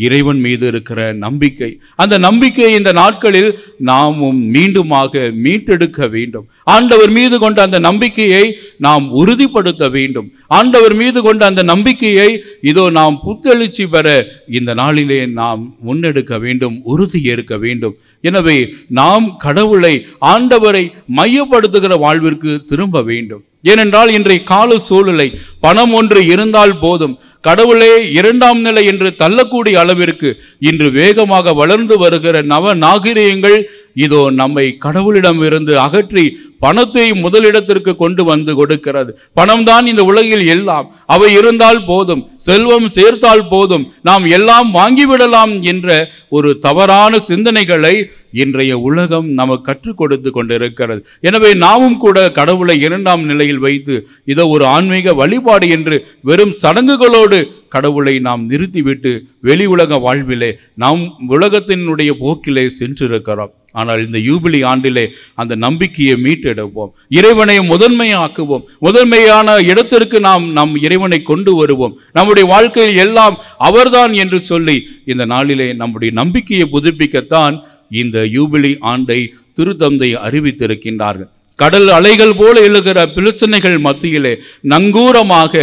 இறைவன் மீது இருக்கிற நம்பிக்கை. அந்த நம்பிக்கையை இந்த நாட்களில் நாமும் மீண்டுமாக மீட்டெடுக்க வேண்டும். ஆண்டவர் மீது கொண்ட அந்த நம்பிக்கையை நாம் உறுதிப்படுத்த வேண்டும். ஆண்டவர் மீது கொண்ட அந்த நம்பிக்கையை இதோ நாம் புத்தெழுச்சி பெற இந்த நாளிலே நாம் முன்னெடுக்க வேண்டும், உறுதி ஏற்க வேண்டும். எனவே நாம் கடவுளை, ஆண்டவரை மையப்படுத்துகிற வாழ்விற்கு திரும்ப வேண்டும். ஏனென்றால் இன்றைய கால சூழலை பணம் ஒன்று இருந்தால் போதும், கடவுளே இரண்டாம் நிலை என்று தள்ளக்கூடிய அளவிற்கு இன்று வேகமாக வளர்ந்து வருகிற நவ நாகரிகங்கள் இதோ நம்மை கடவுளிடம் இருந்து அகற்றி பணத்தை முதலிடத்திற்கு கொண்டு வந்து கொடுக்கிறது. பணம்தான் இந்த உலகில் எல்லாம், அவை இருந்தால் போதும், செல்வம் சேர்த்தால் போதும், நாம் எல்லாம் வாங்கிவிடலாம் என்ற ஒரு தவறான சிந்தனைகளை இன்றைய உலகம் நமக்கு கற்றுக் கொடுத்து கொண்டிருக்கிறது. எனவே நாமும் கூட கடவுளை இரண்டாம் நிலையில் வைத்து இதோ ஒரு ஆன்மீக வழிபாடு என்று வெறும் சடங்குகளோடு கடவுளை நாம் நிறுத்திவிட்டு வெளி உலக வாழ்விலே நாம் உலகத்தினுடைய போக்கிலே சென்றிருக்கிறோம். ஆனால் இந்த யூபிலி ஆண்டிலே அந்த நம்பிக்கையை மீட்டெடுப்போம், இறைவனை முதன்மையாக்குவோம், முதன்மையான இடத்திற்கு நாம் நம் இறைவனை கொண்டு வருவோம். நம்முடைய வாழ்க்கையில் எல்லாம் அவர்தான் என்று சொல்லி இந்த நாளிலே நம்முடைய நம்பிக்கையை புதுப்பிக்கத்தான் இந்த யூபிலி ஆண்டை திருத்தந்தை அறிவித்திருக்கின்றார்கள். கடல் அலைகள் போல எழுகிற பிரச்சனைகள் மத்தியிலே நங்கூரமாக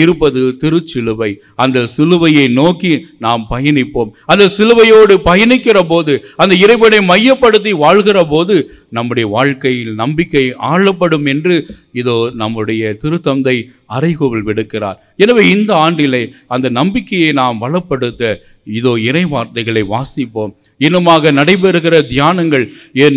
இருப்பது திருச்சிலுவை. அந்த சிலுவையை நோக்கி நாம் பயணிப்போம். அந்த சிலுவையோடு பயணிக்கிற போது, அந்த இறைவனை மையப்படுத்தி வாழ்கிற போது நம்முடைய வாழ்க்கையில் நம்பிக்கை ஆளப்படும் என்று இதோ நம்முடைய திருத்தந்தை அறைகூவல் விடுக்கிறார். எனவே இந்த ஆண்டிலே அந்த நம்பிக்கையை நாம் வளப்படுத்த இதோ இறை வார்த்தைகளை வாசிப்போம். இன்னுமாக நடைபெறுகிற தியானங்கள்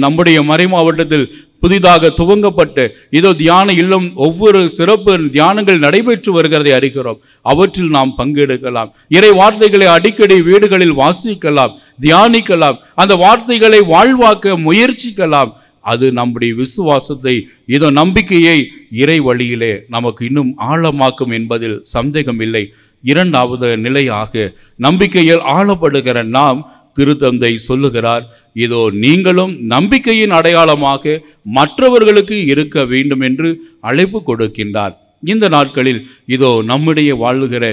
நம்முடைய மறை மாவட்டத்தில் புதிதாக துவங்கப்பட்ட இதோ தியான இல்லம் ஒவ்வொரு சிறப்பு தியானங்கள் நடைபெற்று வருகிறதை அறிகிறோம். அவற்றில் நாம் பங்கெடுக்கலாம். இறை வார்த்தைகளை அடிக்கடி வீடுகளில் வாசிக்கலாம், தியானிக்கலாம், அந்த வார்த்தைகளை வாழ்வாக்க முயற்சிக்கலாம். அது நம்முடைய விசுவாசத்தை இதோ நம்பிக்கையை இறை வழியிலே நமக்கு இன்னும் ஆழமாக்கும் என்பதில் சந்தேகம் இல்லை. இரண்டாவது நிலையாக நம்பிக்கையில் ஆழப்படுகிற நாம் திருத்தந்தை சொல்லுகிறார், இதோ நீங்களும் நம்பிக்கையின் அடையாளமாக மற்றவர்களுக்கு இருக்க வேண்டும் என்று அழைப்பு கொடுக்கின்றார். இந்த நாட்களில் இதோ நம்முடைய வாழுகிற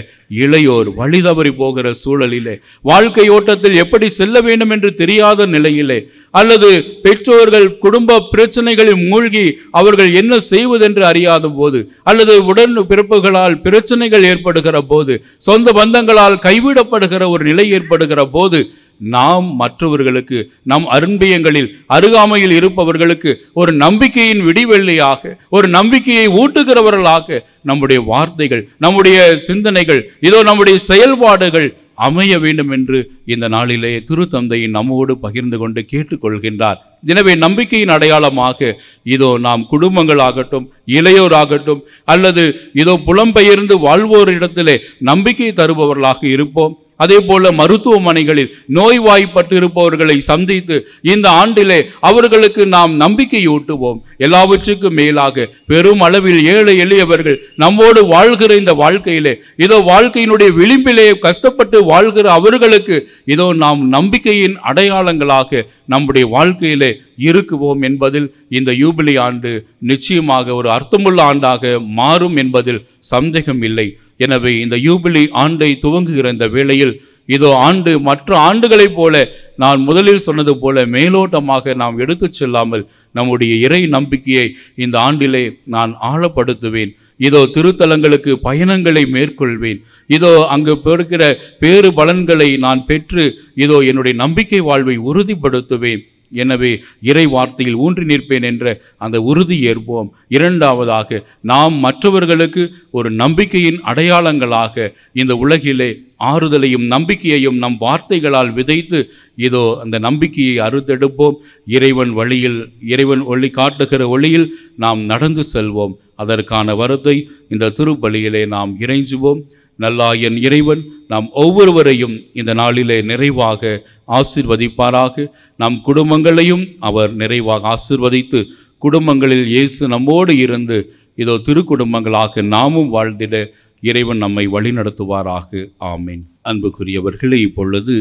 இளையோர் வழி தவறி போகிற சூழலிலே, வாழ்க்கை ஓட்டத்தில் எப்படி செல்ல வேண்டும் என்று தெரியாத நிலையிலே, அல்லது பெற்றோர்கள் குடும்ப பிரச்சனைகளில் மூழ்கி அவர்கள் என்ன செய்வதென்று அறியாத போது, அல்லது உடன் பிறப்புகளால் பிரச்சனைகள் ஏற்படுகிற போது, சொந்த பந்தங்களால் கைவிடப்படுகிற ஒரு நிலை ஏற்படுகிற போது, நாம் மற்றவர்களுக்கு நம் அரும்பியங்களில் அருகாமையில் இருப்பவர்களுக்கு ஒரு நம்பிக்கையின் விடிவெள்ளியாக, ஒரு நம்பிக்கையை ஊட்டுகிறவர்களாக நம்முடைய வார்த்தைகள், நம்முடைய சிந்தனைகள், இதோ நம்முடைய செயல்பாடுகள் அமைய வேண்டும் என்று இந்த நாளிலே திருத்தந்தை நம்மோடு பகிர்ந்து கொண்டு கேட்டுக்கொள்கின்றார். எனவே நம்பிக்கையின் அடையாளமாக இதோ நாம் குடும்பங்களாகட்டும், இளையோராகட்டும், அல்லது இதோ புலம்பெயர்ந்து வாழ்வோரிடத்திலே நம்பிக்கை தருபவர்களாக இருப்போம். அதே போல மருத்துவமனைகளில் நோய்வாய்ப்பட்டு இருப்பவர்களை சந்தித்து இந்த ஆண்டிலே அவர்களுக்கு நாம் நம்பிக்கை ஊட்டுவோம். எல்லாவற்றுக்கும் மேலாக பெரும் அளவில் ஏழை எளியவர்கள் நம்மோடு வாழ்கிற இந்த வாழ்க்கையிலே, இதோ வாழ்க்கையினுடைய விளிம்பிலே கஷ்டப்பட்டு வாழ்கிற அவர்களுக்கு இதோ நாம் நம்பிக்கையின் அடையாளங்களாக நம்முடைய வாழ்க்கையிலே இருக்குவோம் என்பதில் இந்த யூபிலி ஆண்டு நிச்சயமாக ஒரு அர்த்தமுள்ள ஆண்டாக மாறும் என்பதில் சந்தேகம் இல்லை. எனவே இந்த யூபிலி ஆண்டை துவங்குகிற இந்த வேளையில் இதோ ஆண்டு மற்ற ஆண்டுகளைப் போல நான் முதலில் சொன்னது போல மேலோட்டமாக நாம் எடுத்து செல்லாமல் நம்முடைய இறை நம்பிக்கையை இந்த ஆண்டிலே நான் ஆழப்படுத்துவேன். இதோ திருத்தலங்களுக்கு பயணங்களை மேற்கொள்வேன். இதோ அங்கு பெறுகிற பேறு பலன்களை நான் பெற்று இதோ என்னுடைய நம்பிக்கை வாழ்வை உறுதிப்படுத்துவேன். எனவே இறை வார்த்தையில் ஊன்றி நிற்பேன் என்ற அந்த உறுதி ஏற்போம். இரண்டாவதாக நாம் மற்றவர்களுக்கு ஒரு நம்பிக்கையின் அடையாளங்களாக இந்த உலகிலே ஆறுதலையும் நம்பிக்கையையும் நம் வார்த்தைகளால் விதைத்து இதோ அந்த நம்பிக்கையை அறுத்தெடுப்போம். இறைவன் வழியில், இறைவன் ஒளி காட்டுகிற ஒளியில் நாம் நடந்து செல்வோம். அதற்கான வரத்தை இந்த திருப்பலியிலே நாம் இறைஞ்சுவோம். நல்லாயன் இறைவன் நாம் ஒவ்வொருவரையும் இந்த நாளிலே நிறைவாக ஆசீர்வதிப்பாராக. நம் குடும்பங்களையும் அவர் நிறைவாக ஆசீர்வதித்து குடும்பங்களில் இயேசு நம்மோடு இருந்து இதோ திருக்குடும்பங்களாக நாமும் வாழ்ந்திட இறைவன் நம்மை வழிநடத்துவாராக. ஆமீன். அன்புக்குரியவர்களே, இப்பொழுது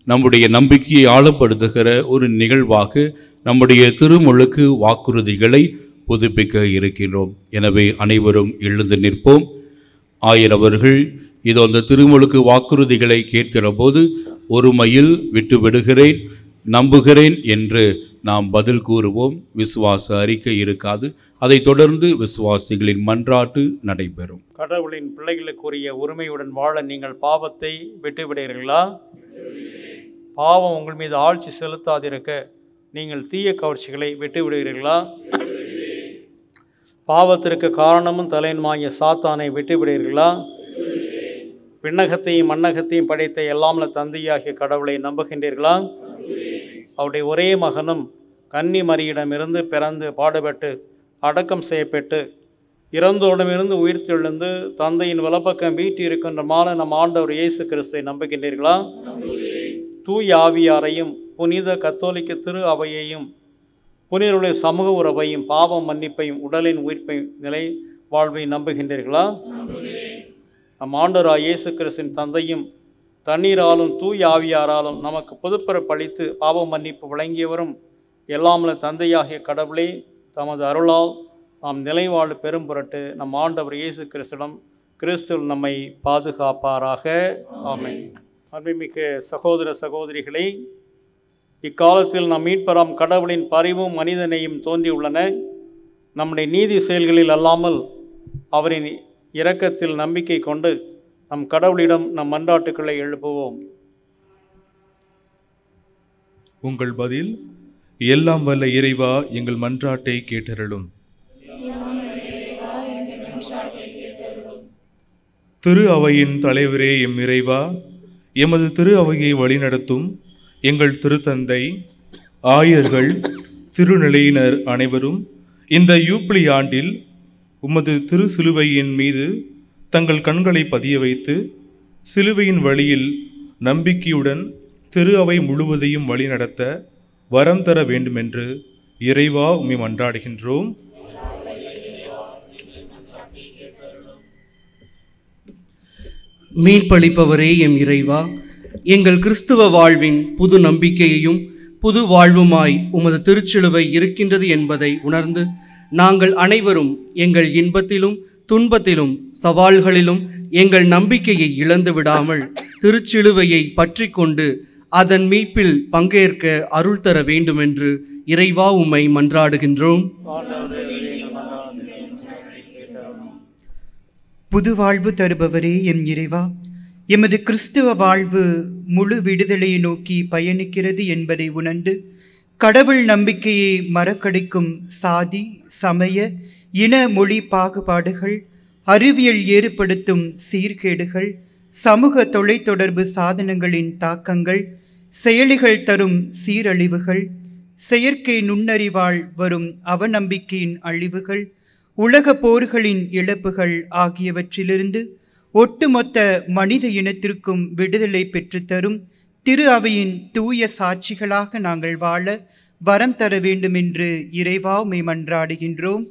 நம்முடைய நம்பிக்கையை ஆழப்படுத்துகிற ஒரு நிகழ்வாக நம்முடைய திருமுழுக்கு வாக்குறுதிகளை புதுப்பிக்க இருக்கின்றோம். எனவே அனைவரும் எழுந்து நிற்போம். ஆயர் அவர்கள் இதோ அந்த திருமுழுக்கு வாக்குறுதிகளை கேட்கிற போது ஒருமையில் விட்டு விடுகிறேன், நம்புகிறேன் என்று நாம் பதில் கூறுவோம். விசுவாச அறிக்கை இருக்காது. அதைத் தொடர்ந்து விசுவாசிகளின் மன்றாட்டு நடைபெறும். கடவுளின் பிள்ளைகளுக்குரிய உரிமையுடன் வாழ நீங்கள் பாவத்தை விட்டுவிடுகிறீர்களா? பாவம் உங்கள் மீது ஆட்சி செலுத்தாதிருக்க நீங்கள் தீய கவர்ச்சிகளை விட்டுவிடுகிறீர்களா? பாவத்திற்கு காரணமும் தலைவனுமாகிய சாத்தானை விட்டுவிடுகிறீர்களா? விண்ணகத்தையும் மண்ணகத்தையும் படைத்த எல்லாமல்ல தந்தையாகிய கடவுளை நம்புகின்றீர்களா? அவருடைய ஒரே மகனும் கன்னி மரியிடமிருந்து பிறந்து பாடுபட்டு அடக்கம் செய்யப்பட்டு இறந்தோடமிருந்து உயிர்த்தெழுந்து தந்தையின் வலப்பக்கம் வீட்டு இருக்கின்றமான நம் ஆண்டவர் இயேசு கிறிஸ்துவை நம்புகின்றீர்களா? தூய் ஆவியாரையும் புனித கத்தோலிக்க திரு அவையையும் புனிதருடைய சமூக உறவையும் பாவம் மன்னிப்பையும் உடலின் உயிர்ப்பையும் நிலை வாழ்வை நம்புகின்றீர்களா? நம் ஆண்டவராய் இயேசு கிறிஸ்துவின் தந்தையும் தண்ணீராலும் தூய் ஆவியாராலும் நமக்கு புதுப்பிறப்பளித்து பாவ மன்னிப்பு வழங்கியவரும் எல்லாமல்ல தந்தையாகிய கடவுளே தமது அருளால் நாம் நிலைவாழ் பெரும் பொருட்டு நம் ஆண்டவர் இயேசு கிறிஸ்துவிடம் கிறிஸ்துவில் நம்மை பாதுகாப்பாராக. ஆமென். அன்புமிக்க சகோதர சகோதரிகளை, இக்காலத்தில் நம் மீட்பராம் கடவுளின் பரிவும் மனிதனையும் தோன்றியுள்ளன. நம்முடைய நீதி செயல்களில் அல்லாமல் அவரின் இரக்கத்தில் நம்பிக்கை கொண்டு நம் கடவுளிடம் நம் மன்றாட்டுக்களை எழுப்புவோம். உங்கள் பதில்: எல்லாம் வல்ல இறைவா, எங்கள் மன்றாட்டை கேட்டருளும். திரு அவையின் தலைவரே எம் இறைவா, எமது திரு அவையை வழிநடத்தும் எங்கள் திருத்தந்தை, ஆயர்கள், திருநிலையினர் அனைவரும் இந்த யூப்ளி ஆண்டில் உமது திரு சிலுவையின் மீது தங்கள் கண்களை பதிய வைத்து சிலுவையின் வழியில் நம்பிக்கையுடன் திரு அவை முழுவதையும் வழிநடத்த வரம் தர வேண்டுமென்று இறைவா உம்மை மன்றாடுகின்றோம். மீட்பளிப்பவரே எம் இறைவா, எங்கள் கிறிஸ்துவ வாழ்வின் புது நம்பிக்கையையும் புது வாழ்வுமாய் உமது திருச்சிலுவை இருக்கின்றது என்பதை உணர்ந்து நாங்கள் அனைவரும் எங்கள் இன்பத்திலும் துன்பத்திலும் சவால்களிலும் எங்கள் நம்பிக்கையை இழந்து விடாமல் திருச்சிலுவையை பற்றி கொண்டு அதன் மீட்பில் பங்கேற்க அருள் தர வேண்டுமென்று இறைவா உம்மை மன்றாடுகின்றோம். புது வாழ்வு தருபவரே எம் இறைவா, எமது கிறிஸ்துவ வாழ்வு முழு விடுதலையை நோக்கி பயணிக்கிறது என்பதை உணர்ந்து கடவுள் நம்பிக்கையை மறக்கடிக்கும் சாதி, சமய, இன, மொழி பாகுபாடுகள், அறிவியல் ஏற்படுத்தும் சீர்கேடுகள், சமூக தொலைத்தொடர்பு சாதனங்களின் தாக்கங்கள், செயலிகள் தரும் சீரழிவுகள், செயற்கை நுண்ணறிவால் வரும் அவநம்பிக்கையின் அழிவுகள், உலக போர்களின் இழப்புகள் ஆகியவற்றிலிருந்து ஒட்டுமொத்த மனித இனத்திற்கும் விடுதலை பெற்றுத்தரும் திரு அவையின் தூய சாட்சிகளாக நாங்கள் வாழ வரம் தர வேண்டும் என்று இறைவா உம்மை மன்றாடுகின்றோம்.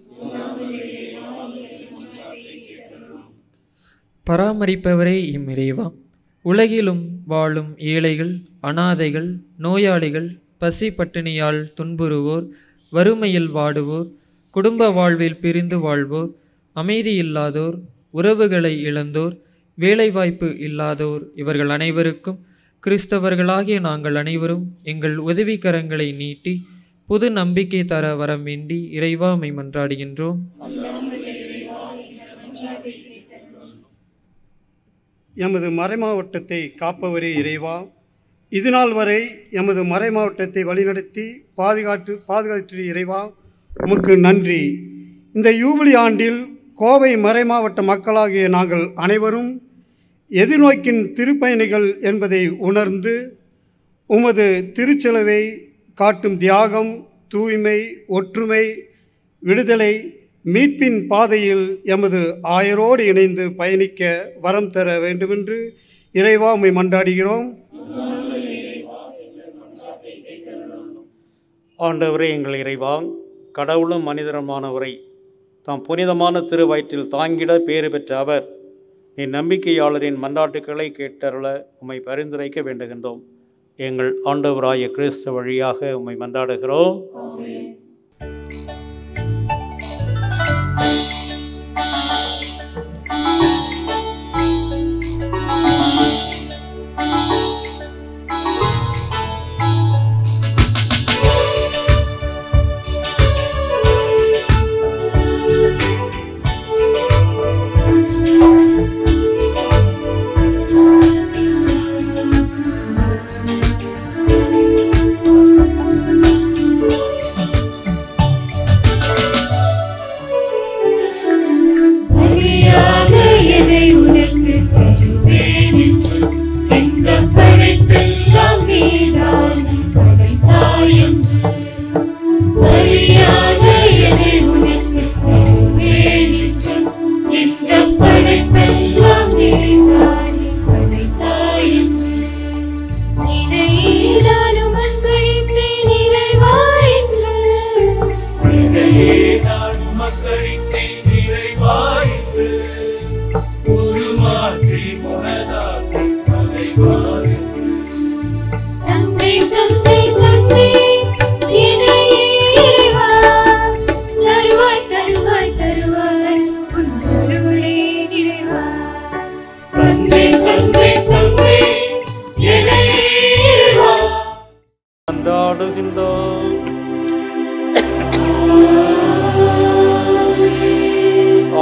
பராமரிப்பவரே எம் இறைவா, உலகிலும் வாழும் ஏழைகள், அனாதைகள், நோயாளிகள், பசி பட்டினியால் துன்புறுவோர், வறுமையில் வாடுவோர், குடும்ப வாழ்வில் பிரிந்து வாழ்வோர், அமைதி இல்லாதோர், உறவுகளை இழந்தோர், வேலைவாய்ப்பு இல்லாதோர், இவர்கள் அனைவருக்கும் கிறிஸ்தவர்களாகிய நாங்கள் அனைவரும் எங்கள் உதவிக்கரங்களை நீட்டி புது நம்பிக்கை தர வரம் வேண்டி இறைவா உம்மை மன்றாடுகின்றோம். எமது மறைமாவட்டத்தை காப்பவரே இறைவா, இதுநாள் வரை எமது மறைமாவட்டத்தை வழிநடத்தி பாதுகாற்று இறைவா உமக்கு நன்றி. இந்த யூபிலி ஆண்டில் கோவை மறைமாவட்ட மக்களாகிய நாங்கள் அனைவரும் எதிர்நோக்கின் திருப்பயணிகள் என்பதை உணர்ந்து உமது திருச்சிலுவை காட்டும் தியாகம், தூய்மை, ஒற்றுமை, விடுதலை, மீட்பின் பாதையில் எமது ஆயரோடு இணைந்து பயணிக்க வரம் தர வேண்டுமென்று இறைவா உம்மை மன்றாடுகிறோம். ஆண்டவரே எங்கள் இறைவா, கடவுளும் மனிதருமானவரை தாம் புனிதமான திருவயிற்றில் தாங்கிட பேறு பெற்ற அவர் நீ நம்பிக்கையாளரின் மன்றாட்டுக்களை கேட்டருள உம்மை பரிந்துரைக்க வேண்டுகின்றோம். எங்கள் ஆண்டவராய கிறிஸ்து வழியாக உம்மை மன்றாடுகிறோம்.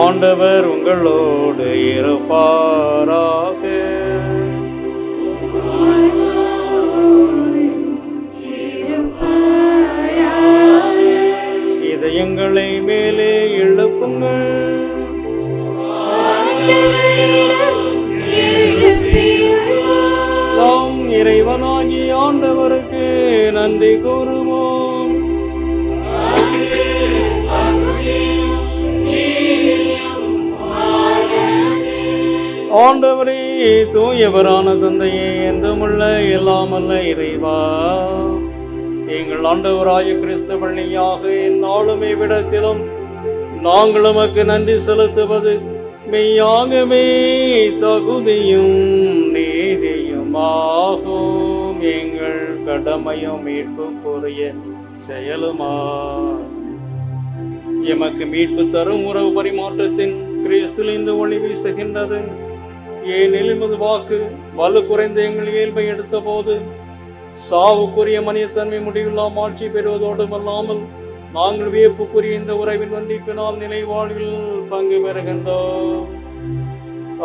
ஆண்டவர் உங்களோடு இருப்பாராக. ஆண்டவருக்கு நன்றி கூறுவோம். ஆண்டவரே, தூயவரான தந்தையே, என்றுமுள்ள எல்லாமல்ல இறைவா, எங்கள் ஆண்டவராய கிறிஸ்து வழியாக எந்நாளுமே விடத்திலும் நாங்கள் உமக்கு நன்றி செலுத்துவது மெய்யாகவே தகுதியும் நீதியுமாகும். எங்கள் கடமையும் மீட்புக்குரிய செயலுமா எமக்கு மீட்பு தரும் உறவு பரிமாற்றத்தின் கிறிஸ்துவிலிருந்து ஒளி வீசுகின்றது. ஏனெனில் எமது வாக்கு வலு குறைந்த எங்கள் இயல்பை எடுத்த போது சாவுக்குரிய மனிதத்தன்மை முடிவில்லாம் ஆட்சி பெறுவதோடும் அல்லாமல் நாங்கள் வியப்புக்குரிய இந்த உறவின் வந்திப்பினால் நிலை வாழ்வில் பங்கு பெறுகின்றோம்.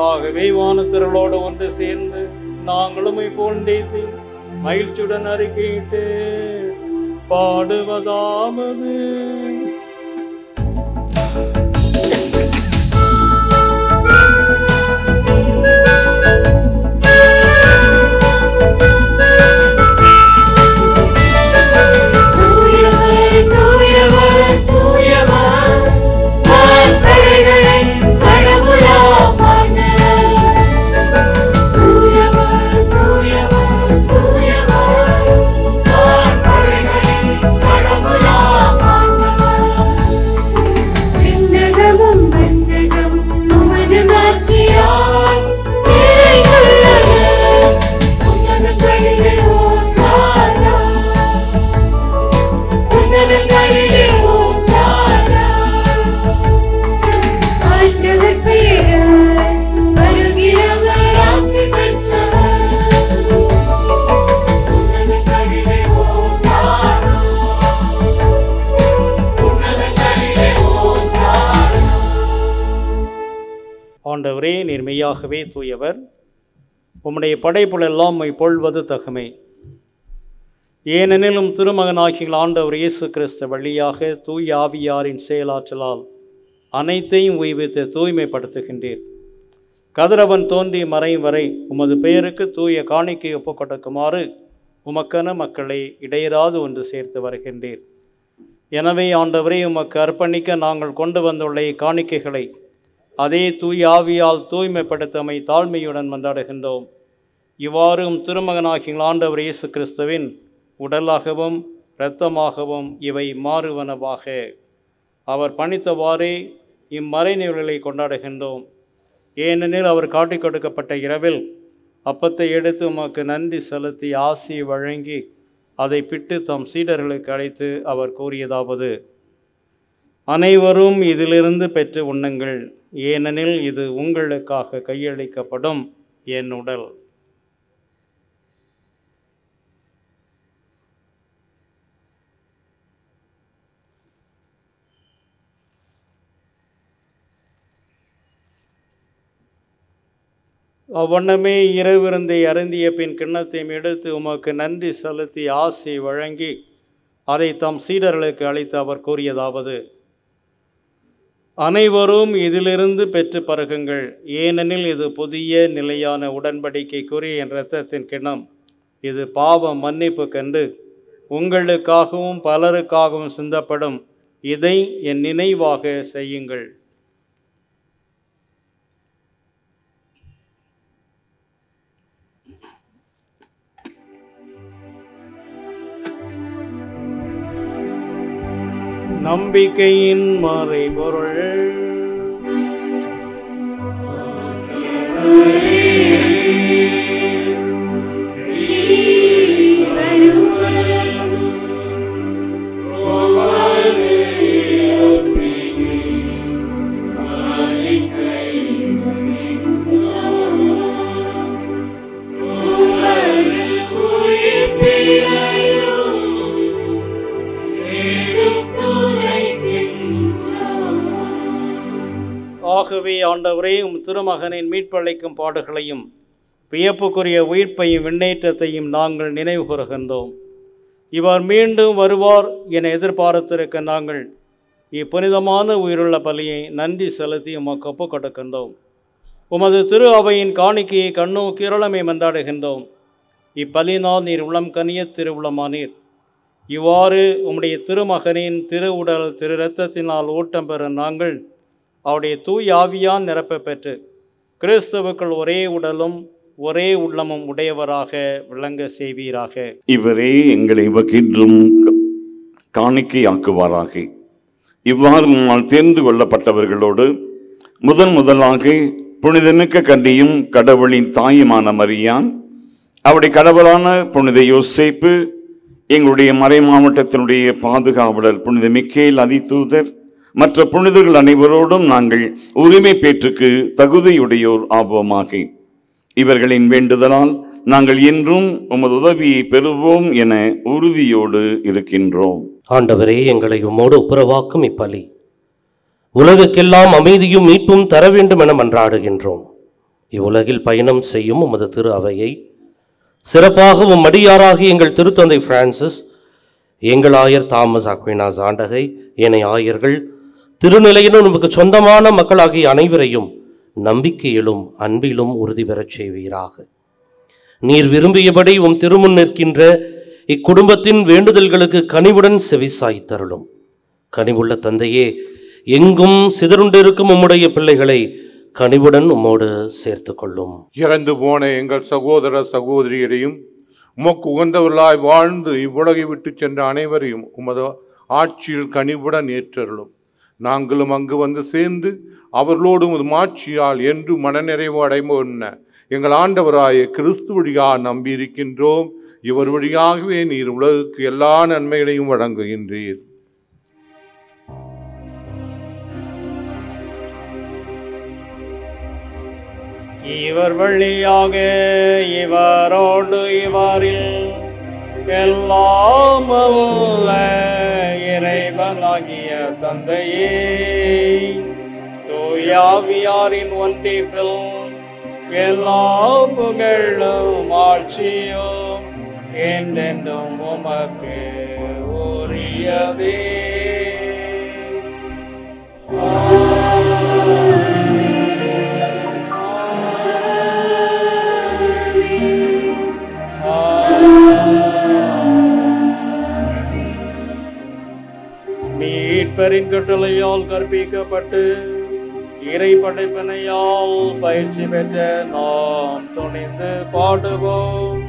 ஆகவே வானத்திரளோடு ஒன்று சேர்ந்து நாங்களும் போன்றேத்தி மகிழ்ச்சியுடன் அறிக்கையிட்டு பாடுவதாவது: ஆண்டவரே, நீர் மெய்யாகவே தூயவர். உம்முடைய படைப்புலெல்லாம் பொழ்வது தகுமை. ஏனெனிலும் திருமகனாகிய ஆண்டவர் இயேசு கிறிஸ்து வழியாக தூய ஆவியாரின் செயலாற்றலால் அனைத்தையும் உய்வித்து தூய்மைப்படுத்துகின்றீர். கதிரவன் தோன்றி மறையும் வரை உமது பெயருக்கு தூய காணிக்கை ஒப்புக் கொடுக்குமாறு உமக்கென மக்களை இடையராது ஒன்று சேர்த்து வருகின்றீர். எனவே ஆண்டவரே, உமக்கு அர்ப்பணிக்க நாங்கள் கொண்டு வந்துள்ள காணிக்கைகளை அதே தூய ஆவியால் தூய்மைப்படுத்தமை தாழ்மையுடன் மன்றாடுகின்றோம். இவ்வாறு திருமகனாகிய ஆண்டவர் இயேசு கிறிஸ்துவின் உடலாகவும் இரத்தமாகவும் இவை மாறுவனவாக. அவர் பணித்தவாறே இம்மறை நிகழ்வுகளை கொண்டாடுகின்றோம். ஏனெனில் அவர் காட்டிக் கொடுக்கப்பட்ட இரவில் அப்பத்தை எடுத்து உமக்கு நன்றி செலுத்தி ஆசி வழங்கி அதை பிட்டு தம் சீடர்களுக்கு அழைத்து அவர் கூறியதாவது: அனைவரும் இதிலிருந்து பெற்று உண்ணுங்கள், ஏனெனில் இது உங்களுக்காக கையளிக்கப்படும் என் உடல். அவ்வண்ணமே இரவிருந்தை அருந்திய பின் கிண்ணத்தையும் எடுத்து உமக்கு நன்றி செலுத்தி ஆசி வழங்கி அதை தம் சீடர்களுக்கு அளித்து அவர் கூறியதாவது: அனைவரும் இதிலிருந்து பெற்று பருகுங்கள், ஏனெனில் இது புதிய நிலையான உடன்படிக்கைக்குரிய என் இரத்தத்தின் கிண்ணம். இது பாவ மன்னிப்பு கண்டு உங்களுக்காகவும் பலருக்காகவும் சிந்தப்படும். இதை என் நினைவாக செய்யுங்கள். நம்பிக்கையின் மறைபொருள். ஆகவே ஆண்டவரே, திருமகனின் மீட்பளிக்கும் பாடுகளையும் வியப்புக்குரிய உயிர்ப்பையும் விண்ணேற்றத்தையும் நாங்கள் நினைவு கூறுகின்றோம். இவர் மீண்டும் வருவார் என எதிர்பார்த்திருக்க நாங்கள் இப்புனிதமான உயிருள்ள பலியை நன்றி செலுத்தி உமக்கு ஒப்புக் கொடுக்கின்றோம். உமது திரு அவையின் காணிக்கையை கண்ணோக்கி இருளமை மன்றாடுகின்றோம். இப்பலினால் நீர் உளம் கனிய திருவுளமானீர். இவ்வாறு உம்முடைய திருமகனின் திரு உடல் திரு இரத்தத்தினால் ஊட்டம் பெற நாங்கள் அவருடைய தூய் ஆவியான் நிரப்ப பெற்று கிறிஸ்துவுக்குள் ஒரே உடலும் ஒரே உள்ளமும் உடையவராக விளங்க செய்வீராக. இவரே எங்களை வகின்றும் காணிக்கையாக்குவாராக. இவ்வாறு நம்மால் தேர்ந்து கொள்ளப்பட்டவர்களோடு முதலாக புனிதமிக்க கன்னியும் கடவுளின் தாயுமான மரியான், அவருடைய கடவுளான புனித யோசேப்பு, எங்களுடைய மறை மாவட்டத்தினுடைய பாதுகாவலர் புனித மிக்கேல் அதிதூதர், மற்ற புனிதர்கள் அனைவரோடும் நாங்கள் உரிமை பேற்றுக்கு தகுதியுடையோர் ஆவோமாக. இவர்களின் வேண்டுதலால் நாங்கள் என்றும் உமது உதவியை பெறுவோம் என உறுதியோடு இருக்கின்றோம். ஆண்டவரே, எங்களை உம்மோடு ஒப்புரவாக்கும் இப்பலி உலகுக்கெல்லாம் அமைதியும் மீட்பும் தர வேண்டும் என மன்றாடுகின்றோம். இவ்வுலகில் பயணம் செய்யும் உமது திரு அவையை சிறப்பாக மடியாராகி எங்கள் திருத்தந்தை பிரான்சிஸ், எங்கள் ஆயர் தாமஸ் அக்வினாஸ் ஆண்டகை, ஏனைய ஆயர்கள், திருநிலையிலும் நமக்கு சொந்தமான மக்களாகிய அனைவரையும் நம்பிக்கையிலும் அன்பிலும் உறுதி பெறச் செய்வீராக. நீர் விரும்பியபடி உம் திருமுன் நிற்கின்ற இக்குடும்பத்தின் வேண்டுதல்களுக்கு கனிவுடன் செவிசாய்த்தருளும். கனிவுள்ள தந்தையே, எங்கும் சிதறுண்டிருக்கும் உம்முடைய பிள்ளைகளை கனிவுடன் உம்மோடு சேர்த்து கொள்ளும். இறந்து போன எங்கள் சகோதர சகோதரியரையும் உமக்கு உகந்தவர்களாய் வாழ்ந்து இவ்வுலகை விட்டு சென்ற அனைவரையும் உமது ஆட்சியில் கனிவுடன் ஏற்றருளும். நாங்களும் அங்கு வந்து சேர்ந்து அவர்களோடு உமது மாட்சியால் என்று மனநிறைவு அடைமோன்ன எங்கள் ஆண்டவராய கிறிஸ்து வழியாக நம்பியிருக்கின்றோம். இவர் வழியாகவே நீர் உலகுக்கு எல்லா நன்மைகளையும் வழங்குகின்றீர். இவர் வழியாக இவரோடு இவரில் எல்லாம் வல்ல இறைவனாகிய தந்தையே, தூயாவியாரின் ஒன்றிப்பில் எல்லா புகழும் ஆட்சியும் என்றென்றும் உமக்கு உரியதே. மீட்பரின் கட்டளையால் கற்பிக்கப்பட்டு இறை படைப்பினையால் பயிற்சி பெற்ற நாம் துணிந்து பாடுவோம்.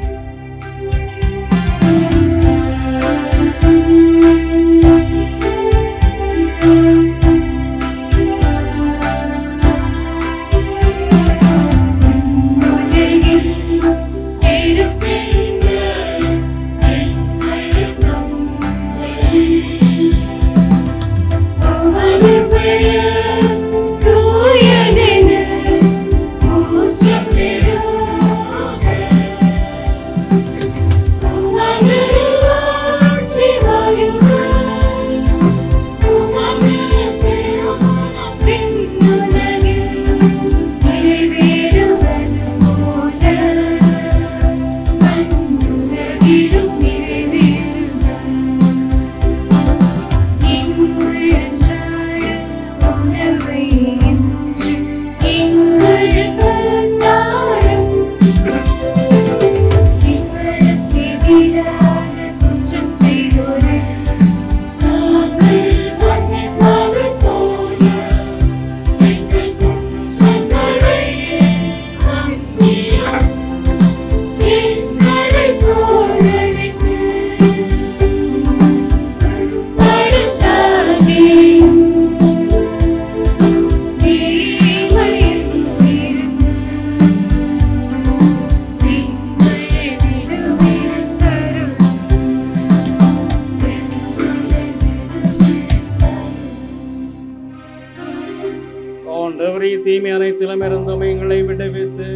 தீமை அனைத்திலும் இருந்தும் எங்களை விடுவித்து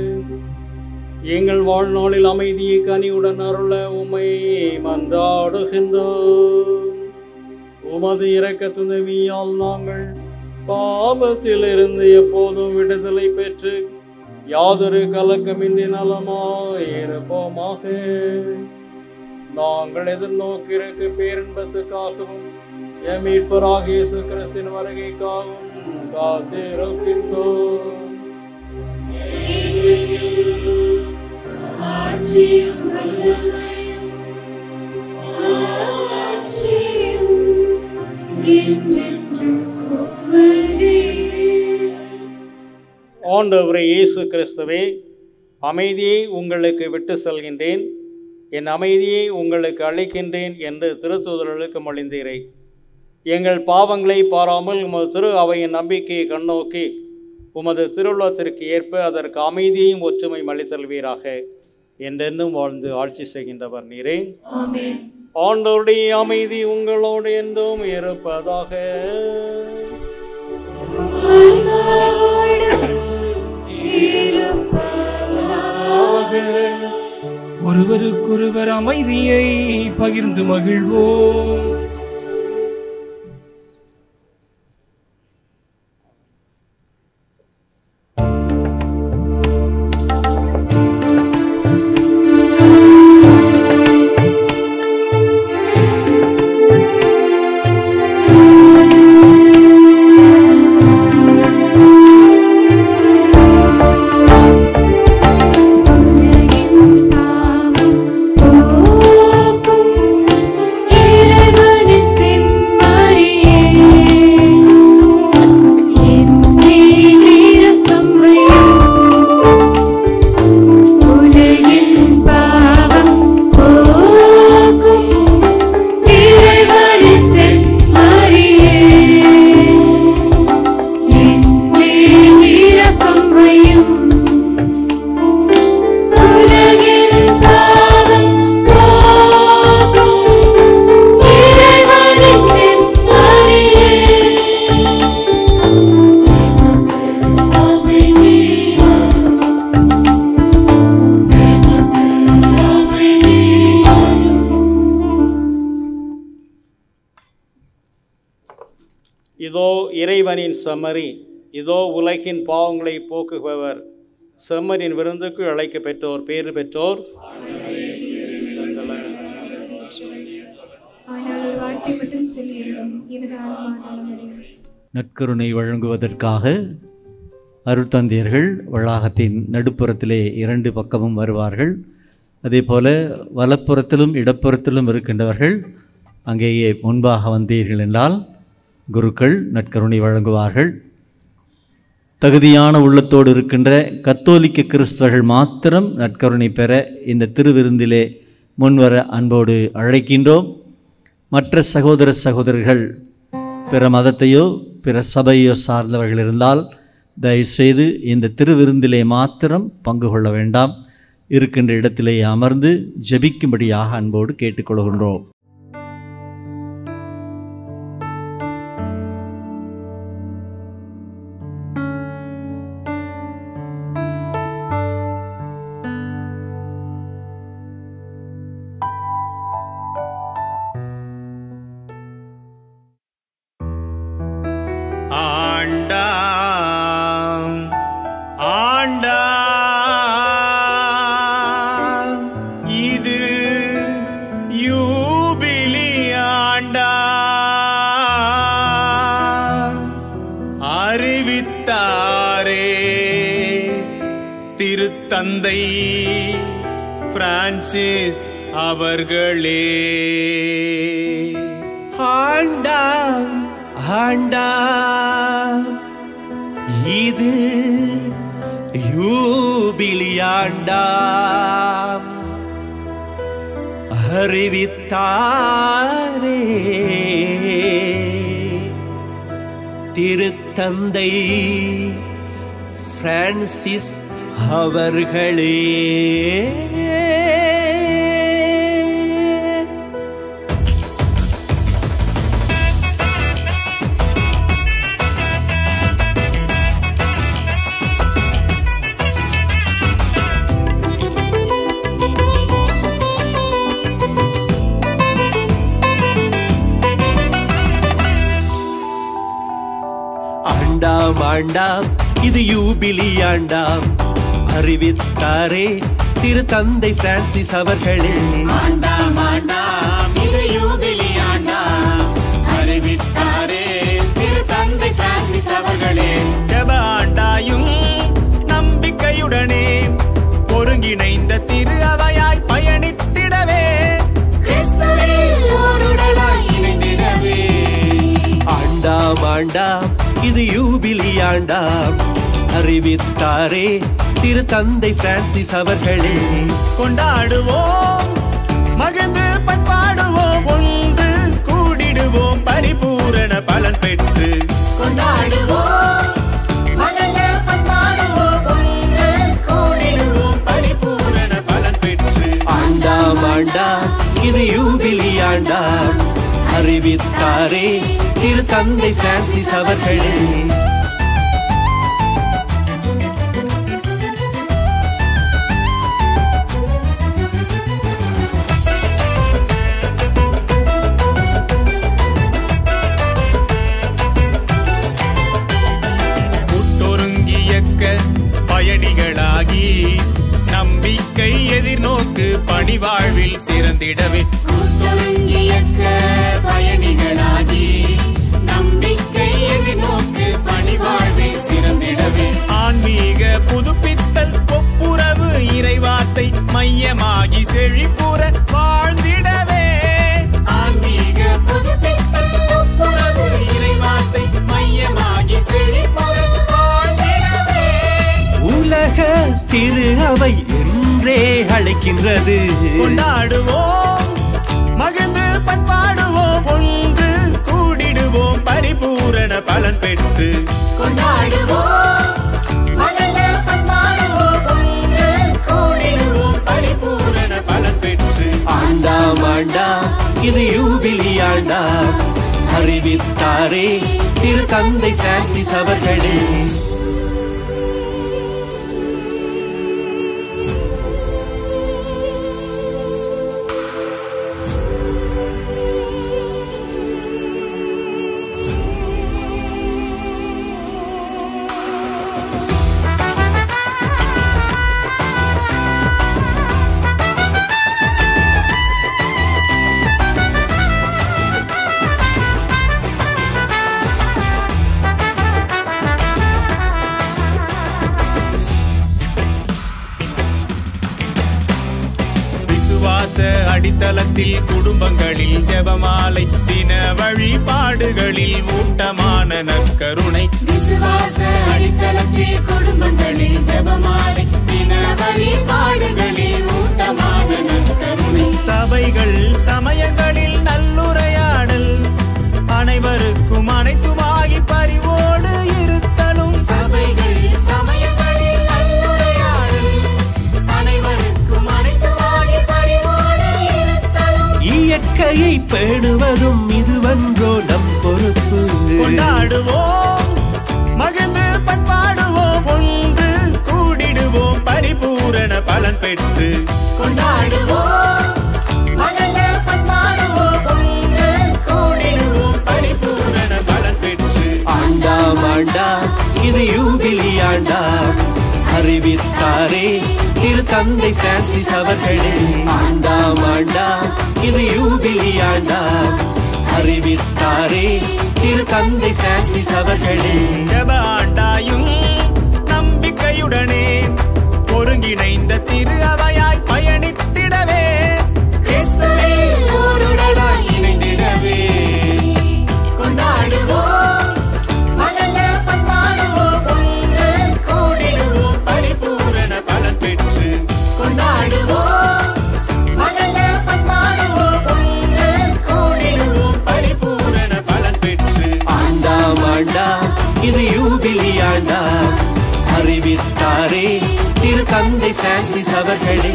எங்கள் வாழ்நாளில் அமைதியை கனியுடன் அருள உம்மை மன்றாடுகின்றோம். உமது இரக்கத்தின் உதவியால் நாங்கள் பாவத்தில் இருந்து எப்போதும் விடுதலை பெற்று யாதொரு கலக்கமின்றி நலமாய் இருப்போமாக. நாங்கள் எதிர்நோக்கியிருக்க பேரின்பத்துக்காகவும் எம் மீட்பராகிய இயேசு கிறிஸ்துவின் வருகைக்காகவும் காத்திருக்கின்றோம். ஆட்சியும் வல்லமையும் ஆட்சியும் என்றென்றும் உமதே. ஆண்டவரே இயேசு கிறிஸ்துவே, அமைதியை உங்களுக்கு விட்டு செல்கின்றேன், என் அமைதியை உங்களுக்கு அளிக்கின்றேன் என்று திருத்தூதர்களுக்கு மொழிந்தீரே. எங்கள் பாவங்களை பாராமல் உமது திரு அவையின் நம்பிக்கையை கண்ணோக்கி உமது திருவுள்ளத்திற்கு ஏற்ப அதற்கு அமைதியையும் ஒற்றுமையும் அளித்தல்வீராக. என்றென்றும் வாழ்ந்து ஆட்சி செய்கின்றவர் நீரே. ஆமென். ஆண்டவருடைய அமைதி உங்களோடு என்றும் இருப்பதாக. ஒருவருக்கொருவர் அமைதியை பகிர்ந்து மகிழ்வோம். இதோ இறைவனின் செம்மறி, இதோ உலகின் பாவங்களை போக்குபவர். செம்மறின் விருந்துக்கு அழைக்க பெற்றோர் பேறு பெற்றோர். ஆனால் ஒரு வார்த்தை மட்டும் சொல்லியிருந்தோம், எனது ஆன்மா நலமடையும். நற்கருணை வழங்குவதற்காக அருட்தந்தையர்கள் வளாகத்தின் நடுப்புறத்திலே 2 பக்கமும் வருவார்கள். அதே போல வலப்புறத்திலும் இடப்புறத்திலும் இருக்கின்றவர்கள் அங்கேயே முன்பாக வந்தீர்கள் என்றால் குருக்கள் நற்கருணை வழங்குவார்கள். தகுதியான உள்ளத்தோடு இருக்கின்ற கத்தோலிக்க கிறிஸ்தவர்கள் மாத்திரம் நற்கருணை பெற இந்த திருவிருந்திலே முன்வர அன்போடு அழைக்கின்றோம். மற்ற சகோதர சகோதரர்கள் பிற மதத்தையோ பிற சபையோ சார்ந்தவர்கள் இருந்தால் தயவுசெய்து இந்த திருவிருந்திலே மாத்திரம் பங்கு கொள்ள வேண்டாம். இருக்கின்ற இடத்திலே அமர்ந்து ஜெபிக்கும்படியாக அன்போடு கேட்டுக்கொள்கின்றோம். ஆண்டா இது யூபிலி ஆண்டா, அறிவித்தாரே திருத்தந்தை பிரான்சிஸ் அவர்களே. ஆண்டா ஆண்டா இது யூபிலி ஆண்டா, அறிவித்தாரே திருத்தந்தை பிரான்சிஸ் அவர்களே. ஆண்டாம் ஆண்டாம் இது யூபிலி ஆண்டாம், அறிவித்தாரே திருத்தந்தை பிரான்சிஸ் அவர்களே. ஆண்டாம் ஆண்டாம் இது யூபிலி ஆண்டாம், அறிவித்தாரே திருத்தந்தை பிரான்சிஸ் அவர்களே. ஜெப ஆண்டாயும் நம்பிக்கையுடனே ஒருங்கிணைந்த திரு அவை ஆண்டாம் இது யூபிலி ஆண்டாம் அறிவித்தாரே திரு தந்தை பிரான்சிஸ் அவர்களே. கொண்டாடுவோம் மகிழ்ந்து பண்பாடுவோம் ஒன்று கூடிடுவோம் பரிபூரண பலன் பெற்று. கொண்டாடுவோம் மகிழ்ந்து பண்பாடுவோம் ஒன்று கூடிடுவோம் பரிபூரண பலன் பெற்று. ஆண்டாம் ஆண்டாம் இது யூபிலி ஆண்டாம் அறிவித்தாரே திரு தந்தை பிரான்சிஸ் அவர்களே. பயணிகளாகி நம்பிக்கை எதிர்நோக்கு பணிவாழ்வில் சிறந்திடவே. பயணிகளாகி நம்பிக்கை எதிர்நோக்கு பணிவாழ்வில் சிறந்திடவே. ஆன்மீக புதுப்பித்தல் ஒப்புரவு இறைவார்த்தை மையமாகி செழிப்புற வாழ்ந்திடவே. ஆன்மீக புதுப்பித்தல் ஒப்புரவு இறைவார்த்தை மையமாகி செழிப்புற வாழ்ந்திடவே. உலக திரு அவை என்றே அழைக்கின்றது. கொண்டாடுவோம் மகிழ்ந்து பண்பாடுவோம் ஒன்று கூடிடுவோம் பரிபூரண பலன் பெற்று. கொண்டாடுவோம் மகிழ்ந்து பண்பாடுவோம் ஒன்று கூடிடுவோம் பரிபூரண பலன் பெற்று. ஆண்டாம் ஆண்டாம் இது யூபிலி ஆண்டாம் அறிவித்தாரே திரு தந்தை பிரான்சிஸ் அவர்களே. அடித்தளத்தில் குடும்பங்களில் ஜெபமாலை தின வழிபாடுகளில் ஊட்டமான நற்கருணை. விசுவாச அடித்தளத்தில் குடும்பங்களில் ஜெபமாலை தின வழிபாடுகளில் ஊட்டமான நற்கருணை. சபைகள் சமயங்களில் நல்லுரையாடல் அனைவருக்கும் அனைத்துமாகி பரிவோடு இருத்தலும். சபைகள் சமயங்களில் நல்லுரையாடல் அனைவருக்கும் அனைத்துமாகி பரிவோடு இருத்தலும். இயற்கையை பேணுவதும் இதுவன்றோ நம் பொறுப்பு. கொண்டாடுவோம் மகிழ்ந்து பண்பாடுவோம் ஒன்று கூடிடுவோம் பரிபூரண பலன் பெற்று. கொண்டாடுவோம் மகிழ்ந்து பண்பாடுவோம் ஒன்று கூடிடுவோம் பரிபூரண பலன் பெற்று. ஆண்டாம் ஆண்டாம் இது யூபிலி ஆண்டாம் அறிவித்தாரே திரு தந்தை பிரான்சிஸ் அவர்களே. ஆண்டாம் ஆண்டாம் இது யூபிலி ஆண்டாம் அறிவித்தாரே திரு தந்தை பிரான்சிஸ் அவர்களே. ஜெப ஆண்டாயும் நம்பிக்கையுடனே ஒருங்கிணைந்த திரு அவையாய் பயணித்திடவே. கிறிஸ்துவில் ஓருடலாய் இணைந்திடவே. கொண்டாடுவோம் மகிழ்ந்து பண்பாடுவோம் ஒன்று கூடிடுவோம் பரிபூரண பலன் பெற்று. கொண்டாடுவோம் மகிழ்ந்து பண்பாடுவோம் ஒன்று கூடிடுவோம் பரிபூரண பலன் பெற்று. ஆண்டாம் ஆண்டாம் இது யூபிலி ஆண்டாம் அறிவித்தாரே திரு தந்தை பிரான்சிஸ் அவர்களே.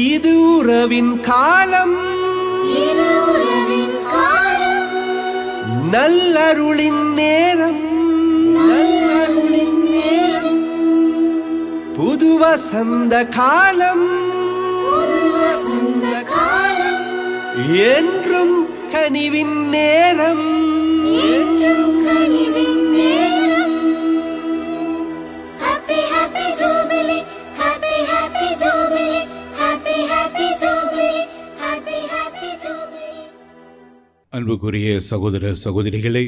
இது உறவின் காலம், நல்லருளின் நேரம், புது வசந்த காலம், என்றும் கனிவின் நேரம், Happy happy jubilee, happy happy jubilee, happy happy jubilee, happy happy jubilee. அன்புக்குரிய சகோதர சகோதரிகளே,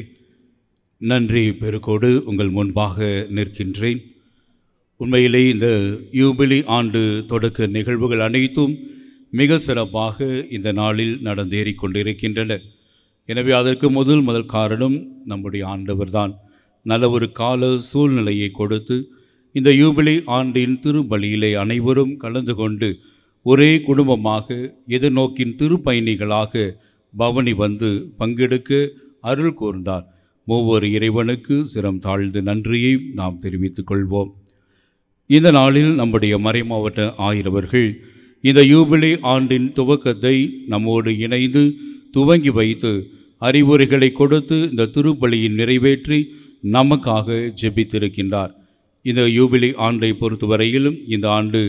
நன்றி பெருக்கோடு உங்கள் முன்பாக நிற்கின்றேன். உண்மையிலே இந்த யூபிலி ஆண்டு தொடக்க நிகழ்வுகள் அனைத்தும் மிக சிறப்பாக இந்த நாளில் நடந்தேறிக் கொண்டிருக்கின்றன. எனவே அதற்கு முதல் காரணம் நம்முடைய ஆண்டவர்தான். நல்ல ஒரு கால சூழ்நிலையை கொடுத்து இந்த யூபிலி ஆண்டின் திருப்பலியிலே அனைவரும் கலந்து கொண்டு ஒரே குடும்பமாக எதிர்நோக்கின் திருப்பயணிகளாக பவனி வந்து பங்கெடுக்க அருள் கூர்ந்தார். ஒவ்வொரு இறைவனுக்கு சிரம் தாழ்ந்து நன்றியை நாம் தெரிவித்துக் கொள்வோம். இந்த நாளில் நம்முடைய மறைமாவட்ட ஆயரவர்கள் இந்த யூபிலி ஆண்டின் துவக்கத்தை நம்மோடு இணைந்து துவங்கி வைத்து அறிவுரைகளை கொடுத்து இந்த திருப்பலியை நிறைவேற்றி நமக்காக ஜெபித்திருக்கின்றார். இந்த யூபிலி ஆண்டை பொறுத்தவரையிலும் இந்த ஆண்டு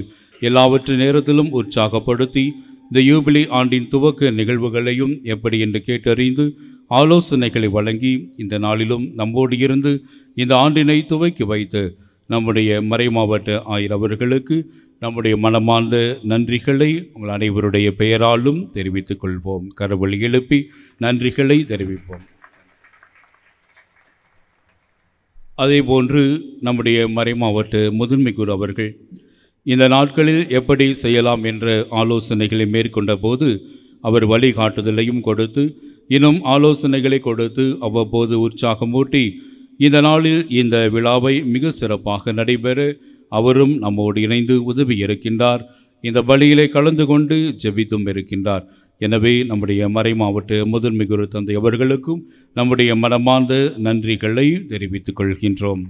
எல்லாவற்று நேரத்திலும் உற்சாகப்படுத்தி இந்த யூபிலி ஆண்டின் துவக்க நிகழ்வுகளையும் எப்படி என்று கேட்டறிந்து ஆலோசனைகளை வழங்கி இந்த நாளிலும் நம்மோடு இருந்து இந்த ஆண்டினை துவக்கி வைத்து நம்முடைய மறைமாவட்ட ஆயர் அவர்களுக்கு நம்முடைய மனமார்ந்த நன்றிகளை உங்கள் அனைவருடைய பெயராலும் தெரிவித்துக் கொள்வோம். கரவொலி எழுப்பி நன்றிகளை தெரிவிப்போம். அதேபோன்று நம்முடைய மறைமாவட்ட முதன்மை குரு அவர்கள் இந்த நாட்களில் எப்படி செய்யலாம் என்ற ஆலோசனைகளை மேற்கொண்ட போது அவர் வழிகாட்டுதலையும் கொடுத்து இன்னும் ஆலோசனைகளை கொடுத்து அவ்வப்போது உற்சாகமூட்டி இந்த நாளில் இந்த விழாவை மிக சிறப்பாக நடைபெற அவரும் நம்மோடு இணைந்து உதவி இருக்கின்றார். இந்த பலியிலே கலந்து கொண்டு ஜெபித்தும் இருக்கின்றார். எனவே நம்முடைய மறைமாவட்ட முதன்மை குரு தந்தை அவர்களுக்கும் நம்முடைய மனமார்ந்த நன்றிகளை தெரிவித்துக் கொள்கின்றோம்.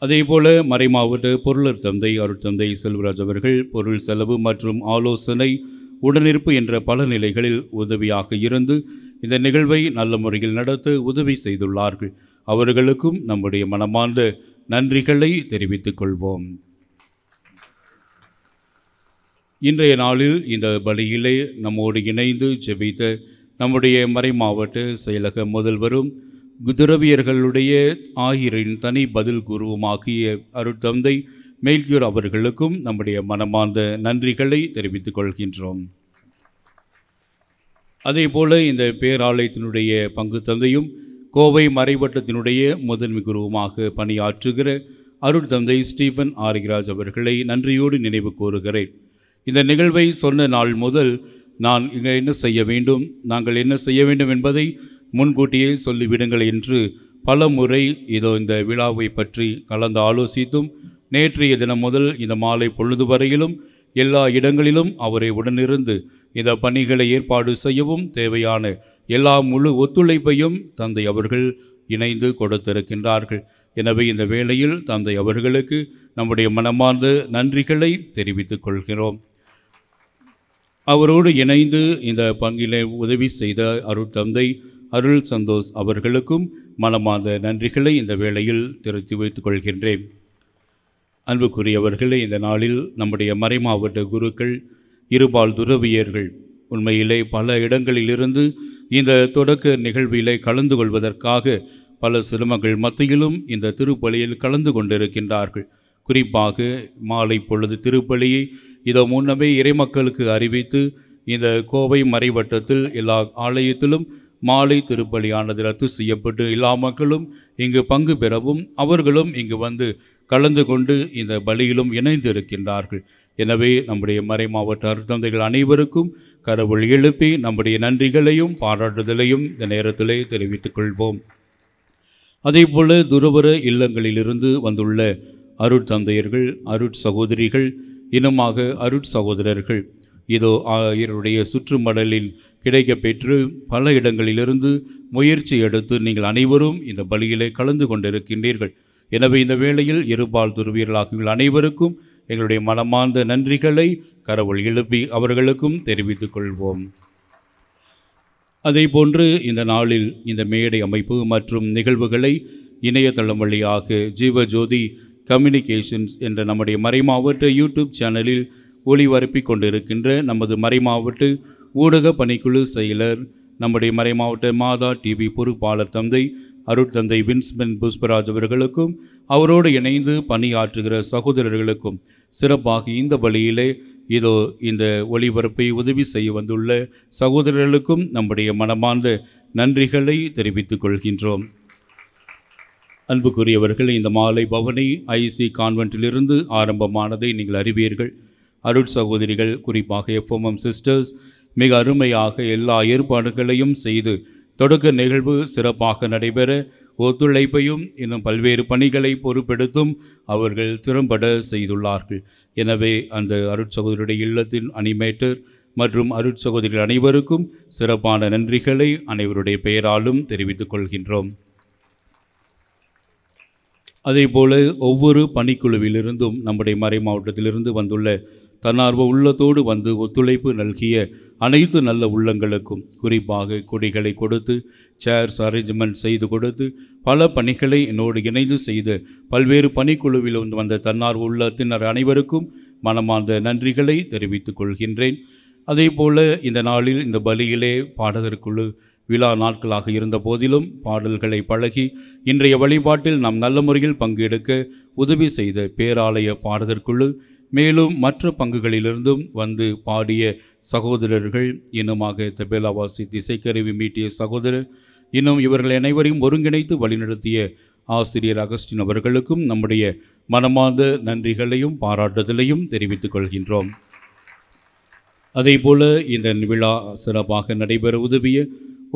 அதேபோல மறைமாவட்ட பொருளர் தந்தை அருட்தந்தை செல்வராஜ் அவர்கள் பொருள் செலவு மற்றும் ஆலோசனை உடனிருப்பு என்ற பல நிலைகளில் உதவியாக இருந்து இந்த நிகழ்வை நல்ல முறையில் நடத்த உதவி செய்துள்ளார்கள். அவர்களுக்கும் நம்முடைய மனமார்ந்த நன்றிகளை தெரிவித்துக் கொள்வோம். இன்றைய நாளில் இந்த பலியிலே நம்மோடு இணைந்து ஜெபித்த நம்முடைய மறைமாவட்ட செயலக முதல்வரும் துறவியர்களுடைய ஆயரின் தனி பதில் குருவுமாகிய அருட்தந்தை மேல்கியூர் அவர்களுக்கும் நம்முடைய மனமார்ந்த நன்றிகளை தெரிவித்துக் கொள்கின்றோம். அதேபோல இந்த பேராலயத்தினுடைய பங்கு தந்தையும் கோவை மறைவட்டத்தினுடைய முதன்மை குருவுமாக பணியாற்றுகிற அருட்தந்தை ஸ்டீஃபன் ஆரிராஜ் அவர்களை நன்றியோடு நினைவு கூறுகிறேன். இந்த நிகழ்வை சொன்ன நாள் முதல் நான் இங்கே என்ன செய்ய வேண்டும், நாங்கள் என்ன செய்ய வேண்டும் என்பதை முன்கூட்டியே சொல்லிவிடுங்கள் என்று பல முறை இதோ இந்த விழாவை பற்றி கலந்து ஆலோசித்தும் நேற்றைய தினம் முதல் இந்த மாலை பொழுது வரையிலும் எல்லா இடங்களிலும் அவரை உடனிருந்து இந்த பணிகளை ஏற்பாடு செய்யவும் தேவையான எல்லா முழு ஒத்துழைப்பையும் தந்தை அவர்கள் இணைந்து கொடுத்திருக்கின்றார்கள். எனவே இந்த வேளையில் தந்தை அவர்களுக்கு நம்முடைய மனமார்ந்த நன்றிகளை தெரிவித்துக் கொள்கிறோம். அவரோடு இணைந்து இந்த பங்கிலே உதவி செய்த அருட்தந்தை அருள் சந்தோஷ் அவர்களுக்கும் மனமார்ந்த நன்றிகளை இந்த வேளையில் தெரிவித்து வைத்துக் கொள்கின்றேன். அன்புக்குரியவர்களே, இந்த நாளில் நம்முடைய மறைமாவட்ட குருக்கள் இருபால் துறவியர்கள் உண்மையிலே பல இடங்களிலிருந்து இந்த தொடக்க நிகழ்விலே கலந்து கொள்வதற்காக பல சிரமங்கள் மத்தியிலும் இந்த திருப்பலியில் கலந்து கொண்டிருக்கின்றார்கள். குறிப்பாக மாலை பொழுது திருப்பலியை இதோ முன்னமே இறைமக்களுக்கு அறிவித்து இந்த கோவை மறைவட்டத்தில் எல்லா ஆலயத்திலும் மாலை திருப்பலியானது ரத்து செய்யப்பட்டு எல்லா மக்களும் இங்கு பங்கு பெறவும் அவர்களும் இங்கு வந்து கலந்து கொண்டு இந்த பலியிலும் இணைந்திருக்கின்றார்கள். எனவே நம்முடைய மறைமாவட்ட அருட்தந்தைகள் அனைவருக்கும் கடவுள் எழுப்பி நம்முடைய நன்றிகளையும் பாராட்டுதலையும் இந்த நேரத்திலே தெரிவித்துக் கொள்வோம். அதேபோல துறவர இல்லங்களிலிருந்து வந்துள்ள அருட்தந்தையர்கள், அருட்சகோதரிகள், இனமாக அருட்சகோதரர்கள் இதோ ஆயருடைய சுற்றுமடலில் கிடைக்கப்பெற்று பல இடங்களிலிருந்து முயற்சி எடுத்து நீங்கள் அனைவரும் இந்த பலியிலே கலந்து கொண்டிருக்கின்றீர்கள். எனவே இந்த வேளையில் இருபால் துறவியர்களாக அனைவருக்கும் எங்களுடைய மனமார்ந்த நன்றிகளை கடவுள் எழுப்பி அவர்களுக்கும் தெரிவித்துக் கொள்வோம். அதேபோன்று இந்த நாளில் இந்த மேடை அமைப்பு மற்றும் நிகழ்வுகளை இணையதளம் வழியாக ஜீவஜோதி கம்யூனிகேஷன்ஸ் என்ற நம்முடைய மறைமாவட்ட யூடியூப் சேனலில் ஒளிபரப்பி கொண்டிருக்கின்ற நமது மறைமாவட்ட ஊடக பணிக்குழு செயலர், நம்முடைய மறைமாவட்ட மாதா டிவி பொறுப்பாளர் தந்தை அருட்தந்தை வின்ஸ்மென்ட் புஷ்பராஜ் அவர்களுக்கும் அவரோடு இணைந்து பணியாற்றுகிற சகோதரர்களுக்கும் சிறப்பாக இந்த பலியிலே இதோ இந்த ஒளிபரப்பை உதவி செய்ய வந்துள்ள சகோதரர்களுக்கும் நம்முடைய மனமார்ந்த நன்றிகளை தெரிவித்துக் கொள்கின்றோம். அன்புக்குரியவர்கள், இந்த மாலை பவனி ஐசி கான்வென்ட்டிலிருந்து ஆரம்பமானதை நீங்கள் அறிவீர்கள். அருட் சகோதரிகள், குறிப்பாக எஃப்எம்எம் சிஸ்டர்ஸ் மிக அருமையாக எல்லா ஏற்பாடுகளையும் செய்து தொடக்க நிகழ்வு சிறப்பாக நடைபெற ஒத்துழைப்பையும் இன்னும் பல்வேறு பணிகளை பொறுப்பெடுத்தும் அவர்கள் திறம்பட செய்துள்ளார்கள். எனவே அந்த அருட்சகோதரருடைய இல்லத்தின் அனிமேட்டர் மற்றும் அருட்சகோதரிகள் அனைவருக்கும் சிறப்பான நன்றிகளை அனைவருடைய பெயராலும் தெரிவித்துக் கொள்கின்றோம். அதேபோல ஒவ்வொரு பணிக்குழுவிலிருந்தும் நம்முடைய மறை மாவட்டத்திலிருந்து வந்துள்ள தன்னார்வ உள்ளத்தோடு வந்து ஒத்துழைப்பு நல்கிய அனைத்து நல்ல உள்ளங்களுக்கும், குறிப்பாக கொடிகளை கொடுத்து சேர்ஸ் அரேஞ்ச்மெண்ட் செய்து கொடுத்து பல பணிகளை என்னோடு இணைந்து செய்து பல்வேறு பணிக்குழுவில் வந்த தன்னார்வ உள்ளத்தினர் அனைவருக்கும் மனமார்ந்த நன்றிகளை தெரிவித்துக் கொள்கின்றேன். அதே போல இந்த நாளில் இந்த பலியிலே பாடகர் குழு விழா நாட்களாக இருந்த போதிலும் பாடல்களை பழகி இன்றைய வழிபாட்டில் நாம் நல்ல முறையில் பங்கெடுக்க உதவி செய்த பேராலய பாடகர் குழு, மேலும் மற்ற பங்குகளிலிருந்தும் வந்து பாடிய சகோதரர்கள், இன்னுமாக தபேலா வாசித்து இசைக்கருவி மீட்டிய சகோதரர், இன்னும் இவர்கள் அனைவரையும் ஒருங்கிணைத்து வழிநடத்திய ஆசிரியர் அகஸ்டின் அவர்களுக்கும் நம்முடைய மனமார்ந்த நன்றிகளையும் பாராட்டுதலையும் தெரிவித்துக் கொள்கின்றோம். அதேபோல இந்த விழா சிறப்பாக நடைபெற உதவிய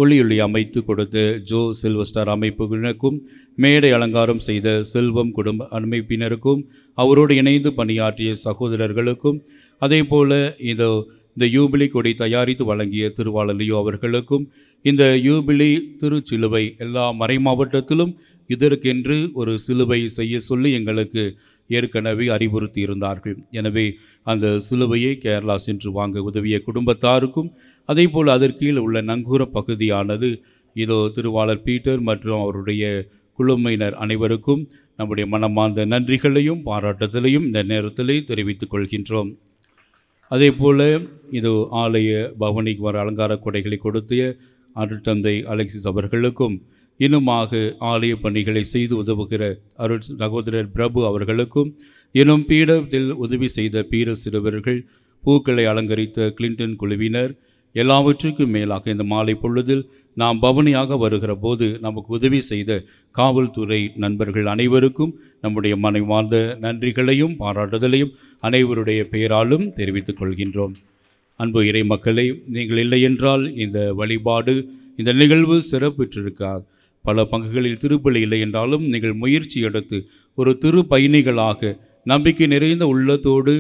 ஒளியொலி அமைத்து கொடுத்த ஜோ சில்வஸ்டார் அமைப்புகளுக்கும், மேடை அலங்காரம் செய்த செல்வம் குடும்ப அமைப்பினருக்கும், அவரோடு இணைந்து பணியாற்றிய சகோதரர்களுக்கும், அதே போல இந்த யூபிலி கொடி தயாரித்து வழங்கிய திருவாளர் லியோ அவர்களுக்கும், இந்த யூபிலி திருச்சிலுவை எல்லா மறை மாவட்டத்திலும் இதற்கென்று ஒரு சிலுவை செய்ய சொல்லி எங்களுக்கு ஏற்கனவே அறிவுறுத்தி இருந்தார்கள். எனவே அந்த சிலுவையை கேரளா சென்று வாங்க உதவிய குடும்பத்தாருக்கும், அதே போல் அதற்கீழ் உள்ள நங்கூர பகுதியானது இதோ திருவாளர் பீட்டர் மற்றும் அவருடைய குழுமையினர் அனைவருக்கும் நம்முடைய மனமார்ந்த நன்றிகளையும் பாராட்டுதலையும் இந்த நேரத்திலே தெரிவித்துக் கொள்கின்றோம். அதே போல் இது ஆலய பவனிக்கு வர அலங்கார கொடைகளை கொடுத்த அருட்தந்தை அலெக்சிஸ் அவர்களுக்கும், இன்னுமாக ஆலய பணிகளை செய்து உதவுகிற அருட் சகோதரர் பிரபு அவர்களுக்கும், இன்னும் பீடத்தில் உதவி செய்த பீட சிறுவர்கள், பூக்களை அலங்கரித்த கிளின்டன் குழுவினர், எல்லாவற்றுக்கும் மேலாக இந்த மாலை பொழுதில் நாம் பவனியாக வருகிற போது நமக்கு உதவி செய்த காவல்துறை நண்பர்கள் அனைவருக்கும் நம்முடைய மனமார்ந்த நன்றிகளையும் பாராட்டுதலையும் அனைவருடைய பெயராலும் தெரிவித்துக் கொள்கின்றோம். அன்பு இறை மக்களே, நீங்கள் இல்லை என்றால் இந்த வழிபாடு, இந்த நிகழ்வு சிறப்புற்றிருக்காது. பல பங்குகளில் திருப்பலி இல்லை என்றாலும் நீங்கள் முயற்சி எடுத்து ஒரு திரு பயணிகளாக நம்பிக்கை நிறைந்த உள்ளத்தோடு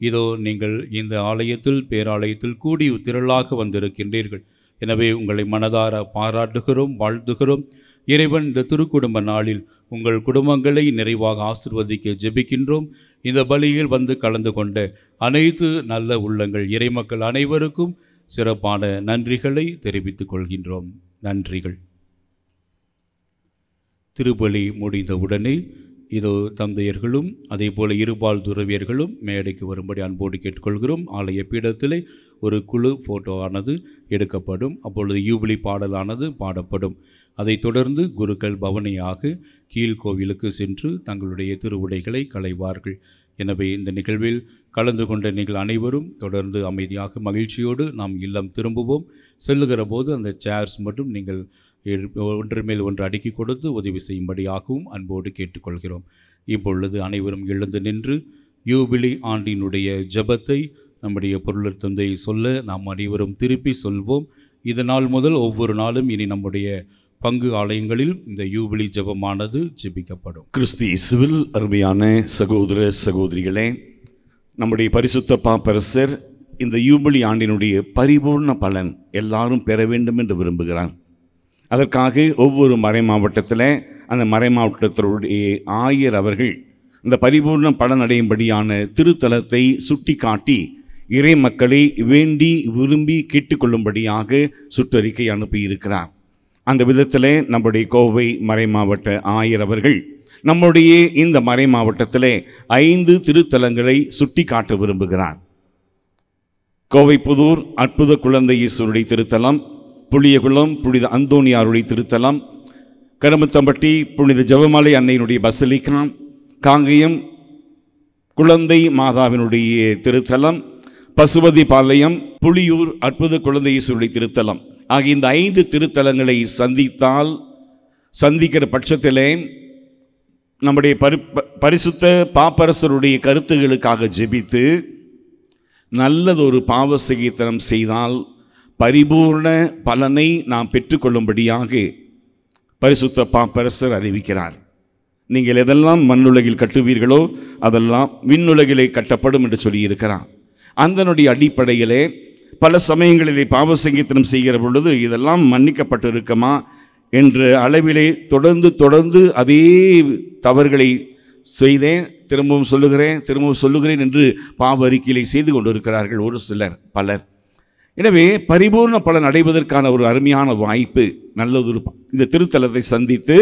இதோ நீங்கள் இந்த ஆலயத்தில் பேராலயத்தில் கூடி திரளாக வந்திருக்கின்றீர்கள். எனவே உங்களை மனதார பாராட்டுகிறோம், வாழ்த்துகிறோம். இறைவன் இந்த திருக்குடும்ப நாளில் உங்கள் குடும்பங்களை நிறைவாக ஆசிர்வதிக்க ஜெபிக்கின்றோம். இந்த பலியில் வந்து கலந்து கொண்ட அனைத்து நல்ல உள்ளங்கள் இறைமக்கள் அனைவருக்கும் சிறப்பான நன்றிகளை தெரிவித்துக் கொள்கின்றோம். நன்றிகள். திருப்பலி முடிந்தவுடனே இதோ தந்தையர்களும் அதே போல இருபால் துறவியர்களும் மேடைக்கு வரும்படி அன்போடு கேட்டுக்கொள்கிறோம். ஆலய பீடத்திலே ஒரு குழு ஃபோட்டோ ஆனது எடுக்கப்படும். அப்பொழுது யூபிலி பாடலானது பாடப்படும். அதைத் தொடர்ந்து குருக்கள் பவனியாக கீழ்கோவிலுக்கு சென்று தங்களுடைய திருவுடைகளை களைவார்கள். எனவே இந்த நிகழ்வில் கலந்து கொண்ட நீங்கள் அனைவரும் தொடர்ந்து அமைதியாக மகிழ்ச்சியோடு நாம் இல்லம் திரும்புவோம். செல்லுகிற போது அந்த சேர்ஸ் மட்டும் நீங்கள் ஒன்று மேல் ஒன்று அடுக்கி கொடுத்து உதவி செய்யும்படியாகவும் அன்போடு கேட்டுக்கொள்கிறோம். இப்பொழுது அனைவரும் எழுந்து நின்று யூபிலி ஆண்டினுடைய ஜெபத்தை நம்முடைய பொருளர் தந்தை சொல்ல நாம் அனைவரும் திருப்பி சொல்வோம். இதனால் முதல் ஒவ்வொரு நாளும் இனி நம்முடைய பங்கு ஆலயங்களில் இந்த யூபிலி ஜெபமானது ஜெபிக்கப்படும். கிறிஸ்து இயேசுவில் அருமையான சகோதர சகோதரிகளே, நம்முடைய பரிசுத்த பாப்பரசர் இந்த யூபிலி ஆண்டினுடைய பரிபூர்ண பலன் எல்லாரும் பெற வேண்டும் என்று விரும்புகிறார். அதற்காக ஒவ்வொரு மறை மாவட்டத்தில் அந்த மறை மாவட்டத்தினுடைய ஆயர் அவர்கள் இந்த பரிபூர்ண பலன் அடையும்படியான திருத்தலத்தை சுட்டி காட்டி இறை மக்களை வேண்டி விரும்பி கேட்டுக்கொள்ளும்படியாக சுற்றறிக்கை அனுப்பியிருக்கிறார். அந்த விதத்தில் நம்முடைய கோவை மறை மாவட்ட ஆயர் அவர்கள் நம்முடைய இந்த மறை மாவட்டத்தில் 5 திருத்தலங்களை சுட்டி காட்ட விரும்புகிறார். கோவை புதூர் அற்புத குழந்தை இயேசுவுடைய திருத்தலம், புளியகுளம் புனித அந்தோனியாருடைய திருத்தலம், கருமத்தம்பட்டி புனித ஜெபமாலை அன்னையினுடைய பசலிக்கா, காங்கேயம் குழந்தை மாதாவினுடைய திருத்தலம், பசுபதி பாளையம் புளியூர் அற்புத குழந்தை இயேசுவுடைய திருத்தலம் ஆகிய இந்த 5 திருத்தலங்களை சந்திக்கிற பட்சத்திலே நம்முடைய பரிசுத்த பாப்பரசருடைய கருத்துகளுக்காக ஜெபித்து நல்லதொரு பாவ சகித்தனம் செய்தால் பரிபூர்ண பலனை நாம் பெற்றுக்கொள்ளும்படியாக பரிசுத்த பாப்பரசர் அறிவிக்கிறார். நீங்கள் எதெல்லாம் மண்ணுலகில் கட்டுவீர்களோ அதெல்லாம் விண்ணுலகிலே கட்டப்படும் என்று சொல்லியிருக்கிறார். அதனுடைய அடிப்படையிலே பல சமயங்களிலே பாவ சங்கீதனம் செய்கிற பொழுது இதெல்லாம் மன்னிக்கப்பட்டு இருக்குமா என்ற அளவிலே தொடர்ந்து அதே தவறுகளை செய்தேன், திரும்பவும் சொல்லுகிறேன் என்று பாவ அறிக்கையை செய்து கொண்டிருக்கிறார்கள் ஒரு சிலர், பலர். எனவே பரிபூர்ண பலன் அடைவதற்கான ஒரு அருமையான வாய்ப்பு, நல்லதொரு இந்த திருத்தலத்தை சந்தித்து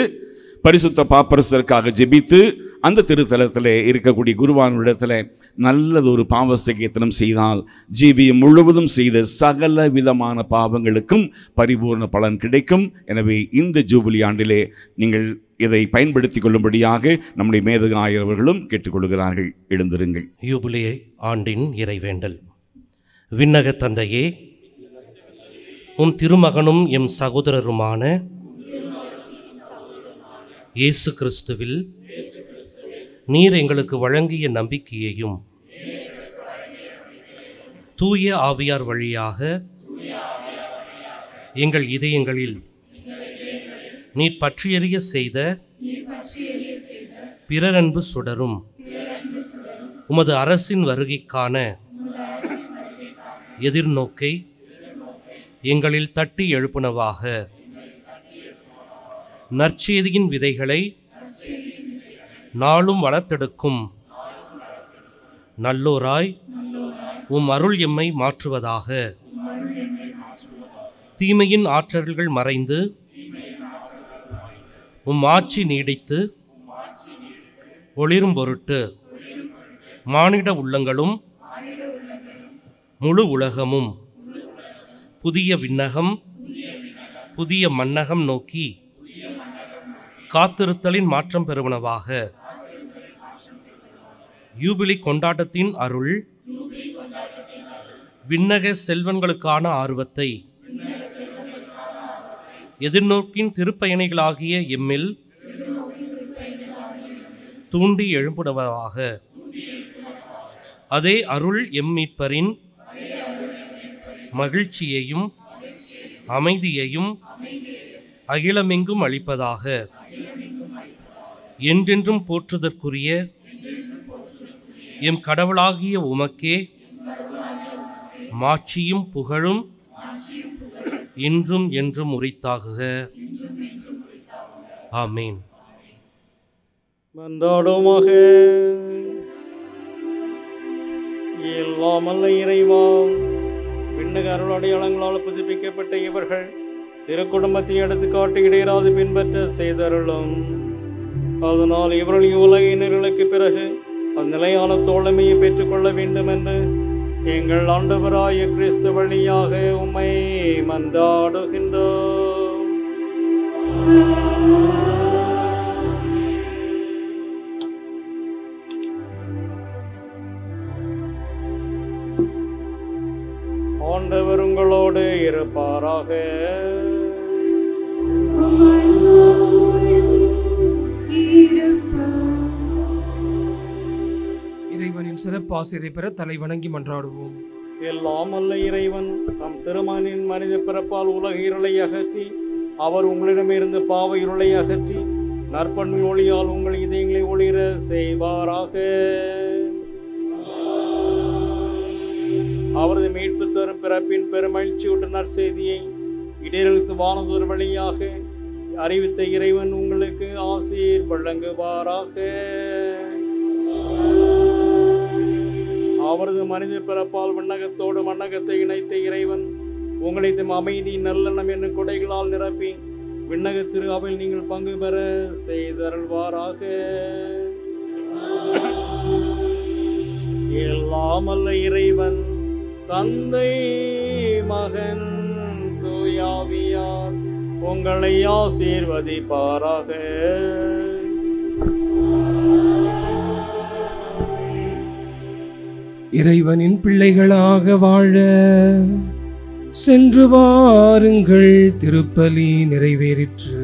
பரிசுத்த பாப்பரசருக்காக ஜெபித்து அந்த திருத்தலத்தில் இருக்கக்கூடிய குருவானிடத்தில் நல்லதொரு பாவ சங்கீதனம் செய்தால் ஜீவியம் முழுவதும் செய்த சகல விதமான பாவங்களுக்கும் பரிபூர்ண பலன் கிடைக்கும். எனவே இந்த ஜூபிலி ஆண்டிலே நீங்கள் இதை பயன்படுத்தி கொள்ளும்படியாக நம்முடைய மேதகு ஆயரவர்களும் கேட்டுக்கொள்கிறார்கள். எழுந்திருங்கள். யூபிலி ஆண்டின் இறைவேண்டல். விண்ணக தந்தையே, உம் திருமகனும் எம் சகோதரருமான இயேசு கிறிஸ்துவில் நீர் எங்களுக்கு வழங்கிய நம்பிக்கையையும் தூய ஆவியார் வழியாக எங்கள் இதயங்களில் நீர் பற்றியறிய செய்த பிறரன்பு சுடரும் உமது அரசின் வருகைக்கான எதிர்நோக்கை எங்களில் தட்டி எழுப்புனவாக நற்செய்தியின் விதைகளை நாளும் வளர்த்தெடுக்கும் நல்லோராய் உம் அருள் எம்மை மாற்றுவதாக. தீமையின் ஆற்றல்கள் மறைந்து உம் ஆட்சி நீடித்து ஒளிரும் பொருட்டு மானிட உள்ளங்களும் முழு உலகமும் புதிய விண்ணகம் புதிய மன்னகம் நோக்கி காத்திருத்தலின் மாற்றம் பெறுவனவாக. யூபிலி கொண்டாட்டத்தின் அருள் விண்ணக செல்வங்களுக்கான ஆர்வத்தை எதிர்நோக்கின் திருப்பயணிகளாகிய எம்மில் தூண்டி எழுப்புவனவாக. அதே அருள் எம் மீட்பரின் மகிழ்ச்சியையும் அமைதியையும் அகிலமெங்கும் அளிப்பதாக. என்றென்றும் போற்றுதற்குரிய எம் கடவுளாகிய உமக்கே மாட்சியும் புகழும் இன்றும் என்றும் உரித்தாகுக. ஆமீன். மன்றாடுவோமாக. எல்லாமல்ல இறைவா, விண்ணக அருளடையாளங்களால் புதுப்பிக்கப்பட்ட இவர்கள் திருக்குடும்பத்தின் எடுத்துக்காட்டு இடையராது பின்பற்ற செய்தருளும். அதனால் இவர்கள் உலகினர்களுக்கு பிறகு அந்நிலையான தோழமையை பெற்றுக்கொள்ள வேண்டும் என்று எங்கள் ஆண்டவராய கிறிஸ்து வழியாக உம்மை மன்றாடுகின்றோம். ஆண்டவர் உங்களோடு இருப்பாராக. இறைவனின் சிறப்பாசிரியை பெற தலை வணங்கி மன்றாடுவோம். எல்லாம் அல்ல இறைவன் தம் திருமகனின் மனித பிறப்பால் உலக இருளை அகற்றி அவர் உங்களிடமிருந்து பாவ இருளை அகற்றி நற்பண்பு ஒளியால் உங்கள் இதயங்களை ஒளிர செய்வாராக. அவரது மீட்பு தரும் பிறப்பின் பெருமகிழ்ச்சியுடன் நற்செய்தியை இடையெழுத்து வானதூர் வழியாக அறிவித்த இறைவன் உங்களுக்கு ஆசீர் வழங்குவாராக. அவரது மனித பிறப்பால் விண்ணகத்தோடு மண்ணகத்தை இணைத்த இறைவன் உங்களை தம் அமைதி நல்லெண்ணம் என்னும் கொடைகளால் நிரப்பி விண்ணக திரு அவையில் நீங்கள் பங்கு பெற செய்தருள்வாராக. எல்லாமல்ல இறைவன் தந்தை மகன் தூயாவியார் உங்களை ஆசீர்வதிப்பாராக. இறைவனின் பிள்ளைகளாக வாழ சென்று வாருங்கள், திருப்பலி நிறைவேறிற்று.